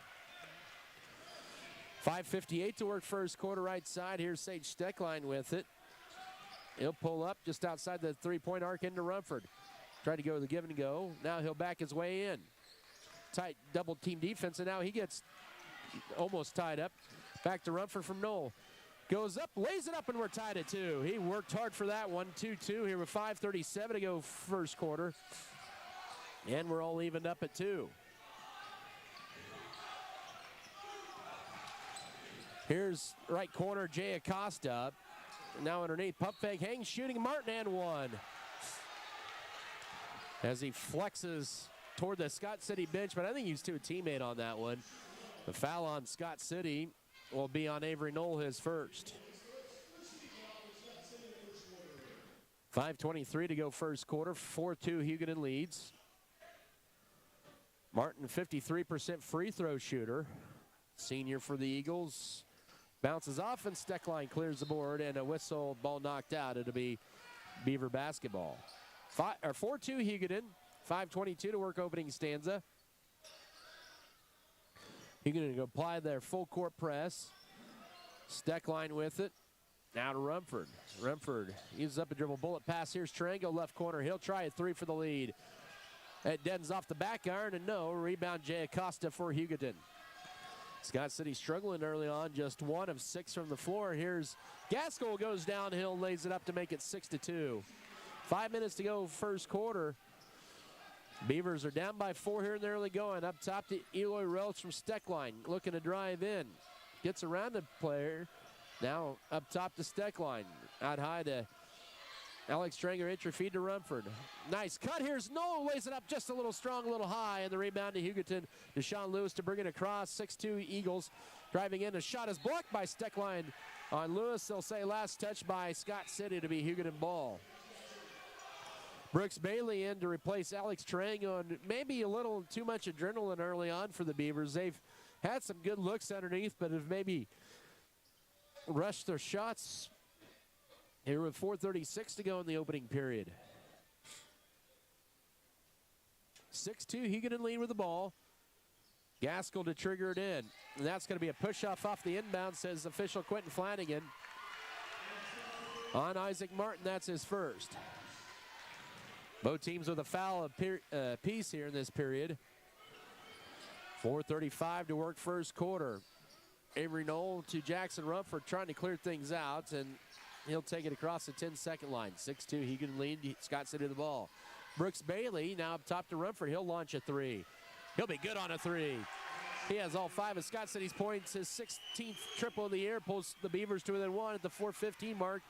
5:58 to work first quarter right side. Here's Sage Steckline with it. He'll pull up just outside the three-point arc into Rumford. Tried to go with the give and go. Now he'll back his way in. Tight double team defense, and now he gets almost tied up. Back to Rumford from Knoll. Goes up, lays it up, and we're tied at 2. He worked hard for that one. 2-2 here with 5:37 to go first quarter. And we're all evened up at 2. Here's right corner, Jay Acosta. Now underneath, pump fake, hang, shooting, Martin, and 1. As he flexes toward the Scott City bench, but I think he's to a teammate on that one. The foul on Scott City will be on Avery Knoll, his first. 5:23 to go first quarter, 4-2 Hugoton leads. Martin, 53% free throw shooter. Senior for the Eagles. Bounces off, and Steckline clears the board, and a whistle, ball knocked out. It'll be Beaver basketball. 4-2 Hugoton, 5:22 to work opening stanza. Hugoton to apply their full court press. Steckline with it. Now to Rumford. Rumford uses up a dribble bullet pass. Here's Triangle, left corner. He'll try a 3 for the lead. It deadens off the back iron, and no. Rebound Jay Acosta for Hugoton. Scott City struggling early on, just 1 of 6 from the floor. Here's Gaskell, goes downhill, lays it up to make it 6-2. 5 minutes to go first quarter. Beavers are down by 4 here in the early going. Up top to Eloy Relch from Steckline, looking to drive in. Gets around the player. Now up top to Steckline. Out high to Alex Stranger, entry feed to Rumford. Nice cut. Here's Noel, lays it up just a little strong, a little high, and the rebound to Hugoton. Deshaun Lewis to bring it across. 6-2 Eagles driving in. A shot is blocked by Steckline on Lewis. They'll say last touch by Scott City to be Hugoton ball. Brooks Bailey in to replace Alex Triangle, and maybe a little too much adrenaline early on for the Beavers. They've had some good looks underneath, but have maybe rushed their shots here with 4:36 to go in the opening period. 6-2 Hugoton lead with the ball. Gaskell to trigger it in. And that's going to be a push-off off the inbound, says official Quentin Flanagan. On Isaac Martin, that's his first. Both teams with a foul apiece here in this period. 4:35 to work first quarter. Avery Knoll to Jackson Rumford trying to clear things out, and he'll take it across the 10-second line. 6-2, Hugoton lead. Scott City to the ball. Brooks Bailey now up top to Rumford. He'll launch a 3. He'll be good on a 3. He has all 5 of Scott City's points. His 16th triple of the year pulls the Beavers to within 1 at the 4:15 mark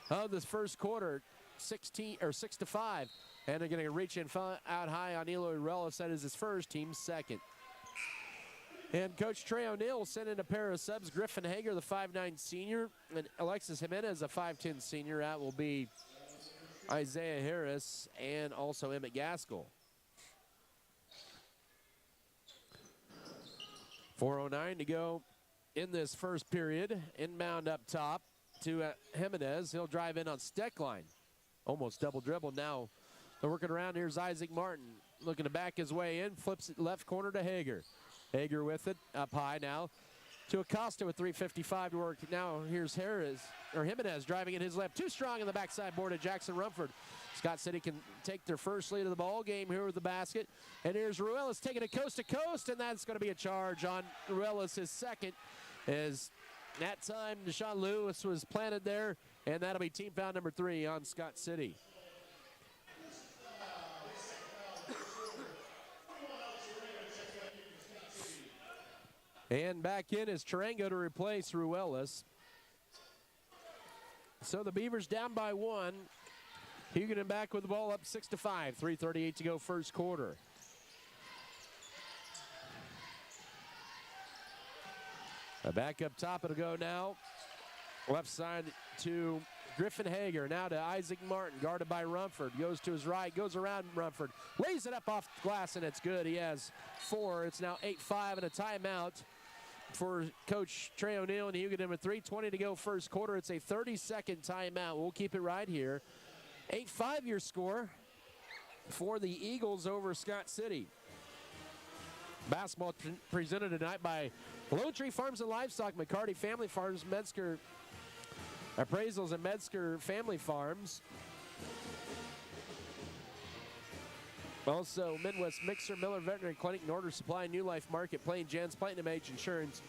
of this first quarter. 6-5. And they're going to reach in out high on Eloy Rellis. That is his first, team's second. And Coach Trey O'Neill sent in a pair of subs. Griffin Hager, the 5'9 senior, and Alexis Jimenez, a 5'10 senior. That will be Isaiah Harris and also Emmett Gaskell. 4:09 to go in this first period. Inbound up top to Jimenez. He'll drive in on Steckline. Almost double dribble now. They're working around. Here's Isaac Martin looking to back his way in. Flips it left corner to Hager. Hager with it up high now to Acosta with 3:55 to work. Now here's Jimenez driving in his left. Too strong in the backside board of Jackson Rumford. Scott City can take their first lead of the ball game here with the basket. And here's Ruelas taking it coast to coast, and that's going to be a charge on Ruelas, his second. As that time, Deshaun Lewis was planted there, and that'll be team foul number 3 on Scott City. And back in is Tarango to replace Ruelas. So the Beavers down by 1. Hugoton back with the ball up 6-5. 3:38 to go first quarter. Back up top it'll go now. Left side to Griffin Hager. Now to Isaac Martin, guarded by Rumford. Goes to his right, goes around Rumford. Lays it up off the glass, and it's good. He has 4. It's now 8-5 and a timeout for Coach Trey O'Neill and Hugoton with 3:20 to go first quarter. It's a 30-second timeout. We'll keep it right here. 8-5 your score for the Eagles over Scott City. Basketball presented tonight by Lone Tree Farms and Livestock, McCarty Family Farms, Metzger Appraisals, and Metzger Family Farms. Also, Midwest Mixer, Miller Veterinary Clinic, Norder Supply, New Life Market, Plain Jens, Platinum Age Insurance,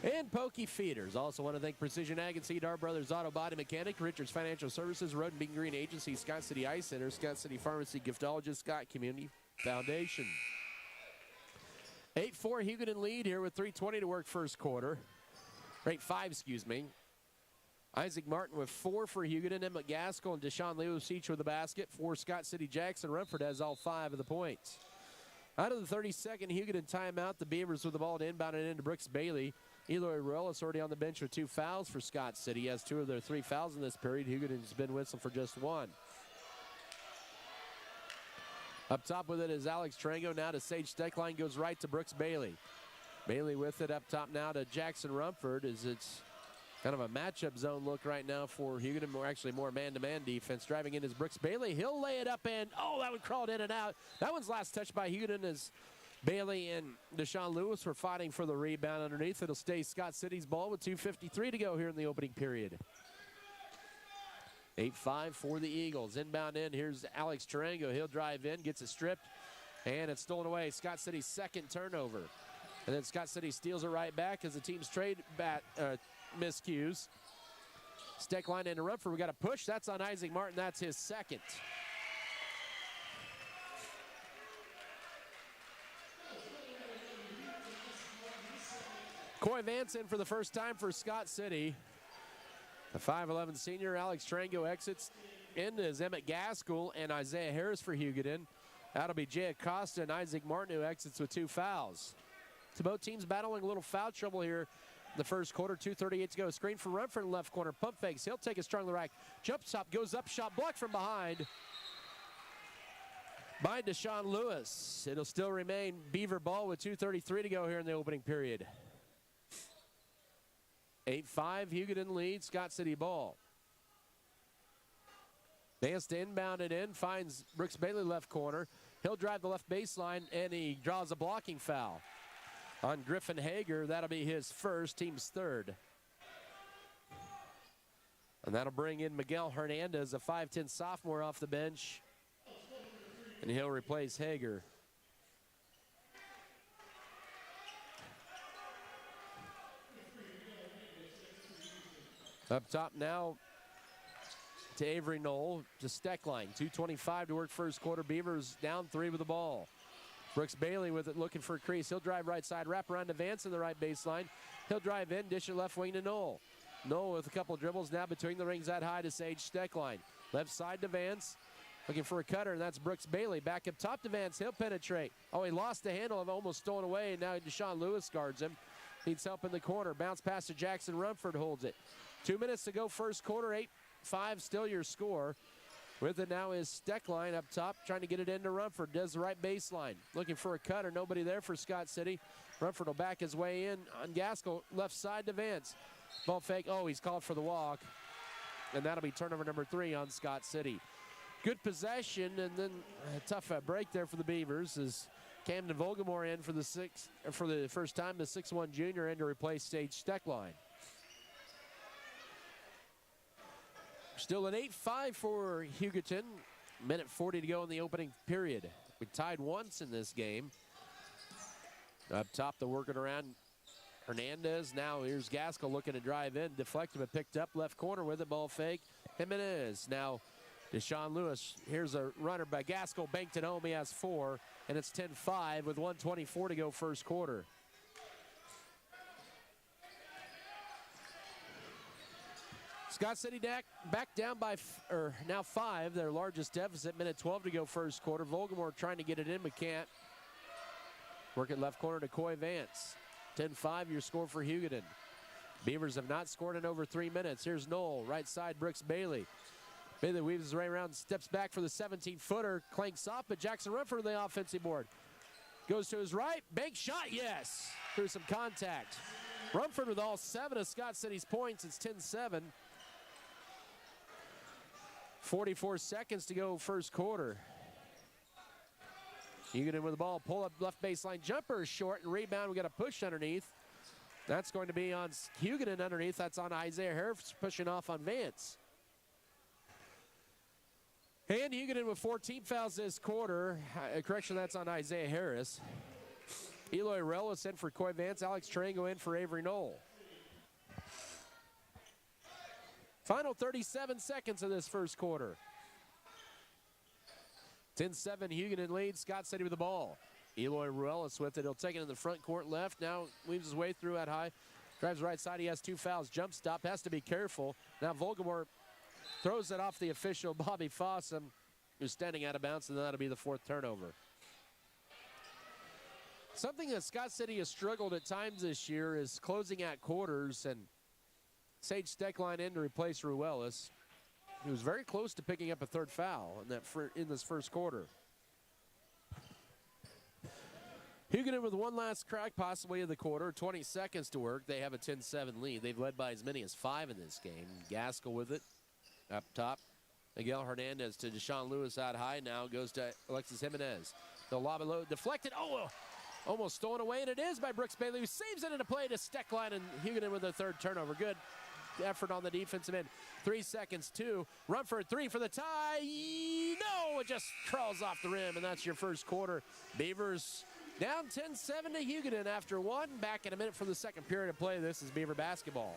and Pokey Feeders. Also want to thank Precision Ag and Seed, Our Brothers Auto Body Mechanic, Richards Financial Services, Road and Beacon Green Agency, Scott City Eye Center, Scott City Pharmacy, Giftologist, Scott Community Foundation. 8-4 Hugoton lead here with 3:20 to work first quarter. 8-5, excuse me. Isaac Martin with 4 for Hugoton, Emmett Gaskell and Deshaun Lewis each with the basket. For Scott City, Jackson Rumford has all 5 of the points. Out of the 32nd Hugoton timeout, the Beavers with the ball to inbound and into Brooks Bailey. Eloy Ruelas already on the bench with 2 fouls for Scott City. He has 2 of their 3 fouls in this period. Hugoton's been whistled for just 1. Up top with it is Alex Tarango. Now to Sage Steckline, goes right to Brooks Bailey. Bailey with it up top now to Jackson Rumford, as it's kind of a matchup zone look right now for Hugoton. More man-to-man defense. Driving in is Brooks Bailey. He'll lay it up, and that one crawled in and out. That one's last touched by Hugoton as Bailey and Deshaun Lewis were fighting for the rebound underneath. It'll stay Scott City's ball with 2:53 to go here in the opening period. 8-5 for the Eagles. Inbound in, here's Alex Tarango. He'll drive in, gets it stripped, and it's stolen away. Scott City's second turnover. And then Scott City steals it right back as the team's trade miscues. Steckline into Rumford. We got a push. That's on Isaac Martin. That's his second. Coy Vance in for the first time for Scott City. The 5'11 senior Alex Tarango exits in as Emmett Gaskell and Isaiah Harris for Hugoton. That'll be Jay Acosta and Isaac Martin who exits with 2 fouls. So both teams battling a little foul trouble here in the first quarter. 2:38 to go. Screen for Rumford in left corner. Pump fakes. He'll take a strong rack. Jump stop. Goes up. Shot blocked from behind by Deshaun Lewis. It'll still remain Beaver ball with 2:33 to go here in the opening period. 8-5 Hugoton lead. Scott City ball. Vance to inbound it in. Finds Brooks Bailey left corner. He'll drive the left baseline, and he draws a blocking foul on Griffin Hager. That'll be his first, team's third. And that'll bring in Miguel Hernandez, a 5'10 sophomore off the bench. And he'll replace Hager. Up top now to Avery Knoll, to Steckline. 2:25 to work first quarter. Beavers down 3 with the ball. Brooks Bailey with it, looking for a crease. He'll drive right side, wrap around to Vance in the right baseline. He'll drive in, dish it left wing to Knoll. Knoll with a couple dribbles now between the rings that high to Sage Steckline. Left side to Vance, looking for a cutter, and that's Brooks Bailey. Back up top to Vance, he'll penetrate. He lost the handle, of almost stolen away, and now Deshaun Lewis guards him. Needs help in the corner. Bounce pass to Jackson Rumford, holds it. 2 minutes to go first quarter, 8-5 still your score. With it now is Steckline up top, trying to get it into Rumford. Does the right baseline. Looking for a cutter. Nobody there for Scott City. Rumford will back his way in on Gaskell. Left side to Vance. Ball fake. He's called for the walk. And that'll be turnover number 3 on Scott City. Good possession, and then a tough break there for the Beavers as Camden Volgamore in for the first time, the 6'1" junior in to replace Sage Steckline. Still an 8-5 for Hugoton. Minute 40 to go in the opening period. We tied once in this game. Up top, they're working around Hernandez. Now here's Gaskell looking to drive in. Deflected but picked up. Left corner with it. Ball fake. Jimenez. Now Deshaun Lewis. Here's a runner by Gaskell. Banked it home. He has 4. And it's 10-5 with 1:24 to go first quarter. Scott City back down by now 5, their largest deficit. Minute 12 to go first quarter. Volgamore trying to get it in but can't. Working left corner to Coy Vance. 10-5 your score for Hugoton. Beavers have not scored in over 3 minutes. Here's Knoll, right side, Brooks Bailey. Bailey weaves his way around, steps back for the 17-footer. Clanks off, but Jackson Rumford on the offensive board. Goes to his right, bank shot, yes! Through some contact. Rumford with all 7 of Scott City's points. It's 10-7. 44 seconds to go first quarter. Hugoton with the ball, pull up left baseline jumper, short and rebound. We got a push underneath. That's going to be on Hugoton underneath. That's on Isaiah Harris pushing off on Vance. And Hugoton with 14 fouls this quarter. Correction, that's on Isaiah Harris. Eloy Relis in for Coy Vance. Alex Trango in for Avery Knoll. Final 37 seconds of this first quarter. 10-7 Hugoton leads. Scott City with the ball. Eloy Ruelas with it. He'll take it in the front court left. Now weaves his way through at high. Drives right side. He has 2 fouls. Jump stop. Has to be careful. Now Volgamore throws it off the official, Bobby Fossum, who's standing out of bounds, and that'll be the 4th turnover. Something that Scott City has struggled at times this year is closing at quarters, and Sage Steckline in to replace Ruelas. He was very close to picking up a 3rd foul in this first quarter. Hugoton with one last crack possibly of the quarter. 20 seconds to work. They have a 10-7 lead. They've led by as many as 5 in this game. Gaskell with it up top. Miguel Hernandez to Deshaun Lewis out high. Now goes to Alexis Jimenez. The lob and low deflected. Oh, almost stolen away, and it is by Brooks Bailey, who saves it into play to Steckline, and Hugoton with a 3rd turnover. Good effort on the defensive end. 3 seconds, 2. Rumford, 3 for the tie. No, it just crawls off the rim, and that's your first quarter. Beavers down 10-7 to Hugoton after 1. Back in a minute for the second period of play. This is Beaver basketball.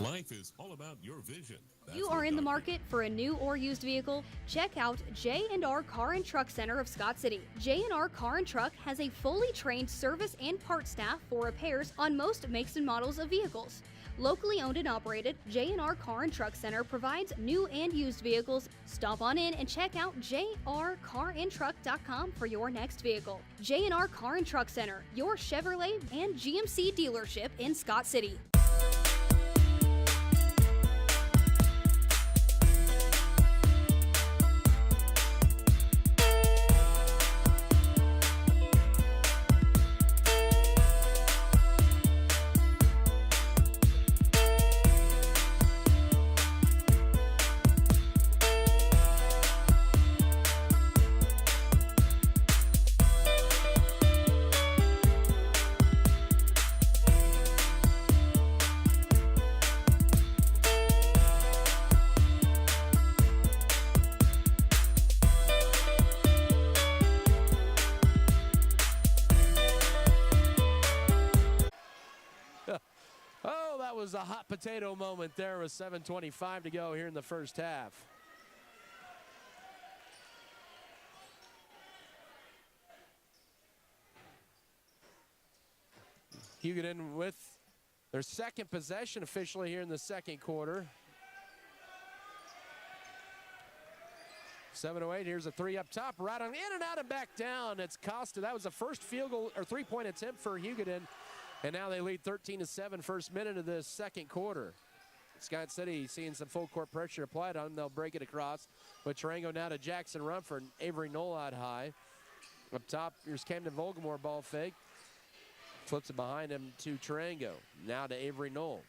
Life is all about your vision. You are in the market for a new or used vehicle? Check out J&R Car and Truck Center of Scott City. J&R Car and Truck has a fully trained service and part staff for repairs on most makes and models of vehicles. Locally owned and operated, J&R Car and Truck Center provides new and used vehicles. Stop on in and check out jrcarandtruck.com for your next vehicle. J&R Car and Truck Center, your Chevrolet and GMC dealership in Scott City. Was a hot potato moment there with 7:25 to go here in the first half. Hugoton with their second possession officially here in the second quarter. 7:08, here's a 3 up top, right on, in and out and back down. It's Costa. That was the first field goal or 3-point attempt for Hugoton. And now they lead 13-7, first minute of the second quarter. Scott City seeing some full court pressure applied on them. They'll break it across. But Tarango now to Jackson Rumford. Avery Knoll out high. Up top, here's Camden Volgamore, ball fake. Flips it behind him to Tarango. Now to Avery Knoll.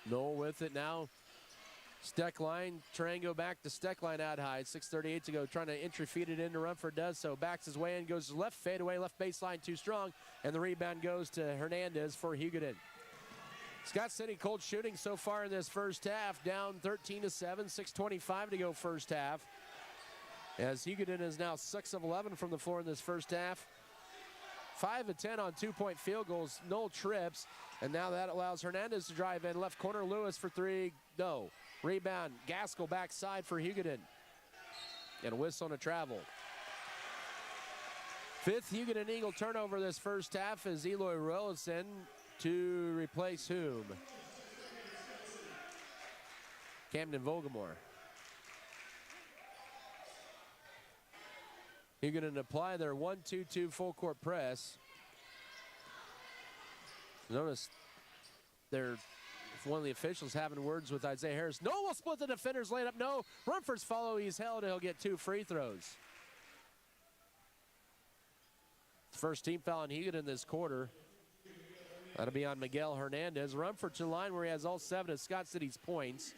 Knoll with it now. Steckline, Tarango back to Steckline out high. 6:38 to go, trying to entry feed it into Rumford, does so. Backs his way in, goes left fadeaway, left baseline too strong, and the rebound goes to Hernandez for Hugoton. Scott City cold shooting so far in this first half, down 13-7, 6:25 to go first half. As Hugoton is now 6 of 11 from the floor in this first half. 5 of 10 on 2-point field goals, no trips, and now that allows Hernandez to drive in. Left corner, Lewis for three, no. Rebound, Gaskell backside for Hugoton. And a whistle and a travel. 5th Hugoton Eagle turnover this first half as Eloy Ruelas in to replace whom? Camden Vogelmore. Hugoton apply their 1-2-2 full court press. Notice they're one of the officials having words with Isaiah Harris. No, we'll split the defenders, laid up. No, Rumford's follow. He's held. He'll get 2 free throws. First team foul on Hugoton this quarter. That'll be on Miguel Hernandez. Rumford to the line where he has all 7 of Scott City's points.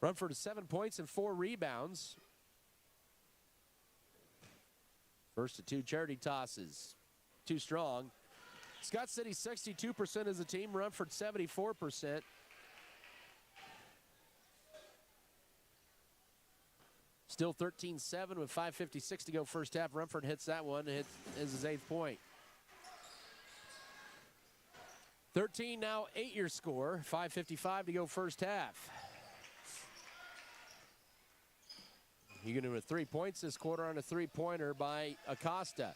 Rumford has 7 points and 4 rebounds. First to 2 charity tosses. Too strong. Scott City 62% as a team, Rumford 74%. Still 13-7 with 5:56 to go first half. Rumford hits that one, is his 8th point. 13 now, 8 your score, 5:55 to go first half. You're going to have 3 points this quarter on a 3-pointer by Acosta.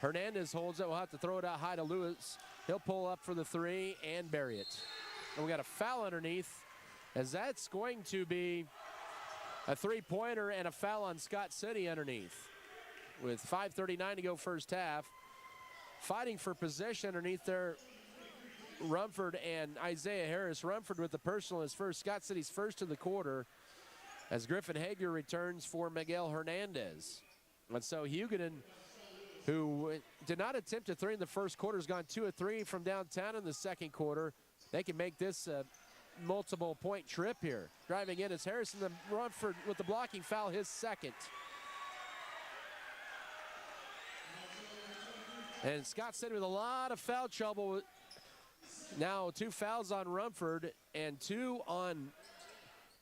Hernandez holds it. We'll have to throw it out high to Lewis. He'll pull up for the 3 and bury it. And we got a foul underneath, as that's going to be a 3-pointer and a foul on Scott City underneath. With 5:39 to go first half. Fighting for possession underneath there, Rumford and Isaiah Harris. Rumford with the personal, his first, Scott City's first of the quarter, as Griffin Hager returns for Miguel Hernandez. And so Hugoton, who did not attempt a 3 in the first quarter, has gone 2 of 3 from downtown in the second quarter. They can make this a multiple point trip here. Driving in is Harrison, the Rumford with the blocking foul, his second. And Scott City with a lot of foul trouble. Now 2 fouls on Rumford and 2 on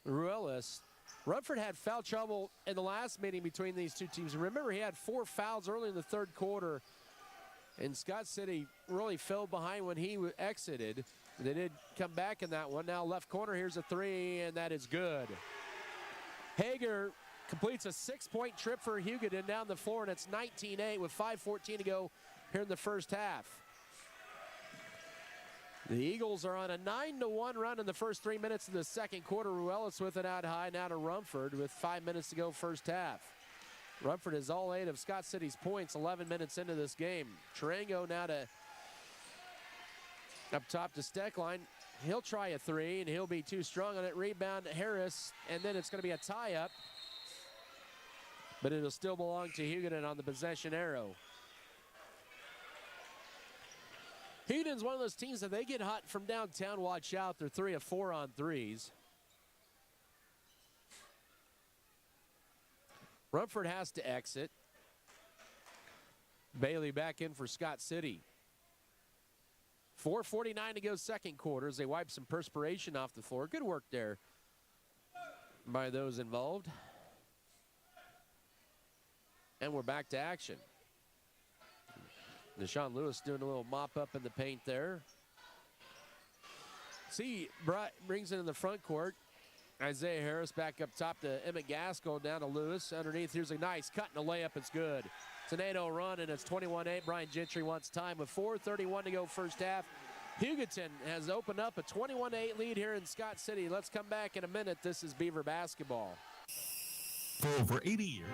Ruelas. Rumford had foul trouble in the last meeting between these two teams. Remember, he had 4 fouls early in the third quarter, and Scott City really fell behind when he exited. They did come back in that one. Now left corner, here's a 3, and that is good. Hager completes a 6-point trip for Hugoton down the floor, and it's 19-8 with 5:14 to go here in the first half. The Eagles are on a 9-1 run in the first 3 minutes of the second quarter. Ruelas with it out high, now to Rumford with 5 minutes to go first half. Rumford is all 8 of Scott City's points 11 minutes into this game. Tarango now to up top to Steckline. He'll try a 3, and he'll be too strong on it. Rebound Harris, and then it's going to be a tie-up. But it'll still belong to Hugoton on the possession arrow. Hugoton's one of those teams that they get hot from downtown, watch out. They're 3 of 4 on 3s. Rumford has to exit. Bailey back in for Scott City. 4:49 to go second quarter as they wipe some perspiration off the floor. Good work there by those involved. And we're back to action. Deshaun Lewis doing a little mop up in the paint there. See, brings it in the front court. Isaiah Harris back up top to Emmett Gaskell, down to Lewis. Underneath, here's a nice cut and a layup. It's good. It's an 8-0 run, and it's 21-8. Brian Gentry wants time with 4:31 to go first half. Hugoton has opened up a 21-8 lead here in Scott City. Let's come back in a minute. This is Beaver basketball. For over 80 years.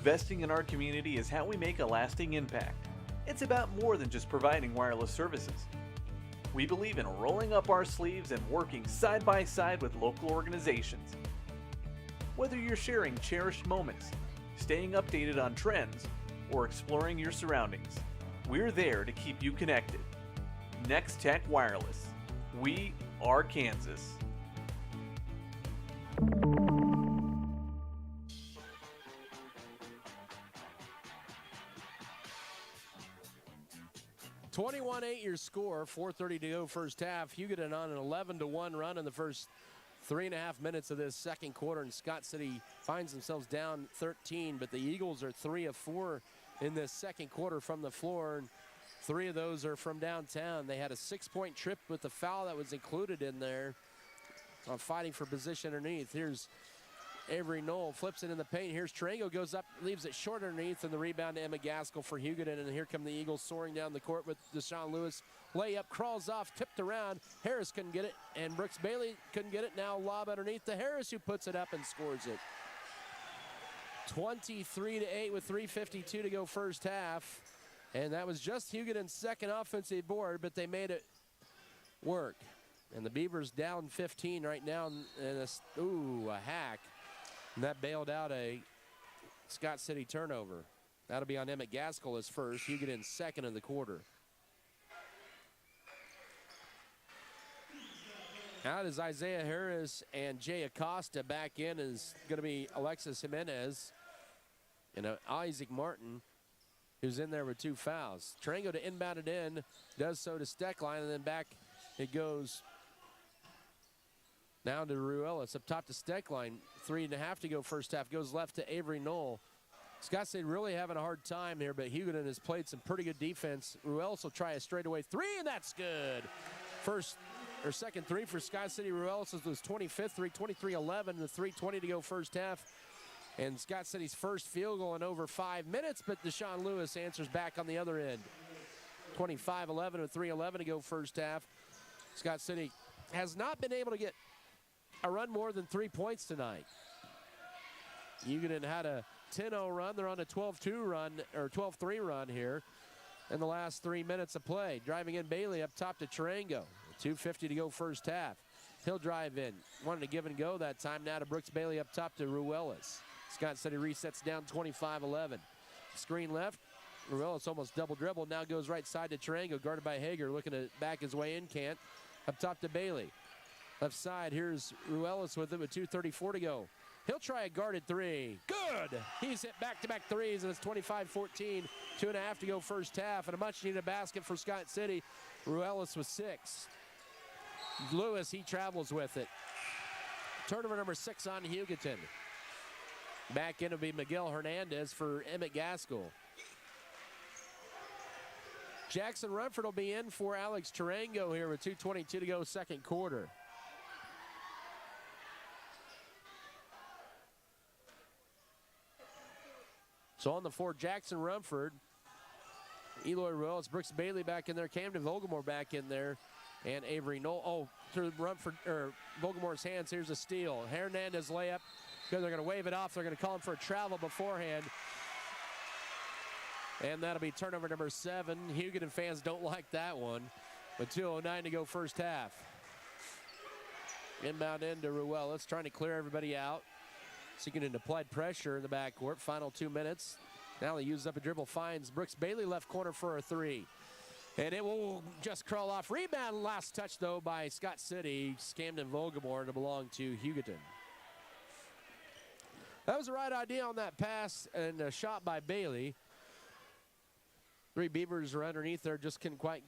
Investing in our community is how we make a lasting impact. It's about more than just providing wireless services. We believe in rolling up our sleeves and working side by side with local organizations. Whether you're sharing cherished moments, staying updated on trends, or exploring your surroundings, we're there to keep you connected. Next Tech Wireless. We are Kansas. Your score, 4:30 to go first half. Hugoton on an 11-1 run in the first 3.5 minutes of this second quarter, and Scott City finds themselves down 13, but the Eagles are 3 of 4 in this second quarter from the floor, and 3 of those are from downtown. They had a 6-point trip with the foul that was included in there on fighting for position underneath. Here's Avery Knoll, flips it in the paint. Here's Tarango, goes up, leaves it short underneath, and the rebound to Emma Gaskell for Hugoton. And here come the Eagles soaring down the court with Deshaun Lewis. Layup, crawls off, tipped around. Harris couldn't get it, and Brooks Bailey couldn't get it. Now lob underneath to Harris, who puts it up and scores it. 23-8 with 3:52 to go first half. And that was just Hugoton's second offensive board, but they made it work. And the Beavers down 15 right now, and a hack. And that bailed out a Scott City turnover. That'll be on Emmett Gaskell as first. Hugoton second in the quarter. Out is Isaiah Harris, and Jay Acosta. Back in is going to be Alexis Jimenez and Isaac Martin, who's in there with 2 fouls. Tarango to inbound it in, does so to Steckline, and then back it goes down to Ruelas. Up top to Steckline. 3.5 to go first half. Goes left to Avery Knoll. Scott City really having a hard time here, but Hugoton has played some pretty good defense. Ruelas will try a straightaway 3, and that's good. Second 3 for Scott City. Ruelas was 25th 3, 23-11, and 3:20 to go first half. And Scott City's first field goal in over 5 minutes, but Deshaun Lewis answers back on the other end. 25-11 with 3:11 to go first half. Scott City has not been able to get a run more than 3 points tonight. Hugoton had a 10-0 run. They're on a 12-2 run, or 12-3 run here in the last 3 minutes of play. Driving in Bailey up top to Tarango. 2:50 to go first half. He'll drive in. Wanted to give and go that time. Now to Brooks Bailey up top to Ruelas. Scott City resets down 25-11. Screen left. Ruelas almost double dribble. Now goes right side to Tarango, guarded by Hager. Looking to back his way in, can't. Up top to Bailey. Left side, here's Ruelas with it with 2:34 to go. He'll try a guarded 3. Good! He's hit back-to-back threes, and it's 25-14. 2.5 to go first half, and a much-needed basket for Scott City. Ruelas with 6. Lewis, he travels with it. Turnover number 6 on Hugoton. Back in will be Miguel Hernandez for Emmett Gaskell. Jackson Rumford will be in for Alex Tarango here with 2:22 to go second quarter. So on the floor, Jackson Rumford, Eloy Ruelas, Brooks Bailey back in there, Camden Vogelmore back in there, and Avery Knoll. Oh, through Rumford, or Vogelmore's hands, here's a steal. Hernandez layup, because they're going to wave it off. They're going to call him for a travel beforehand. And that'll be turnover number 7. Hugoton fans don't like that one. With 2:09 to go first half. Inbound into Ruelas, trying to clear everybody out. Seeking an applied pressure in the backcourt. Final 2 minutes. Now he uses up a dribble, finds Brooks Bailey left corner for a 3. And it will just crawl off. Rebound, last touch though by Scott City. Camden Vogelmore to belong to Hugoton. That was the right idea on that pass and a shot by Bailey. 3 Beavers are underneath there, just couldn't quite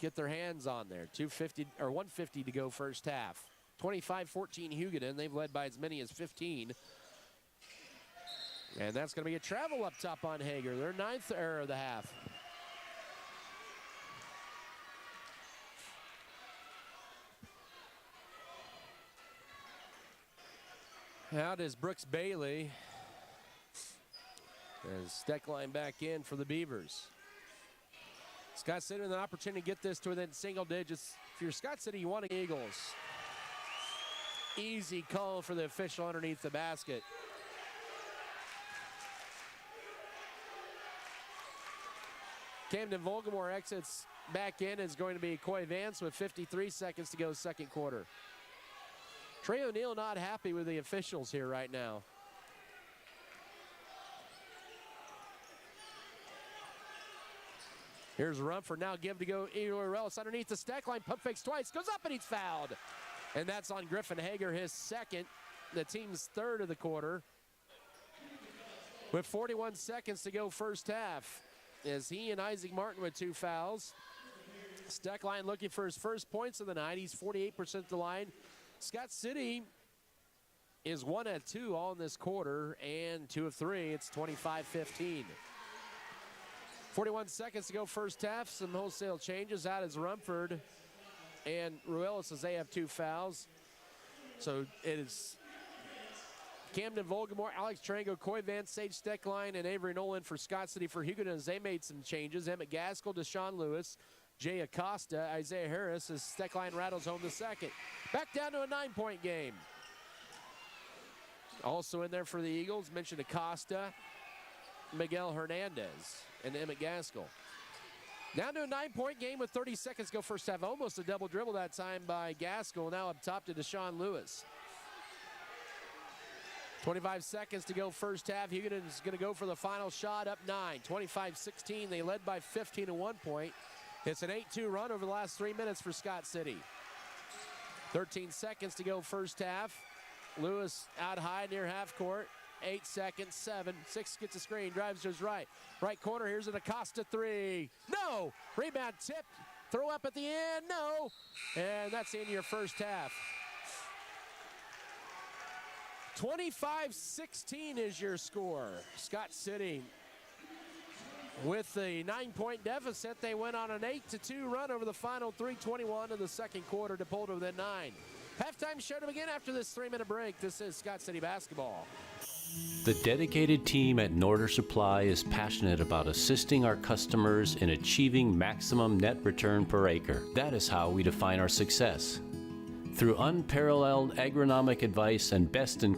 get their hands on there. 150 to go first half. 25-14 Hugoton. They've led by as many as 15. And that's going to be a travel up top on Hager. Their 9th error of the half. Out is Brooks Bailey. And Steckline back in for the Beavers. Scott City with an opportunity to get this to within single digits. If you're Scott City, you want the Eagles. Easy call for the official underneath the basket. Camden Volgamore exits back in. Is going to be Coy Vance with 53 seconds to go second quarter. Trey O'Neill not happy with the officials here right now. Here's Rumford now give to go Eloy Rellis underneath the stack line. Pump fakes twice, goes up and he's fouled. And that's on Griffin Hager, his second, the team's third of the quarter. With 41 seconds to go first half, as he and Isaac Martin with 2 fouls. Steckline looking for his first points of the night. He's 48% at the line. Scott City is 1 of 2 all in this quarter and 2 of 3. It's 25-15. 41 seconds to go first half. Some wholesale changes. Out is Rumford and Ruelas as they have 2 fouls. So it is Camden Volgamore, Alex Trango, Coy Vance, Sage Steckline, and Avery Nolan for Scott City for Hugoton as they made some changes. Emmett Gaskell, Deshaun Lewis, Jay Acosta, Isaiah Harris as Steckline rattles home the second. Back down to a 9-point game. Also in there for the Eagles, mentioned Acosta, Miguel Hernandez, and Emmett Gaskell. Down to a 9-point game with 30 seconds to go first half. Almost a double dribble that time by Gaskell. Now up top to Deshaun Lewis. 25 seconds to go first half. Hugoton's going to go for the final shot, up 9. 25-16. They led by 15 at one point. It's an 8-2 run over the last 3 minutes for Scott City. 13 seconds to go first half. Lewis out high near half court. 8 seconds, 7, 6 gets a screen, drives to his right. Right corner, here's an Acosta 3. No! Rebound tipped. Throw up at the end, no! And that's the end of your first half. 25-16 is your score. Scott City with the 9-point deficit. They went on an 8-2 run over the final 3:21 of the second quarter to pull to within 9. Halftime show to begin after this 3-minute break. This is Scott City basketball. The dedicated team at Norder Supply is passionate about assisting our customers in achieving maximum net return per acre. That is how we define our success. Through unparalleled agronomic advice and best in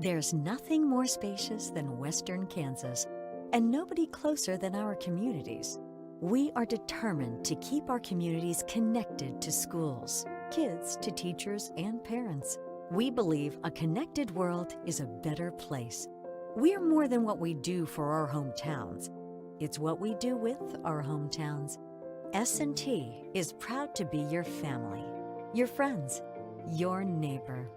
There's nothing more spacious than Western Kansas, and nobody closer than our communities. We are determined to keep our communities connected to schools, kids to teachers and parents. We believe a connected world is a better place. We are more than what we do for our hometowns. It's what we do with our hometowns. S&T is proud to be your family, your friends, your neighbor.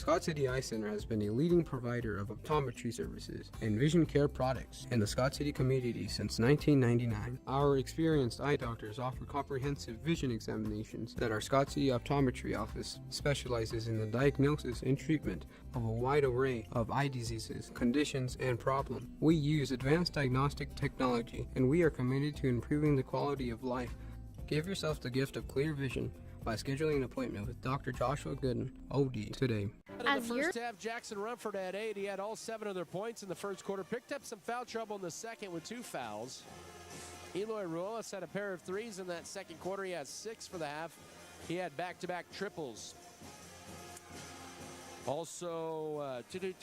Scott City Eye Center has been a leading provider of optometry services and vision care products in the Scott City community since 1999. Our experienced eye doctors offer comprehensive vision examinations that our Scott City Optometry Office specializes in the diagnosis and treatment of a wide array of eye diseases, conditions, and problems. We use advanced diagnostic technology, and we are committed to improving the quality of life. Give yourself the gift of clear vision by scheduling an appointment with Dr. Joshua Gooden, OD, today. In the first half, Jackson Rumford had 8. He had all 7 of their points in the first quarter. Picked up some foul trouble in the second with 2 fouls. Eloy Ruelas had a pair of 3s in that second quarter. He had 6 for the half. He had back-to-back triples. Also, 2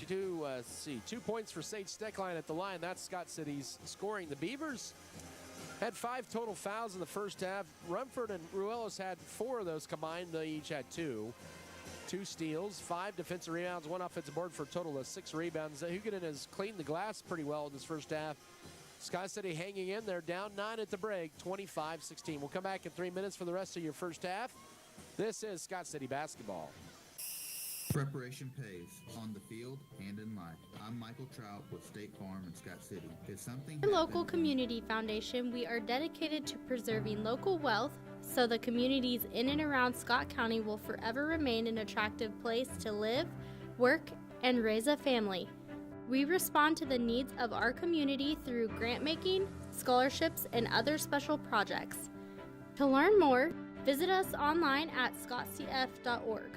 points for Sage Steckline at the line. That's Scott City's scoring. The Beavers had 5 total fouls in the first half. Rumford and Ruelas had 4 of those combined. They each had 2. 2 steals, 5 defensive rebounds, 1 offensive board for a total of 6 rebounds. Hugoton has cleaned the glass pretty well in this first half. Scott City hanging in there, down 9 at the break, 25-16. We'll come back in 3 minutes for the rest of your first half. This is Scott City basketball. Preparation pays on the field and in life. I'm Michael Trout with State Farm in Scott City. If something At Local Community Foundation, we are dedicated to preserving local wealth so the communities in and around Scott County will forever remain an attractive place to live, work, and raise a family. We respond to the needs of our community through grant making, scholarships, and other special projects. To learn more, visit us online at scottcf.org.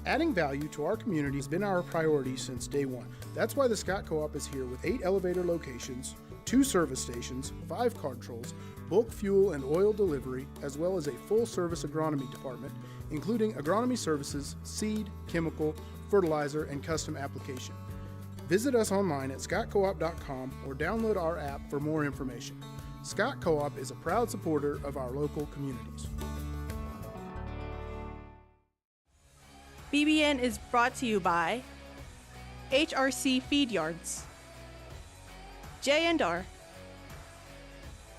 Adding value to our community has been our priority since day one. That's why the Scott Co-op is here with 8 elevator locations, 2 service stations, 5 controls, bulk fuel and oil delivery, as well as a full-service agronomy department, including agronomy services, seed, chemical, fertilizer, and custom application. Visit us online at scottcoop.com or download our app for more information. Scott Co-op is a proud supporter of our local communities. BBN is brought to you by HRC Feed Yards, J&R,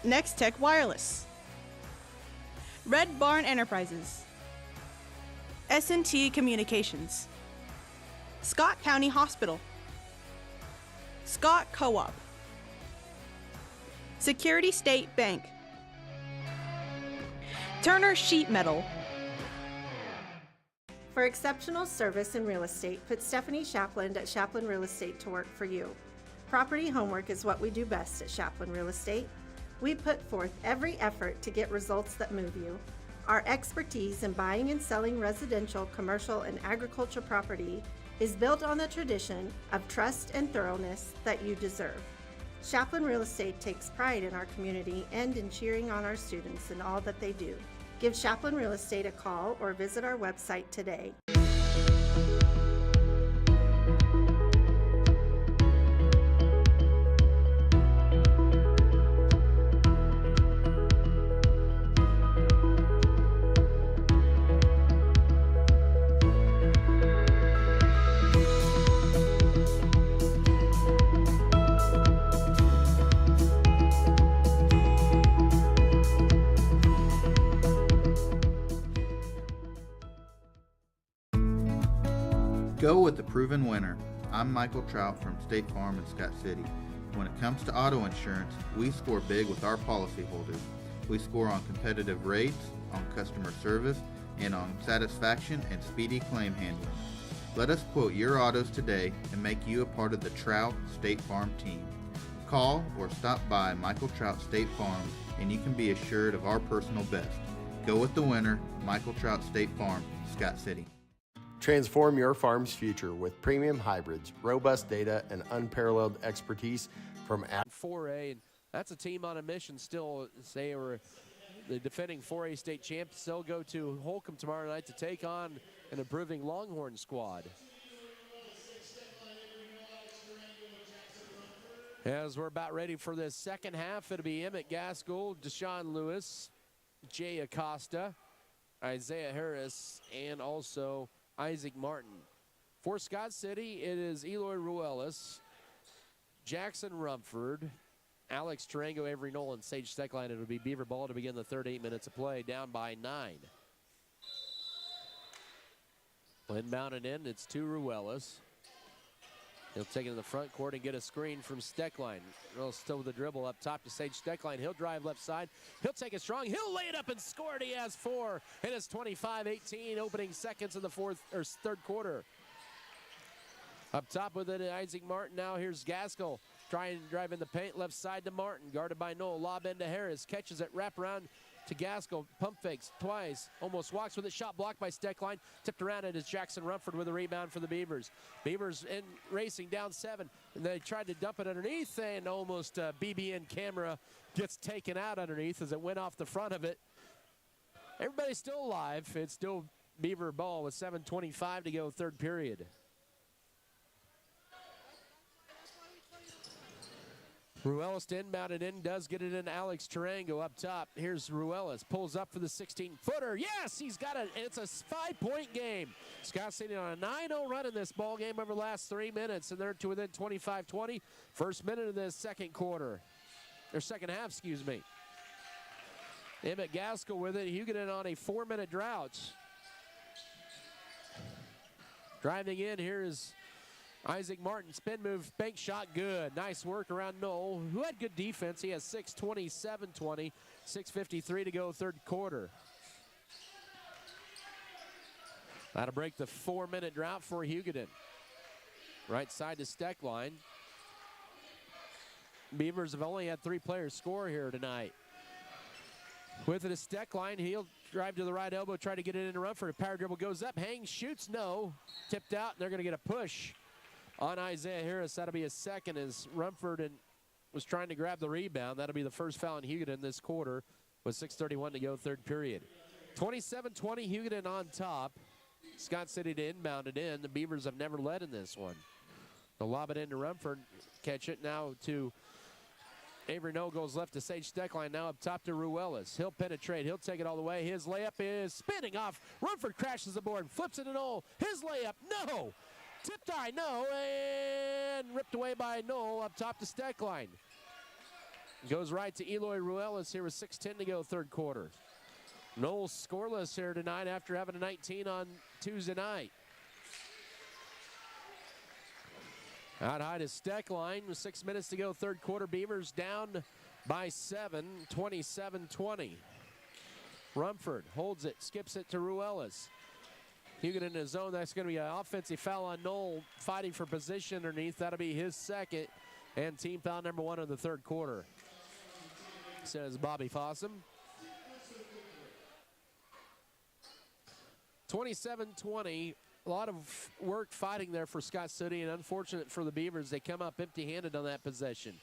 Next Tech Wireless, Red Barn Enterprises, S&T Communications, Scott County Hospital, Scott Co-op, Security State Bank, Turner Sheet Metal. For exceptional service in real estate, put Stephanie Shapland at Shapland Real Estate to work for you. Property homework is what we do best at Shapland Real Estate. We put forth every effort to get results that move you. Our expertise in buying and selling residential, commercial, and agriculture property is built on the tradition of trust and thoroughness that you deserve. Shapland Real Estate takes pride in our community and in cheering on our students in all that they do. Give Shapland Real Estate a call or visit our website today. Go with the proven winner. I'm Michael Trout from State Farm in Scott City. When it comes to auto insurance, we score big with our policyholders. We score on competitive rates, on customer service, and on satisfaction and speedy claim handling. Let us quote your autos today and make you a part of the Trout State Farm team. Call or stop by Michael Trout State Farm and you can be assured of our personal best. Go with the winner, Michael Trout State Farm, Scott City. Transform your farm's future with premium hybrids, robust data, and unparalleled expertise from 4A, and that's a team on a mission still. They were the defending 4A state champs. They'll go to Holcomb tomorrow night to take on an improving Longhorn squad. As we're about ready for this second half, it'll be Emmett Gaskell, Deshaun Lewis, Jay Acosta, Isaiah Harris, and also Isaac Martin. For Scott City, it is Eloy Ruelas, Jackson Rumford, Alex Tarango, Avery Knoll, and Sage Steckline. It'll be Beaver ball to begin the third 8 minutes of play, down by 9. Inbound and in, it's to Ruelas. He'll take it in the front court and get a screen from Steckline. Ruelas still with the dribble up top to Sage Steckline. He'll drive left side. He'll take it strong. He'll lay it up and score it. He has 4. It is 25-18, opening seconds in the third quarter. Up top with it, Isaac Martin. Now here's Gaskell. Trying to drive in the paint, left side to Martin. Guarded by Knoll. Lob into Harris. Catches it, wrap around to Gaskell. Pump fakes twice. Almost walks with it. Shot blocked by Steckline. Tipped around it is Jackson Rumford with a rebound for the Beavers. Beavers in racing down 7. And they tried to dump it underneath, and almost BBN camera gets taken out underneath as it went off the front of it. Everybody's still alive. It's still Beaver ball with 7:25 to go, third period. Ruelas to inbound it in, does get it in. Alex Tarango up top. Here's Ruelas, pulls up for the 16-footer. Yes, he's got it. It's a 5-point game. Scott City on a 9-0 run in this ball game over the last 3 minutes, and they're to within 25-20. First minute of the second quarter, or second half, excuse me. Emmett Gaskell with it. Hugoton on a 4-minute drought. Driving in, here is Isaac Martin, spin move, bank shot, good. Nice work around Knoll, who had good defense. He has 6:27-20, 6:53 to go, third quarter. That'll break the 4-minute drought for Hugoton. Right side to Steckline. Beavers have only had 3 players score here tonight. With it is Steckline. He'll drive to the right elbow, try to get it in a run for a power dribble. Goes up, hangs, shoots, no. Tipped out, and they're going to get a push on Isaiah Harris. That'll be a second as Rumford was trying to grab the rebound. That'll be the first foul on Hugoton this quarter with 6:31 to go, third period. 27-20, Hugoton on top. Scott City to inbound it in. The Beavers have never led in this one. They'll lob it into Rumford. Catch it now to Avery Knoll, goes left to Sage Steckline. Now up top to Ruelas. He'll penetrate. He'll take it all the way. His layup is spinning off. Rumford crashes the board. Flips it to Knoll. His layup, no. Tipped high, no, and ripped away by Knoll up top to Steckline. Goes right to Eloy Ruelas here with 6:10 to go, third quarter. Knoll scoreless here tonight after having a 19 on Tuesday night. Out high to Steckline with 6 minutes to go, third quarter. Beavers down by 7, 27-20. Rumford holds it, skips it to Ruelas. Hugoton in his zone. That's going to be an offensive foul on Knoll, fighting for position underneath. That'll be his second and team foul number 1 in the third quarter, says Bobby Fossum. 27-20. A lot of work fighting there for Scott City, and unfortunate for the Beavers. They come up empty-handed on that possession.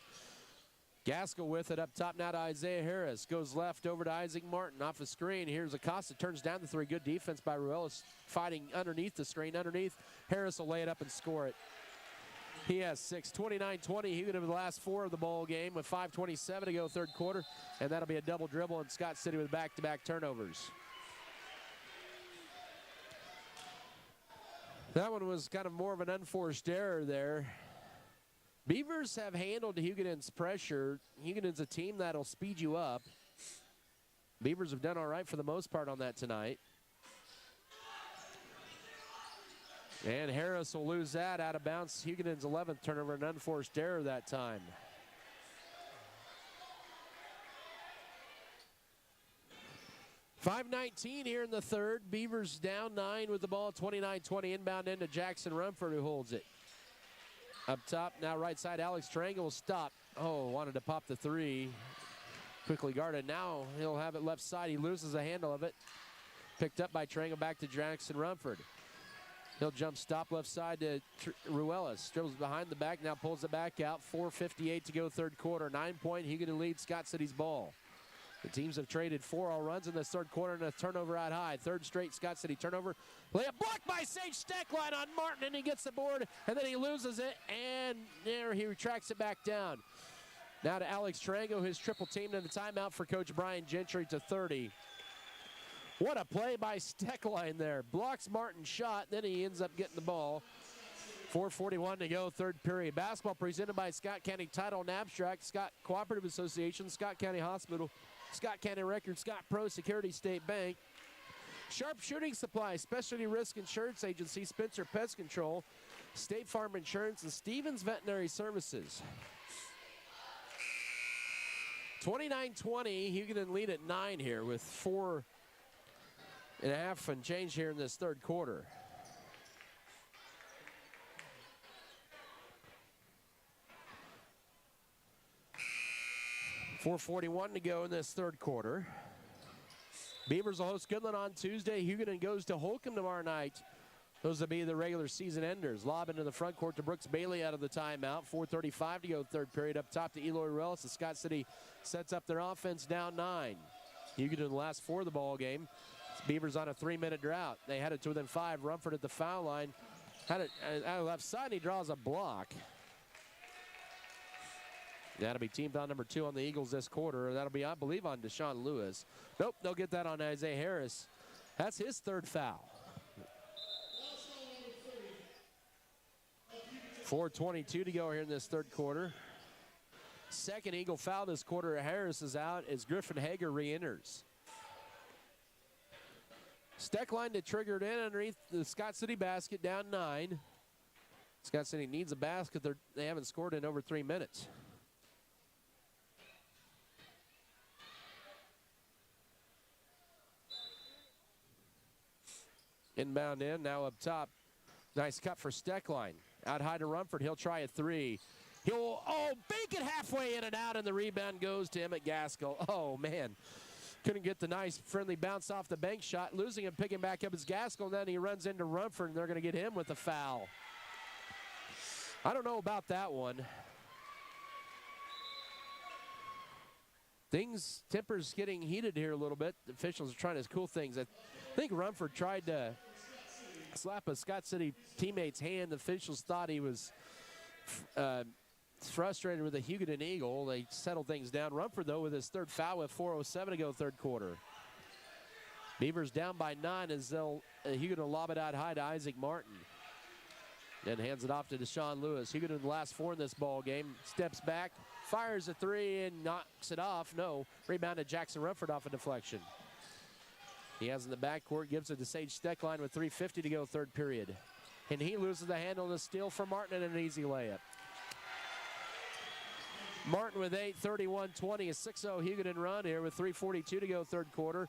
Gaskell with it up top now to Isaiah Harris. Goes left over to Isaac Martin off the screen. Here's Acosta, turns down the 3. Good defense by Ruelas, fighting underneath the screen. Underneath, Harris will lay it up and score it. He has 6, 29-20. Hugoton with the last 4 of the ball game with 5:27 to go, third quarter. And that'll be a double dribble, and Scott City with back-to-back turnovers. That one was kind of more of an unforced error there. Beavers have handled Hugoton's pressure. Hugoton's a team that'll speed you up. Beavers have done all right for the most part on that tonight. And Harris will lose that out of bounds. Hugoton's 11th turnover, an unforced error that time. .5:19 here in the third. Beavers down 9 with the ball, 29-20. Inbound into Jackson Rumford, who holds it. Up top, now right side, Alex Tarango will stop. Oh, wanted to pop the 3. Quickly guarded. Now he'll have it left side. He loses the handle of it. Picked up by Tarango, back to Jackson Rumford. He'll jump stop left side to Ruelas. Dribbles behind the back, now pulls it back out. 4:58 to go, third quarter. 9-point Hugoton lead, Scott City's ball. The teams have traded 4 all runs in this third quarter and a turnover out high. Third straight Scott City turnover. Layup blocked by Sage Steckline on Martin, and he gets the board, and then he loses it, and there he retracts it back down. Now to Alex Tarango, his triple team, and the timeout for Coach Brian Gentry to 30. What a play by Steckline there. Blocks Martin's shot, then he ends up getting the ball. 4:41 to go, third period. Basketball presented by Scott County Title and Abstract, Scott Cooperative Association, Scott County Hospital, Scott County Records, Scott Pro Security State Bank, Sharp Shooting Supply, Specialty Risk Insurance Agency, Spencer Pest Control, State Farm Insurance, and Stevens Veterinary Services. 29-20, Hugoton lead at 9 here with 4.5 and change here in this third quarter. .441 to go in this third quarter. Beavers will host Goodland on Tuesday. Hugoton goes to Holcomb tomorrow night. Those will be the regular season enders. Lob into the front court to Brooks Bailey out of the timeout. 4:35 to go, third period. Up top to Eloy Relis. The Scott City sets up their offense down 9. Hugoton the last 4 of the ball game. Beavers on a 3-minute drought. They had it to within 5. Rumford at the foul line. Had it out of left side, and he draws a block. That'll be team foul number 2 on the Eagles this quarter. That'll be, I believe, on Deshaun Lewis. Nope, they'll get that on Isaiah Harris. That's his third foul. 4:22 to go here in this third quarter. Second Eagle foul this quarter. Harris is out as Griffin Hager re-enters. Steckline to trigger it in underneath the Scott City basket, down 9. Scott City needs a basket. They haven't scored in over 3 minutes. Inbound in, now up top. Nice cut for Steckline. Out high to Rumford. He'll try a 3. He'll, bake it halfway in and out, and the rebound goes to Emmett Gaskell. Oh, man. Couldn't get the nice, friendly bounce off the bank shot. Losing him, picking back up is Gaskell, and then he runs into Rumford, and they're going to get him with a foul. I don't know about that one. Tempers getting heated here a little bit. The officials are trying to cool things. I think Rumford tried to slap a Scott City teammate's hand. The officials thought he was frustrated with the Hugoton Eagle. They settled things down. Rumford, though, with his third foul with 4:07 to go, third quarter. Beavers down by 9 as Hugoton lob it out high to Isaac Martin. Then hands it off to Deshaun Lewis. Hugoton the last 4 in this ball game. Steps back, fires a 3, and knocks it off. No, rebound to Jackson Rumford off a deflection. He has in the backcourt, gives it to Sage Steckline with 3:50 to go, third period. And he loses the handle to steal from Martin and an easy layup. Martin with 8, 31-20, a 6-0 Hugoton run here with 3:42 to go, third quarter.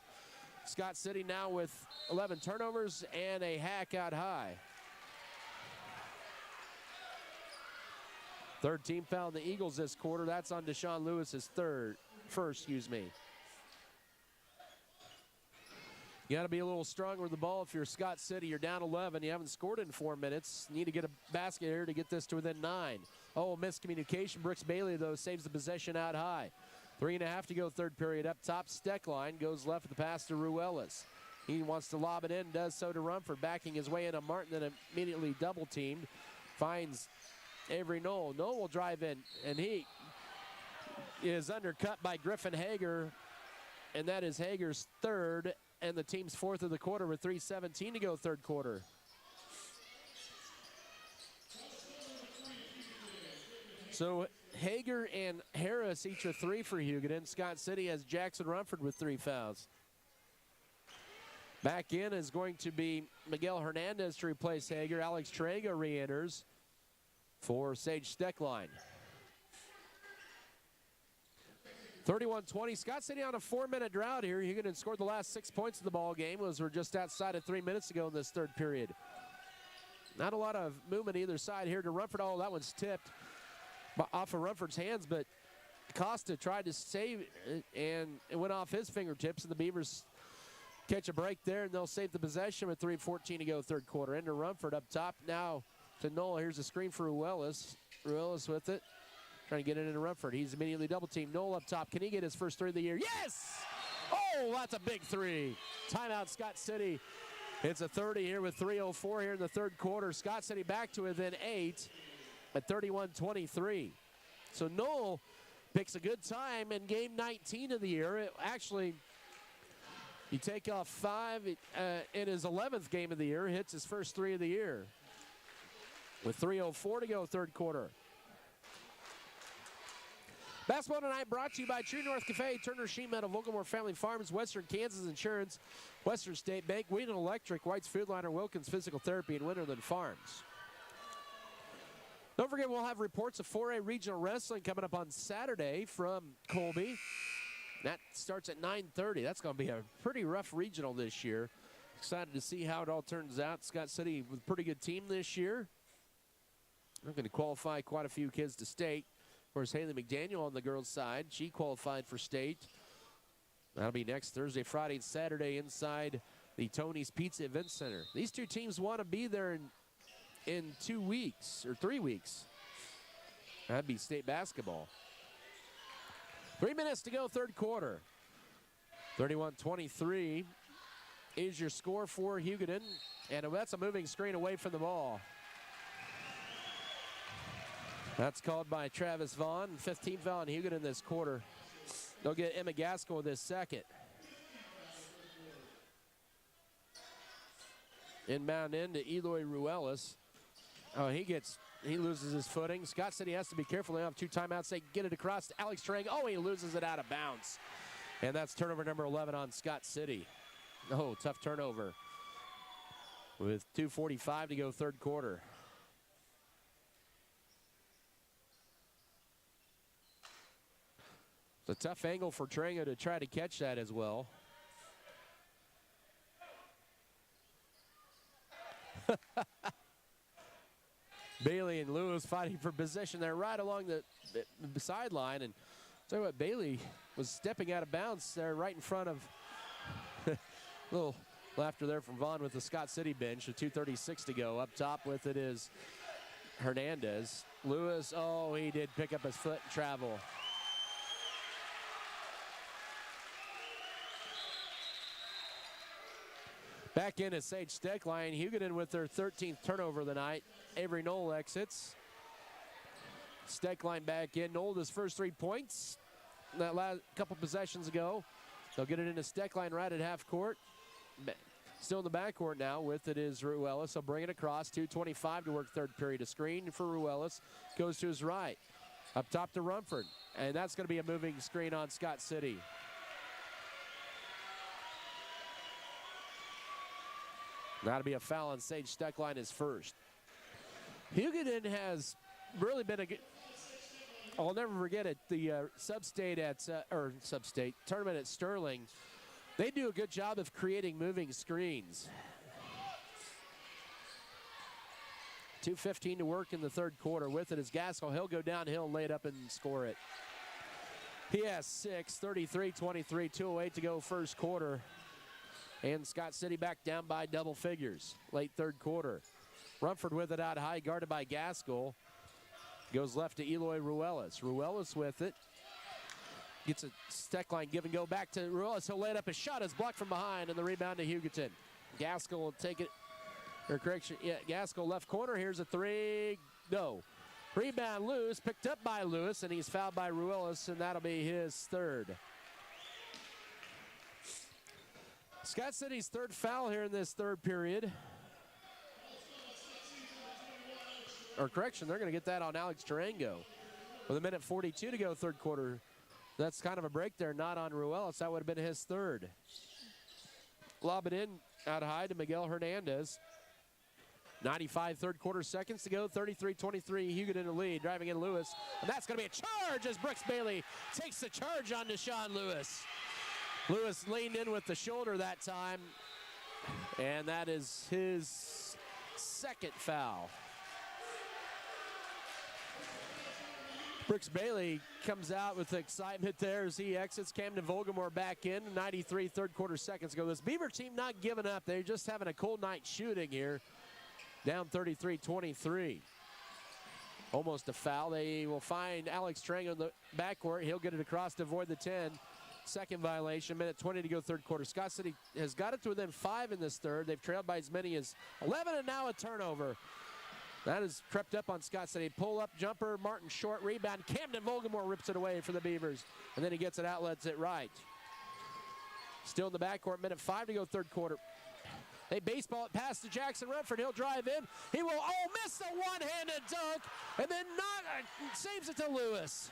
Scott City now with 11 turnovers and a hack out high. Third team foul in the Eagles this quarter. That's on Deshaun Lewis's first. You got to be a little stronger with the ball if you're Scott City. You're down 11. You haven't scored in 4 minutes. You need to get a basket here to get this to within 9. Oh, miscommunication. Brooks Bailey, though, saves the possession out high. 3.5 to go, third period. Up top, Steckline goes left with the pass to Ruelas. He wants to lob it in, does so to Rumford, backing his way into Martin, then immediately double-teamed. Finds Avery Knoll. Knoll will drive in, and he is undercut by Griffin Hager, and that is Hager's third and the team's 4th of the quarter with 3:17 to go, third quarter. So Hager and Harris each a 3 for Hugoton. Scott City has Jackson Rumford with 3 fouls. Back in is going to be Miguel Hernandez to replace Hager. Alex Trega re-enters for Sage Steckline. 31-20, Scott City on a 4-minute drought here. Hugoton scored the last 6 points of the ball game as we're just outside of 3 minutes ago in this third period. Not a lot of movement either side here to Rumford. Oh, that one's tipped off of Rumford's hands, but Costa tried to save it, and it went off his fingertips, and the Beavers catch a break there, and they'll save the possession with 3:14 to go, third quarter. Into Rumford up top now to Knoll. Here's a screen for Ruelas. Ruelas with it. Trying to get it into Rumford. He's immediately double-teamed. Knoll up top. Can he get his first 3 of the year? Yes! Oh, that's a big 3. Timeout, Scott City. It's a 30 here with 3:04 here in the third quarter. Scott City back to within 8 at 31-23. So Knoll picks a good time in game 19 of the year. Actually, you take off 5 in his 11th game of the year, hits his first 3 of the year. with 3:04 to go, third quarter. Basketball tonight brought to you by True North Cafe, Turner Sheet Metal, Vulgamore Family Farms, Western Kansas Insurance, Western State Bank, Wheaton Electric, White's Food Liner, Wilkins Physical Therapy, and Winterland Farms. Don't forget, we'll have reports of 4A Regional Wrestling coming up on Saturday from Colby. That starts at 9:30. That's going to be a pretty rough regional this year. Excited to see how it all turns out. Scott City with a pretty good team this year. They're going to qualify quite a few kids to state. Of course, Haley McDaniel on the girls' side. She qualified for state. That'll be next Thursday, Friday, and Saturday inside the Tony's Pizza Event Center. These two teams want to be there in 2 weeks or 3 weeks. That'd be state basketball. 3 minutes to go, third quarter. 31-23 is your score for Hugoton. And that's a moving screen away from the ball. That's called by Travis Vaughn. 15th foul on Hugoton this quarter. They'll get Emma Gaskell this second. Inbound into Eloy Ruelas. Oh, he loses his footing. Scott City has to be careful. They have 2 timeouts. They get it across to Alex Trang. Oh, he loses it out of bounds. And that's turnover number 11 on Scott City. Oh, tough turnover. With 2:45 to go, third quarter. It's a tough angle for Trango to try to catch that as well. Bailey and Lewis fighting for position there right along the sideline. And tell you what, Bailey was stepping out of bounds there right in front of a little laughter there from Vaughn with the Scott City bench. With 2:36 to go. Up top with it is Hernandez. Lewis, oh, he did pick up his foot and travel. Back in is Sage Steckline. Hugoton with their 13th turnover of the night. Avery Knoll exits. Steckline back in. Knoll his first 3 points that last couple possessions ago. They'll get it into Steckline right at half court. Still in the backcourt now with it is Ruelas. He'll bring it across. 2:25 to work third period. A screen for Ruelas. Goes to his right. Up top to Rumford. And that's going to be a moving screen on Scott City. That'll be a foul on Sage Steckline, his first. Hugoton has really been a good, I'll never forget it, the sub-state tournament at Sterling. They do a good job of creating moving screens. 2:15 to work in the third quarter. With it is Gaskell. He'll go downhill and lay it up and score it. He has 6, 33-23, 2:08 to go first quarter. And Scott City back down by double figures. Late third quarter. Rumford with it out high, guarded by Gaskell. Goes left to Eloy Ruelas. Ruelas with it. Gets a Steckline give and go back to Ruelas. He'll lay it up. His shot is blocked from behind, and the rebound to Hugoton. Gaskell will take it. Or correction, yeah, Gaskell left corner. Here's a 3. No. Rebound loose. Picked up by Lewis, and he's fouled by Ruelas, and that'll be his third. Scott City's third foul here in this third period. Or correction, they're going to get that on Alex Tarango. With 1:42 to go, third quarter. That's kind of a break there, not on Ruelas. That would have been his third. Lob it in out high to Miguel Hernandez. 95 third quarter seconds to go, 33-23, Hugoton in the lead, driving in Lewis. And that's going to be a charge as Brooks Bailey takes the charge on Deshaun Lewis. Lewis leaned in with the shoulder that time, and that is his second foul. Brooks Bailey comes out with excitement there as he exits. Camden Volgamore back in. 93 third quarter seconds ago. This Beaver team not giving up. They're just having a cold night shooting here. Down 33-23. Almost a foul. They will find Alex Trang in the backcourt. He'll get it across to avoid the 10. Second violation. 1:20 to go third quarter. Scott City has got it to within 5 in this third. They've trailed by as many as 11, and now a turnover. That has crept up on Scott City. Pull-up jumper, Martin short rebound. Camden Volgamore rips it away for the Beavers. And then he gets it outlets it right. Still in the backcourt, 1:05 to go third quarter. They baseball it past to Jackson Rumford. He'll drive in. He will, miss the one-handed dunk, and then saves it to Lewis.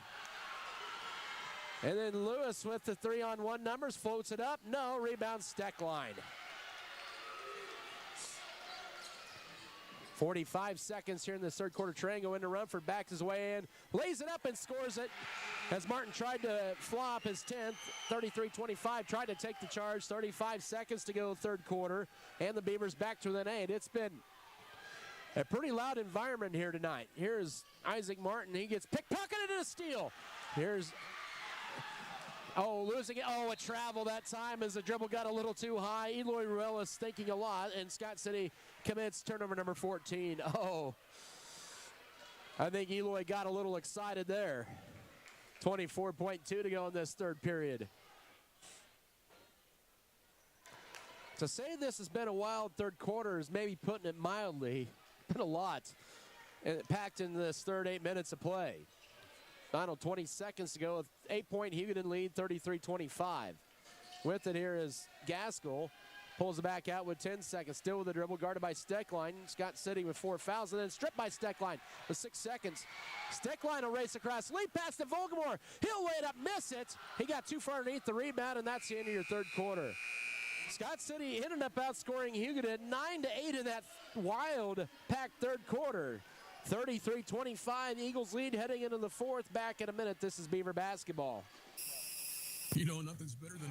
And then Lewis with the 3-on-1 numbers, floats it up. No, rebound Steckline. 45 seconds here in the third quarter. Triangle into Rumford, backs his way in, lays it up and scores it. As Martin tried to flop his 10th, 33-25, tried to take the charge. 35 seconds to go third quarter, and the Beavers back to within 8. It's been a pretty loud environment here tonight. Here's Isaac Martin. He gets pickpocketed and a steal. Here's losing it. A travel that time as the dribble got a little too high. Eloy Ruelas thinking a lot, and Scott City commits turnover number 14. I think Eloy got a little excited there. 24.2 to go in this third period. To say this has been a wild third quarter is maybe putting it mildly. It's been a lot. And it packed in this third 8 minutes of play. Final 20 seconds to go with 8-point Hugoton lead, 33-25. With it here is Gaskell. Pulls it back out with 10 seconds. Still with the dribble, guarded by Steckline. Scott City with 4 fouls, and then stripped by Steckline with 6 seconds. Steckline will race across. Lead pass to Volgamore. He'll lay it up, miss it. He got too far underneath the rebound, and that's the end of your third quarter. Scott City ended up outscoring Hugoton 9-8 in that wild, packed third quarter. 33-25, Eagles lead heading into the fourth. Back in a minute. This is Beaver basketball. You know, nothing's better than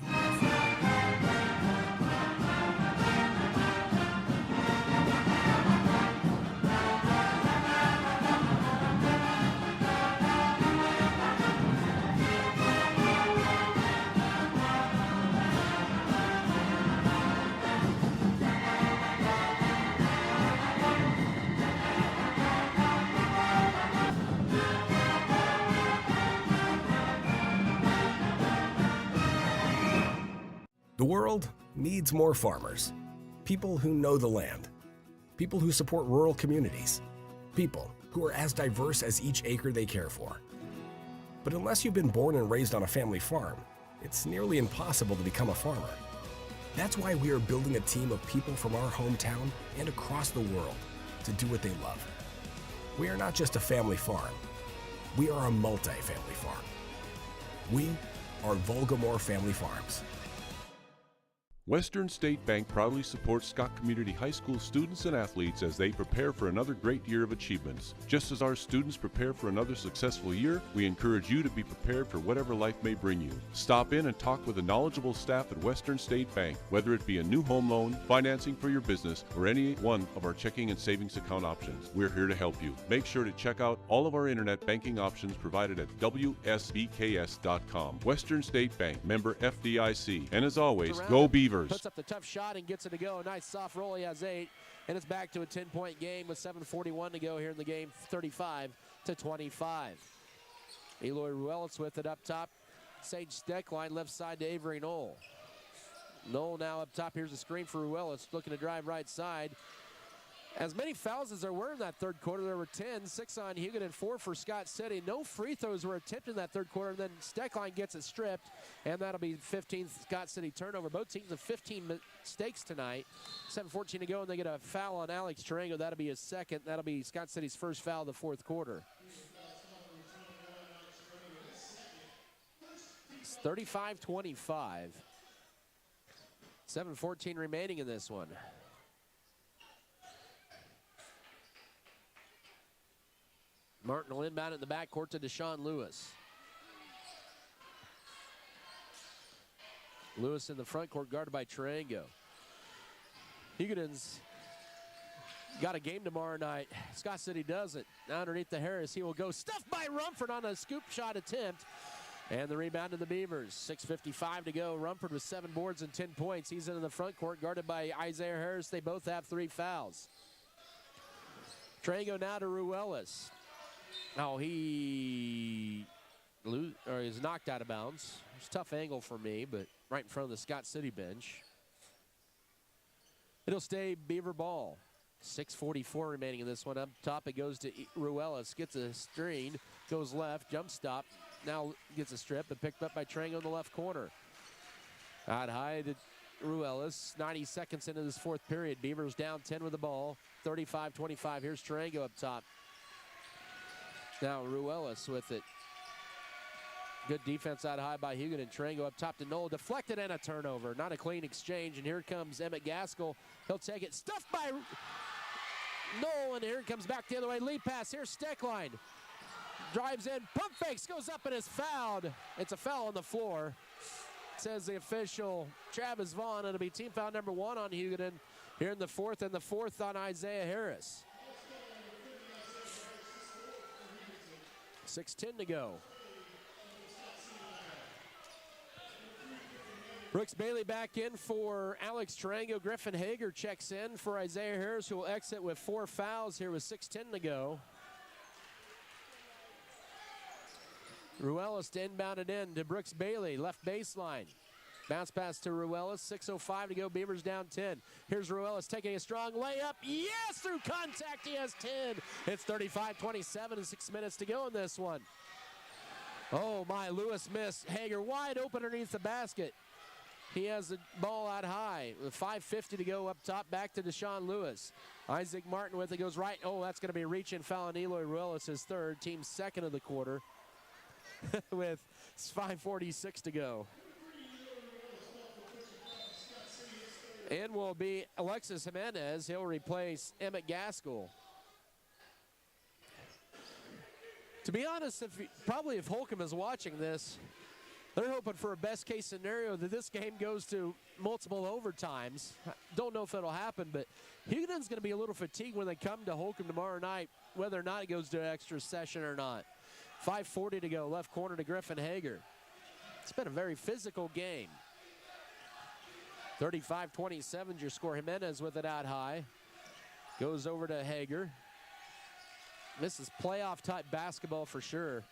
The world needs more farmers, people who know the land, people who support rural communities, people who are as diverse as each acre they care for. But unless you've been born and raised on a family farm, it's nearly impossible to become a farmer. That's why we are building a team of people from our hometown and across the world to do what they love. We are not just a family farm, we are a multi-family farm. We are Volgamore Family Farms. Western State Bank proudly supports Scott Community High School students and athletes as they prepare for another great year of achievements. Just as our students prepare for another successful year, we encourage you to be prepared for whatever life may bring you. Stop in and talk with the knowledgeable staff at Western State Bank, whether it be a new home loan, financing for your business, or any one of our checking and savings account options. We're here to help you. Make sure to check out all of our internet banking options provided at WSBKS.com. Western State Bank, member FDIC. And as always, go Beavers! Puts up the tough shot and gets it to go. Nice soft roll. He has 8. And it's back to a 10-point game with 7:41 to go here in the game, 35-25. Eloy Ruelas with it up top. Sage Steckline left side to Avery Knoll. Knoll now up top. Here's a screen for Ruelas, looking to drive right side. As many fouls as there were in that third quarter, there were 10, 6 on Hugoton, 4 for Scott City. No free throws were attempted in that third quarter, and then Steckline gets it stripped, and that'll be 15th Scott City turnover. Both teams have 15 mistakes tonight. 7:14 to go, and they get a foul on Alex Tarango. That'll be his second. That'll be Scott City's first foul of the fourth quarter. It's 35-25. 7:14 remaining in this one. Martin will inbound in the backcourt to Deshaun Lewis. Lewis in the front court, guarded by Tarango. Hugoton's got a game tomorrow night. Scott City doesn't. Now underneath the Harris, he will go. Stuffed by Rumford on a scoop shot attempt. And the rebound to the Beavers. 6:55 to go. Rumford with 7 boards and 10 points. He's in the front court, guarded by Isaiah Harris. They both have 3 fouls. Tarango now to Ruelas. He's knocked out of bounds. It's a tough angle for me, but right in front of the Scott City bench. It'll stay Beaver ball. 6:44 remaining in this one. Up top, it goes to Ruelas. Gets a screen, goes left, jump stop. Now gets a strip, and picked up by Tarango in the left corner. Out high to Ruelas. 90 seconds into this fourth period. Beavers down 10 with the ball. 35-25. Here's Tarango up top. Now Ruelas with it. Good defense out high by Hugoton. Tarango up top to Knoll. Deflected and a turnover. Not a clean exchange. And here comes Emmett Gaskell. He'll take it. Stuffed by Knoll. And here it comes back the other way. Lead pass. Here's Steckline. Drives in. Pump fakes. Goes up and is fouled. It's a foul on the floor. Says the official Travis Vaughn. It'll be team foul number 1 on Hugoton here in the fourth, and the fourth on Isaiah Harris. 6:10 to go. Brooks Bailey back in for Alex Tarango. Griffin Hager checks in for Isaiah Harris, who will exit with 4 fouls here with 6:10 to go. Ruelas to inbound it in to Brooks Bailey, left baseline. Bounce pass to Ruelas, 6:05 to go, Beavers down 10. Here's Ruelas taking a strong layup. Yes, through contact, he has 10. It's 35-27 and 6 minutes to go in this one. Oh my, Lewis missed. Hager wide open underneath the basket. He has the ball out high with 5:50 to go up top, back to Deshaun Lewis. Isaac Martin with it, goes right. Oh, that's going to be a reach-in foul on Eloy Ruelas, his third, team second of the quarter. With 5:46 to go. And will be Alexis Jimenez. He'll replace Emmett Gaskell. To be honest, if Holcomb is watching this, they're hoping for a best-case scenario that this game goes to multiple overtimes. Don't know if that'll happen, but Hugoton's going to be a little fatigued when they come to Holcomb tomorrow night, whether or not it goes to an extra session or not. 5:40 to go, left corner to Griffin Hager. It's been a very physical game. 35-27 your score. Jimenez with it out high. Goes over to Hager. This is playoff-type basketball for sure.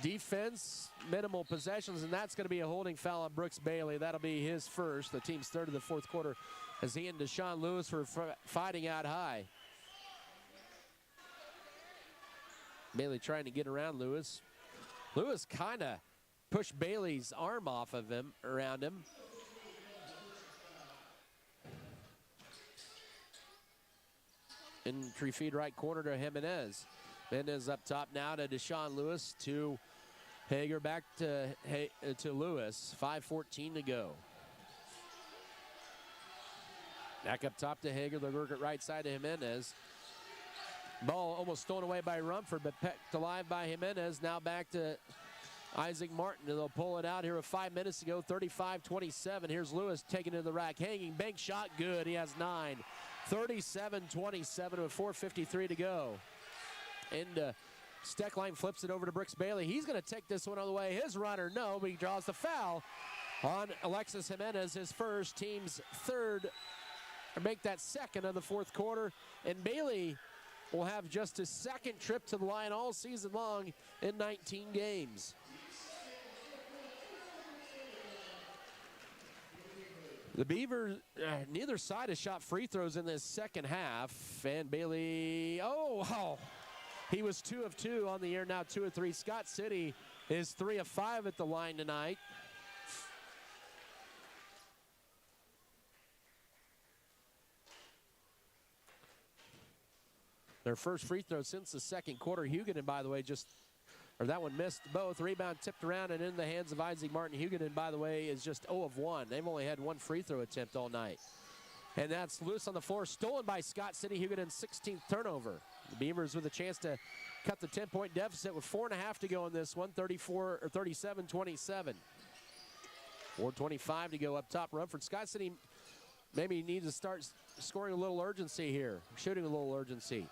Defense, minimal possessions, and that's going to be a holding foul on Brooks Bailey. That'll be his first, the team's third of the fourth quarter, as he and Deshaun Lewis were fighting out high. Bailey trying to get around Lewis. Lewis kind of pushed Bailey's arm off of him, around him. Entry feed right corner to Jimenez. Jimenez up top now to Deshaun Lewis, to Hager, back to Lewis. 5:14 to go. Back up top to Hager. They'll work it right side to Jimenez. Ball almost stolen away by Rumford, but pecked alive by Jimenez. Now back to Isaac Martin, and they'll pull it out here with 5 minutes to go. 35-27. Here's Lewis taking it to the rack. Hanging bank shot, good. He has 9. 37-27 with 4:53 to go. And Steckline flips it over to Brooks Bailey. He's going to take this one all the way. His runner, no, but he draws the foul on Alexis Jimenez, his first, team's third, or make that second of the fourth quarter. And Bailey will have just his second trip to the line all season long in 19 games. The Beavers, neither side has shot free throws in this second half. And Bailey, he was 2 of 2 on the year, now 2 of 3. Scott City is 3 of 5 at the line tonight. Their first free throw since the second quarter. Hugoton, by the way, that one missed both. Rebound tipped around and in the hands of Isaac Martin. Hugoton, by the way, is just 0 of 1. They've only had 1 free throw attempt all night. And that's loose on the floor, stolen by Scott City. Hugoton's 16th turnover. The Beavers with a chance to cut the 10-point deficit with 4.5 to go in this one. 37-27. 4:25 to go up top. Rumford. Scott City maybe needs to start scoring a little urgency here, shooting a little urgency.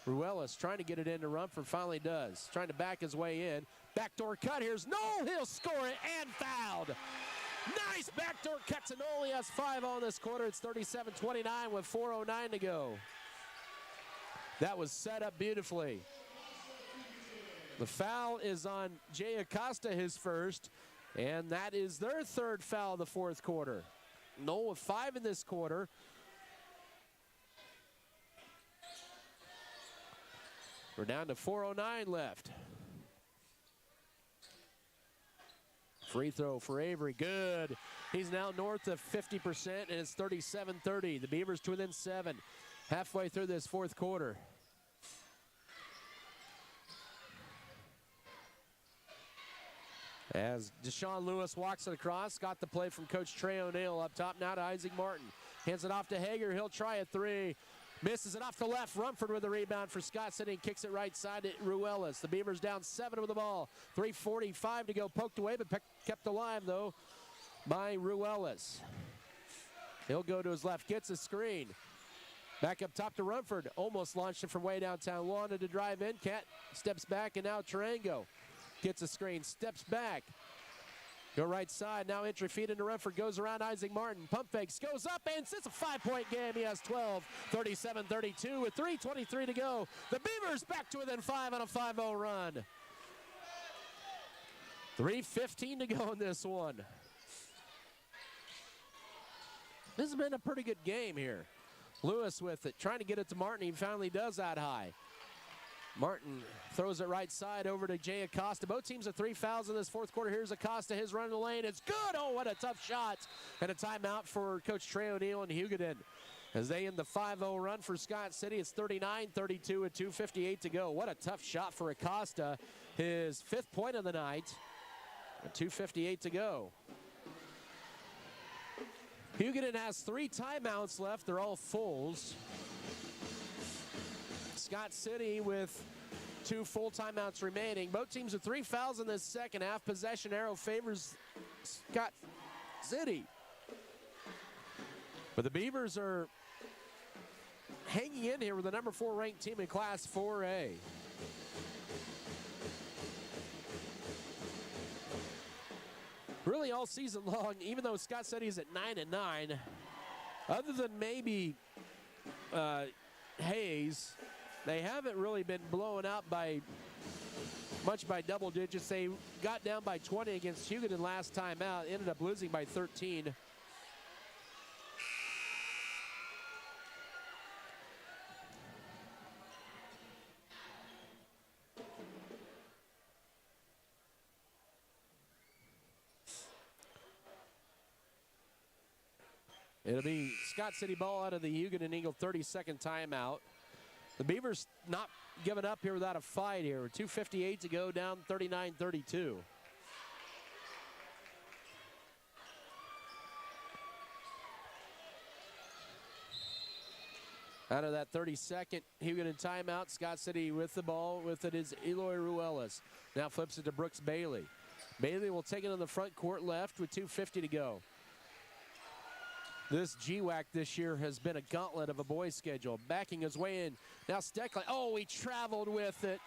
Ruelas trying to get it into Rumford, finally does. Trying to back his way in. Backdoor cut, here's Knoll, he'll score it, and fouled. Nice backdoor cut to Knoll, he has 5 on this quarter. It's 37-29 with 4:09 to go. That was set up beautifully. The foul is on Jay Acosta, his first, and that is their third foul of the fourth quarter. Knoll with 5 in this quarter. We're down to 4:09 left. Free throw for Avery, good. He's now north of 50%, and it's 37-30. The Beavers to within 7, halfway through this fourth quarter. As Deshaun Lewis walks it across, got the play from Coach Trey O'Neill up top, now to Isaac Martin. Hands it off to Hager, he'll try a three. Misses it off the left. Rumford with the rebound for Scott City and kicks it right side to Ruelas. The Beavers down 7 with the ball. 3:45 to go. Poked away, but kept alive, though, by Ruelas. He'll go to his left. Gets a screen. Back up top to Rumford. Almost launched it from way downtown. Wanted to drive in. Cat steps back, and now Tarango gets a screen. Steps back. Go right side, now entry feed into Rumford, goes around Isaac Martin, pump fakes, goes up, and it's a 5-point game. He has 12, 37-32 with 3:23 to go. The Beavers back to within 5 on a 5-0 run. 3:15 to go in this one. This has been a pretty good game here. Lewis with it, trying to get it to Martin. He finally does that high. Martin throws it right side over to Jay Acosta. Both teams have 3 fouls in this fourth quarter. Here's Acosta, his run in the lane. It's good. Oh, what a tough shot. And a timeout for Coach Trey O'Neill and Hugoton. As they end the 5-0 run for Scott City, it's 39-32 with 2:58 to go. What a tough shot for Acosta. His 5th point of the night. 2:58 to go. Hugoton has 3 timeouts left. They're all fulls. Scott City with 2 full timeouts remaining. Both teams with 3 fouls in this second half. Possession arrow favors Scott City. But the Beavers are hanging in here with the number 4 ranked team in Class 4A. Really all season long, even though Scott City is at 9-9, other than maybe Hayes, they haven't really been blown out by much by double digits. They got down by 20 against Hugoton last time out, ended up losing by 13. It'll be Scott City ball out of the Hugoton Eagle 32nd timeout. The Beavers not giving up here without a fight here. 2:58 to go, down 39-32. Out of that 32nd Hugoton timeout, Scott City with the ball. With it is Eloy Ruelas. Now flips it to Brooks Bailey. Bailey will take it on the front court left with 2:50 to go. This GWAC this year has been a gauntlet of a boys schedule. Backing his way in. Now Steckline, oh, he traveled with it.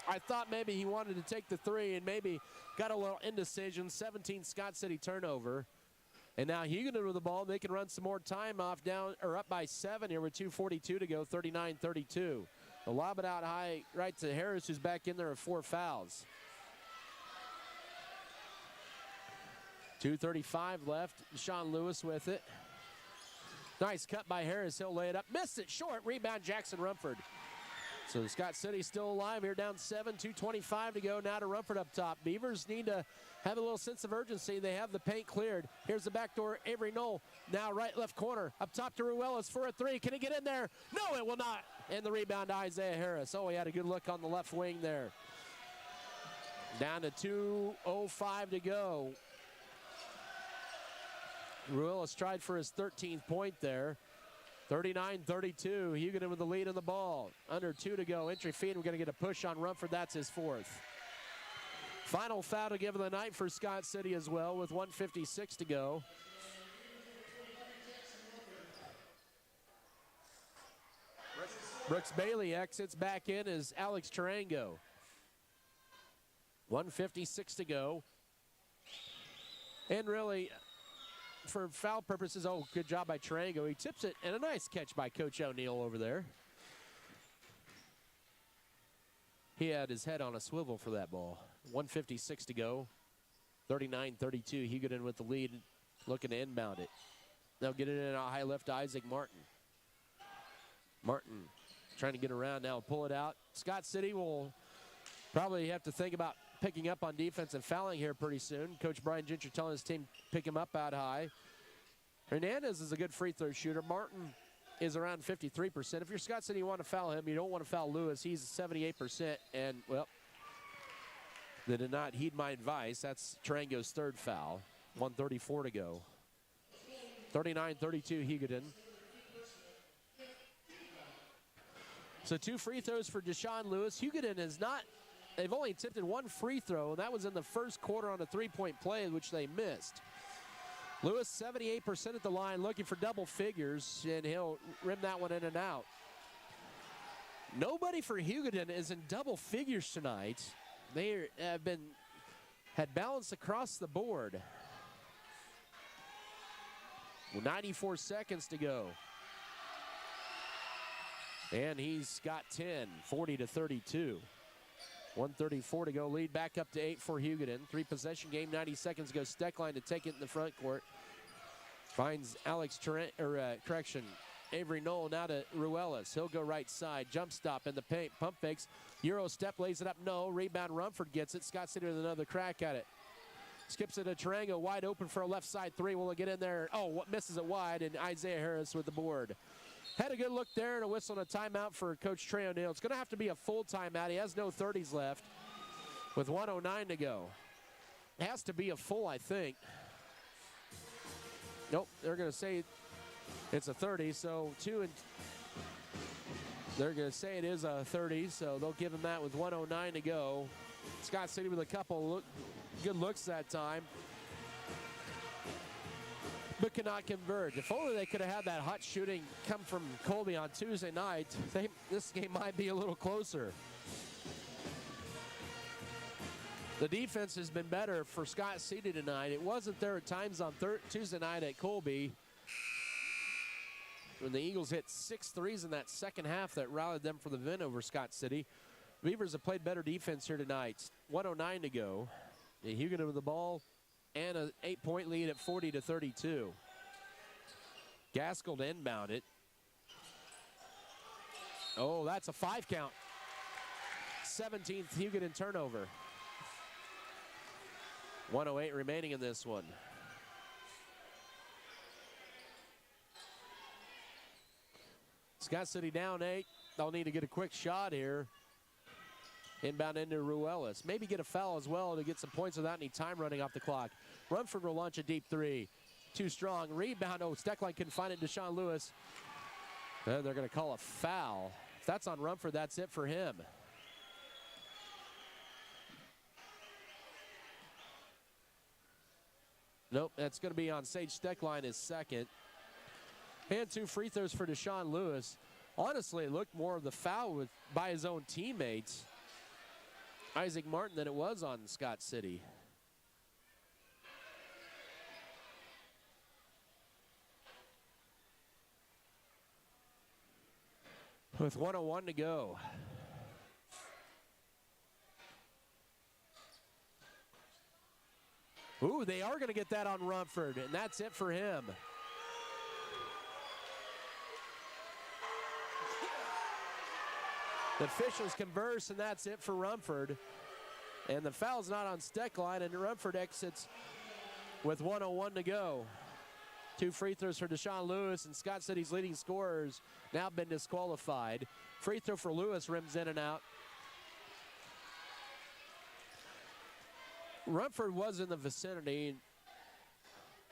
I thought maybe he wanted to take the 3 and maybe got a little indecision. 17 Scott City turnover. And now Hugoton with the ball. They can run some more time off down or up by 7 here with 2:42 to go, 39-32. They'll lob it out high right to Harris, who's back in there with 4 fouls. 2:35 left. Deshaun Lewis with it. Nice cut by Harris. He'll lay it up. Missed it short. Rebound Jackson Rumford. So Scott City still alive here, down 7, 2:25 to go. Now to Rumford up top. Beavers need to have a little sense of urgency. They have the paint cleared. Here's the backdoor. Avery Knoll now right left corner. Up top to Ruelas for a 3. Can he get in there? No, it will not. And the rebound to Isaiah Harris. Oh, he had a good look on the left wing there. Down to 2:05 to go. Ruelas tried for his 13th point there. 39-32. Hugoton with the lead in the ball. Under 2 to go. Entry feed. We're going to get a push on Rumford. That's his 4th. Final foul to give of the night for Scott City as well with 1:56 to go. Brooks Bailey exits. Back in as Alex Tarango. 1:56 to go. And really, for foul purposes, oh, good job by Tarango. He tips it, and a nice catch by Coach O'Neill over there. He had his head on a swivel for that ball. 1:56 to go. 39-32. Hugoton with the lead, looking to inbound it. They'll get it in a high left to Isaac Martin. Martin trying to get around now, pull it out. Scott City will probably have to think about picking up on defense and fouling here pretty soon. Coach Brian Gentry telling his team pick him up out high. Hernandez is a good free throw shooter. Martin is around 53%. If you're Scott City, you want to foul him. You don't want to foul Lewis. He's 78%. And, well, they did not heed my advice. That's Tarango's third foul. 1:34 to go. 39-32 Hugoton. So 2 free throws for Deshaun Lewis. Hugoton is not, they've only attempted 1 free throw, and that was in the first quarter on a 3-point play, which they missed. Lewis 78% at the line, looking for double figures, and he'll rim that one in and out. Nobody for Hugoton is in double figures tonight. They had balance across the board. 94 seconds to go. And he's got 10, 40-32. 1:34 to go. Lead back up to 8 for Hugoton. 3-possession game, 90 seconds to go. Steckline to take it in the front court. Finds Avery Knoll now to Ruelas. He'll go right side. Jump stop in the paint. Pump fakes. Euro step, lays it up. No. Rebound. Rumford gets it. Scott City with another crack at it. Skips it to Tarango. Wide open for a left side 3. Will it get in there? Oh, what misses it wide, and Isaiah Harris with the board. Had a good look there and a whistle and a timeout for Coach Trey O'Neill. It's going to have to be a full timeout. He has no 30s left with 1:09 to go. It has to be a full, I think. Nope, they're going to say it's a 30, so they're going to say it is a 30, so they'll give him that with 1:09 to go. Scott City with a couple good looks that time, but cannot convert. If only they could have had that hot shooting come from Colby on Tuesday night, this game might be a little closer. The defense has been better for Scott City tonight. It wasn't there at times on Tuesday night at Colby, when the Eagles hit 6 threes in that second half that rallied them for the win over Scott City. Beavers have played better defense here tonight. 1:09 to go. Hugoton with the ball and an 8-point lead at 40-32. Gaskell to inbound it. Oh, that's a 5 count. 17th Hugoton turnover. 1:08 remaining in this one. Scott City down 8. They'll need to get a quick shot here. Inbound into Ruelas. Maybe get a foul as well to get some points without any time running off the clock. Rumford will launch a deep 3. Too strong. Rebound. Oh, Steckline couldn't find it. Deshaun Lewis. And they're going to call a foul. If that's on Rumford, that's it for him. Nope, that's going to be on Sage Steckline, his second. And 2 free throws for Deshaun Lewis. Honestly, it looked more of the foul by his own teammates, Isaac Martin, than it was on Scott City. With 1:01 to go. Ooh, they are going to get that on Rumford, and that's it for him. The officials converse, and that's it for Rumford. And the foul's not on Steckline, and Rumford exits with 1:01 to go. 2 free throws for Deshaun Lewis, and Scott City's leading scorers now been disqualified. Free throw for Lewis rims in and out. Rumford was in the vicinity,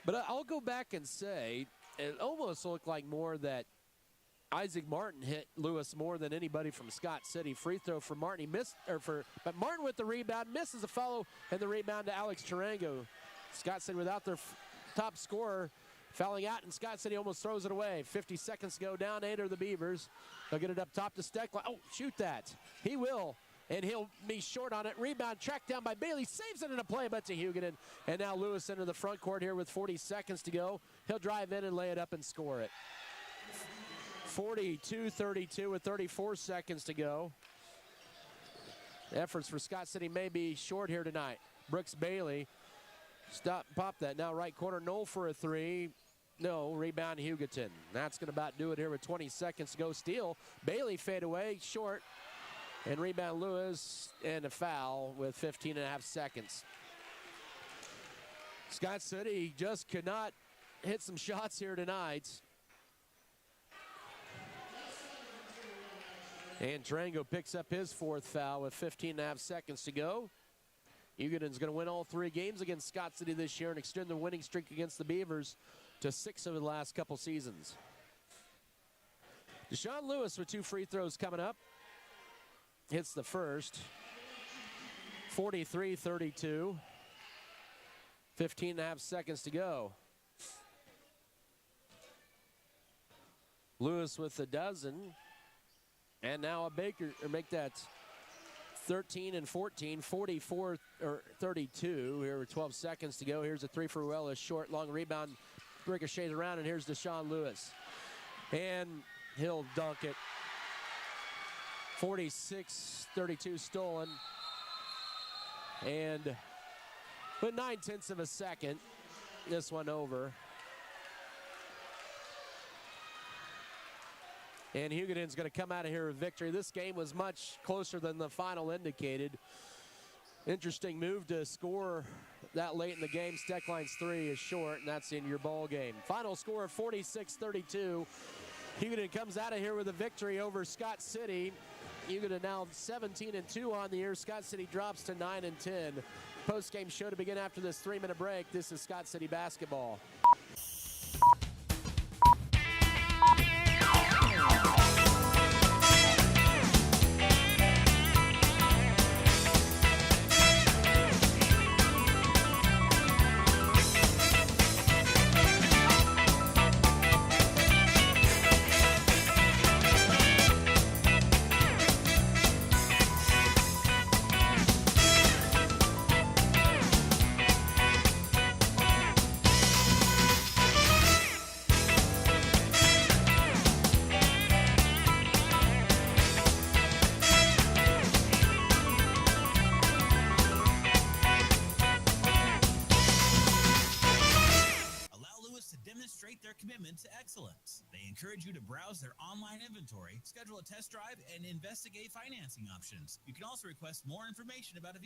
but I'll go back and say it almost looked like more that Isaac Martin hit Lewis more than anybody from Scott City. Free throw for Martin. He missed, but Martin with the rebound, misses a follow, and the rebound to Alex Tarango. Scott City without their top scorer, fouling out, and Scott City almost throws it away. 50 seconds to go, down 8 are the Beavers. They'll get it up top to Steckline. Oh, shoot that. He will, and he'll be short on it. Rebound tracked down by Bailey, saves it in a play, but to Hugoton. And now Lewis into the front court here with 40 seconds to go. He'll drive in and lay it up and score it. 42-32 with 34 seconds to go. Efforts for Scott City may be short here tonight. Brooks Bailey, pop that. Now right corner, Knoll for a 3. No, rebound Hugoton. That's going to about do it here with 20 seconds to go. Steal. Bailey fade away, short. And rebound Lewis, and a foul with 15 and a half seconds. Scott City just could not hit some shots here tonight. And Tarango picks up his fourth foul with 15 and a half seconds to go. Hugoton's going to win all 3 games against Scott City this year and extend the winning streak against the Beavers to 6 over the last couple seasons. Deshaun Lewis with 2 free throws coming up. Hits the first. 43-32. 15 and a half seconds to go. Lewis with a dozen. And now a Baker, or make that 13 and 14, 44 or 32. Here with 12 seconds to go. Here's a 3 for Ruelas. Short, long rebound. Ricochets around, and here's Deshaun Lewis. And he'll dunk it. 46-32 stolen. And with 9/10 of a second, this one over. And Hugoton's going to come out of here with victory. This game was much closer than the final indicated. Interesting move to score that late in the game. Steckline's 3 is short, and that's in your ball game. Final score of 46-32. Hugoton comes out of here with a victory over Scott City. Hugoton now 17-2 on the year. Scott City drops to 9-10. Post-game show to begin after this 3-minute break. This is Scott City basketball. Encourage you to browse their online inventory, schedule a test drive, and investigate financing options. You can also request more information about a vehicle.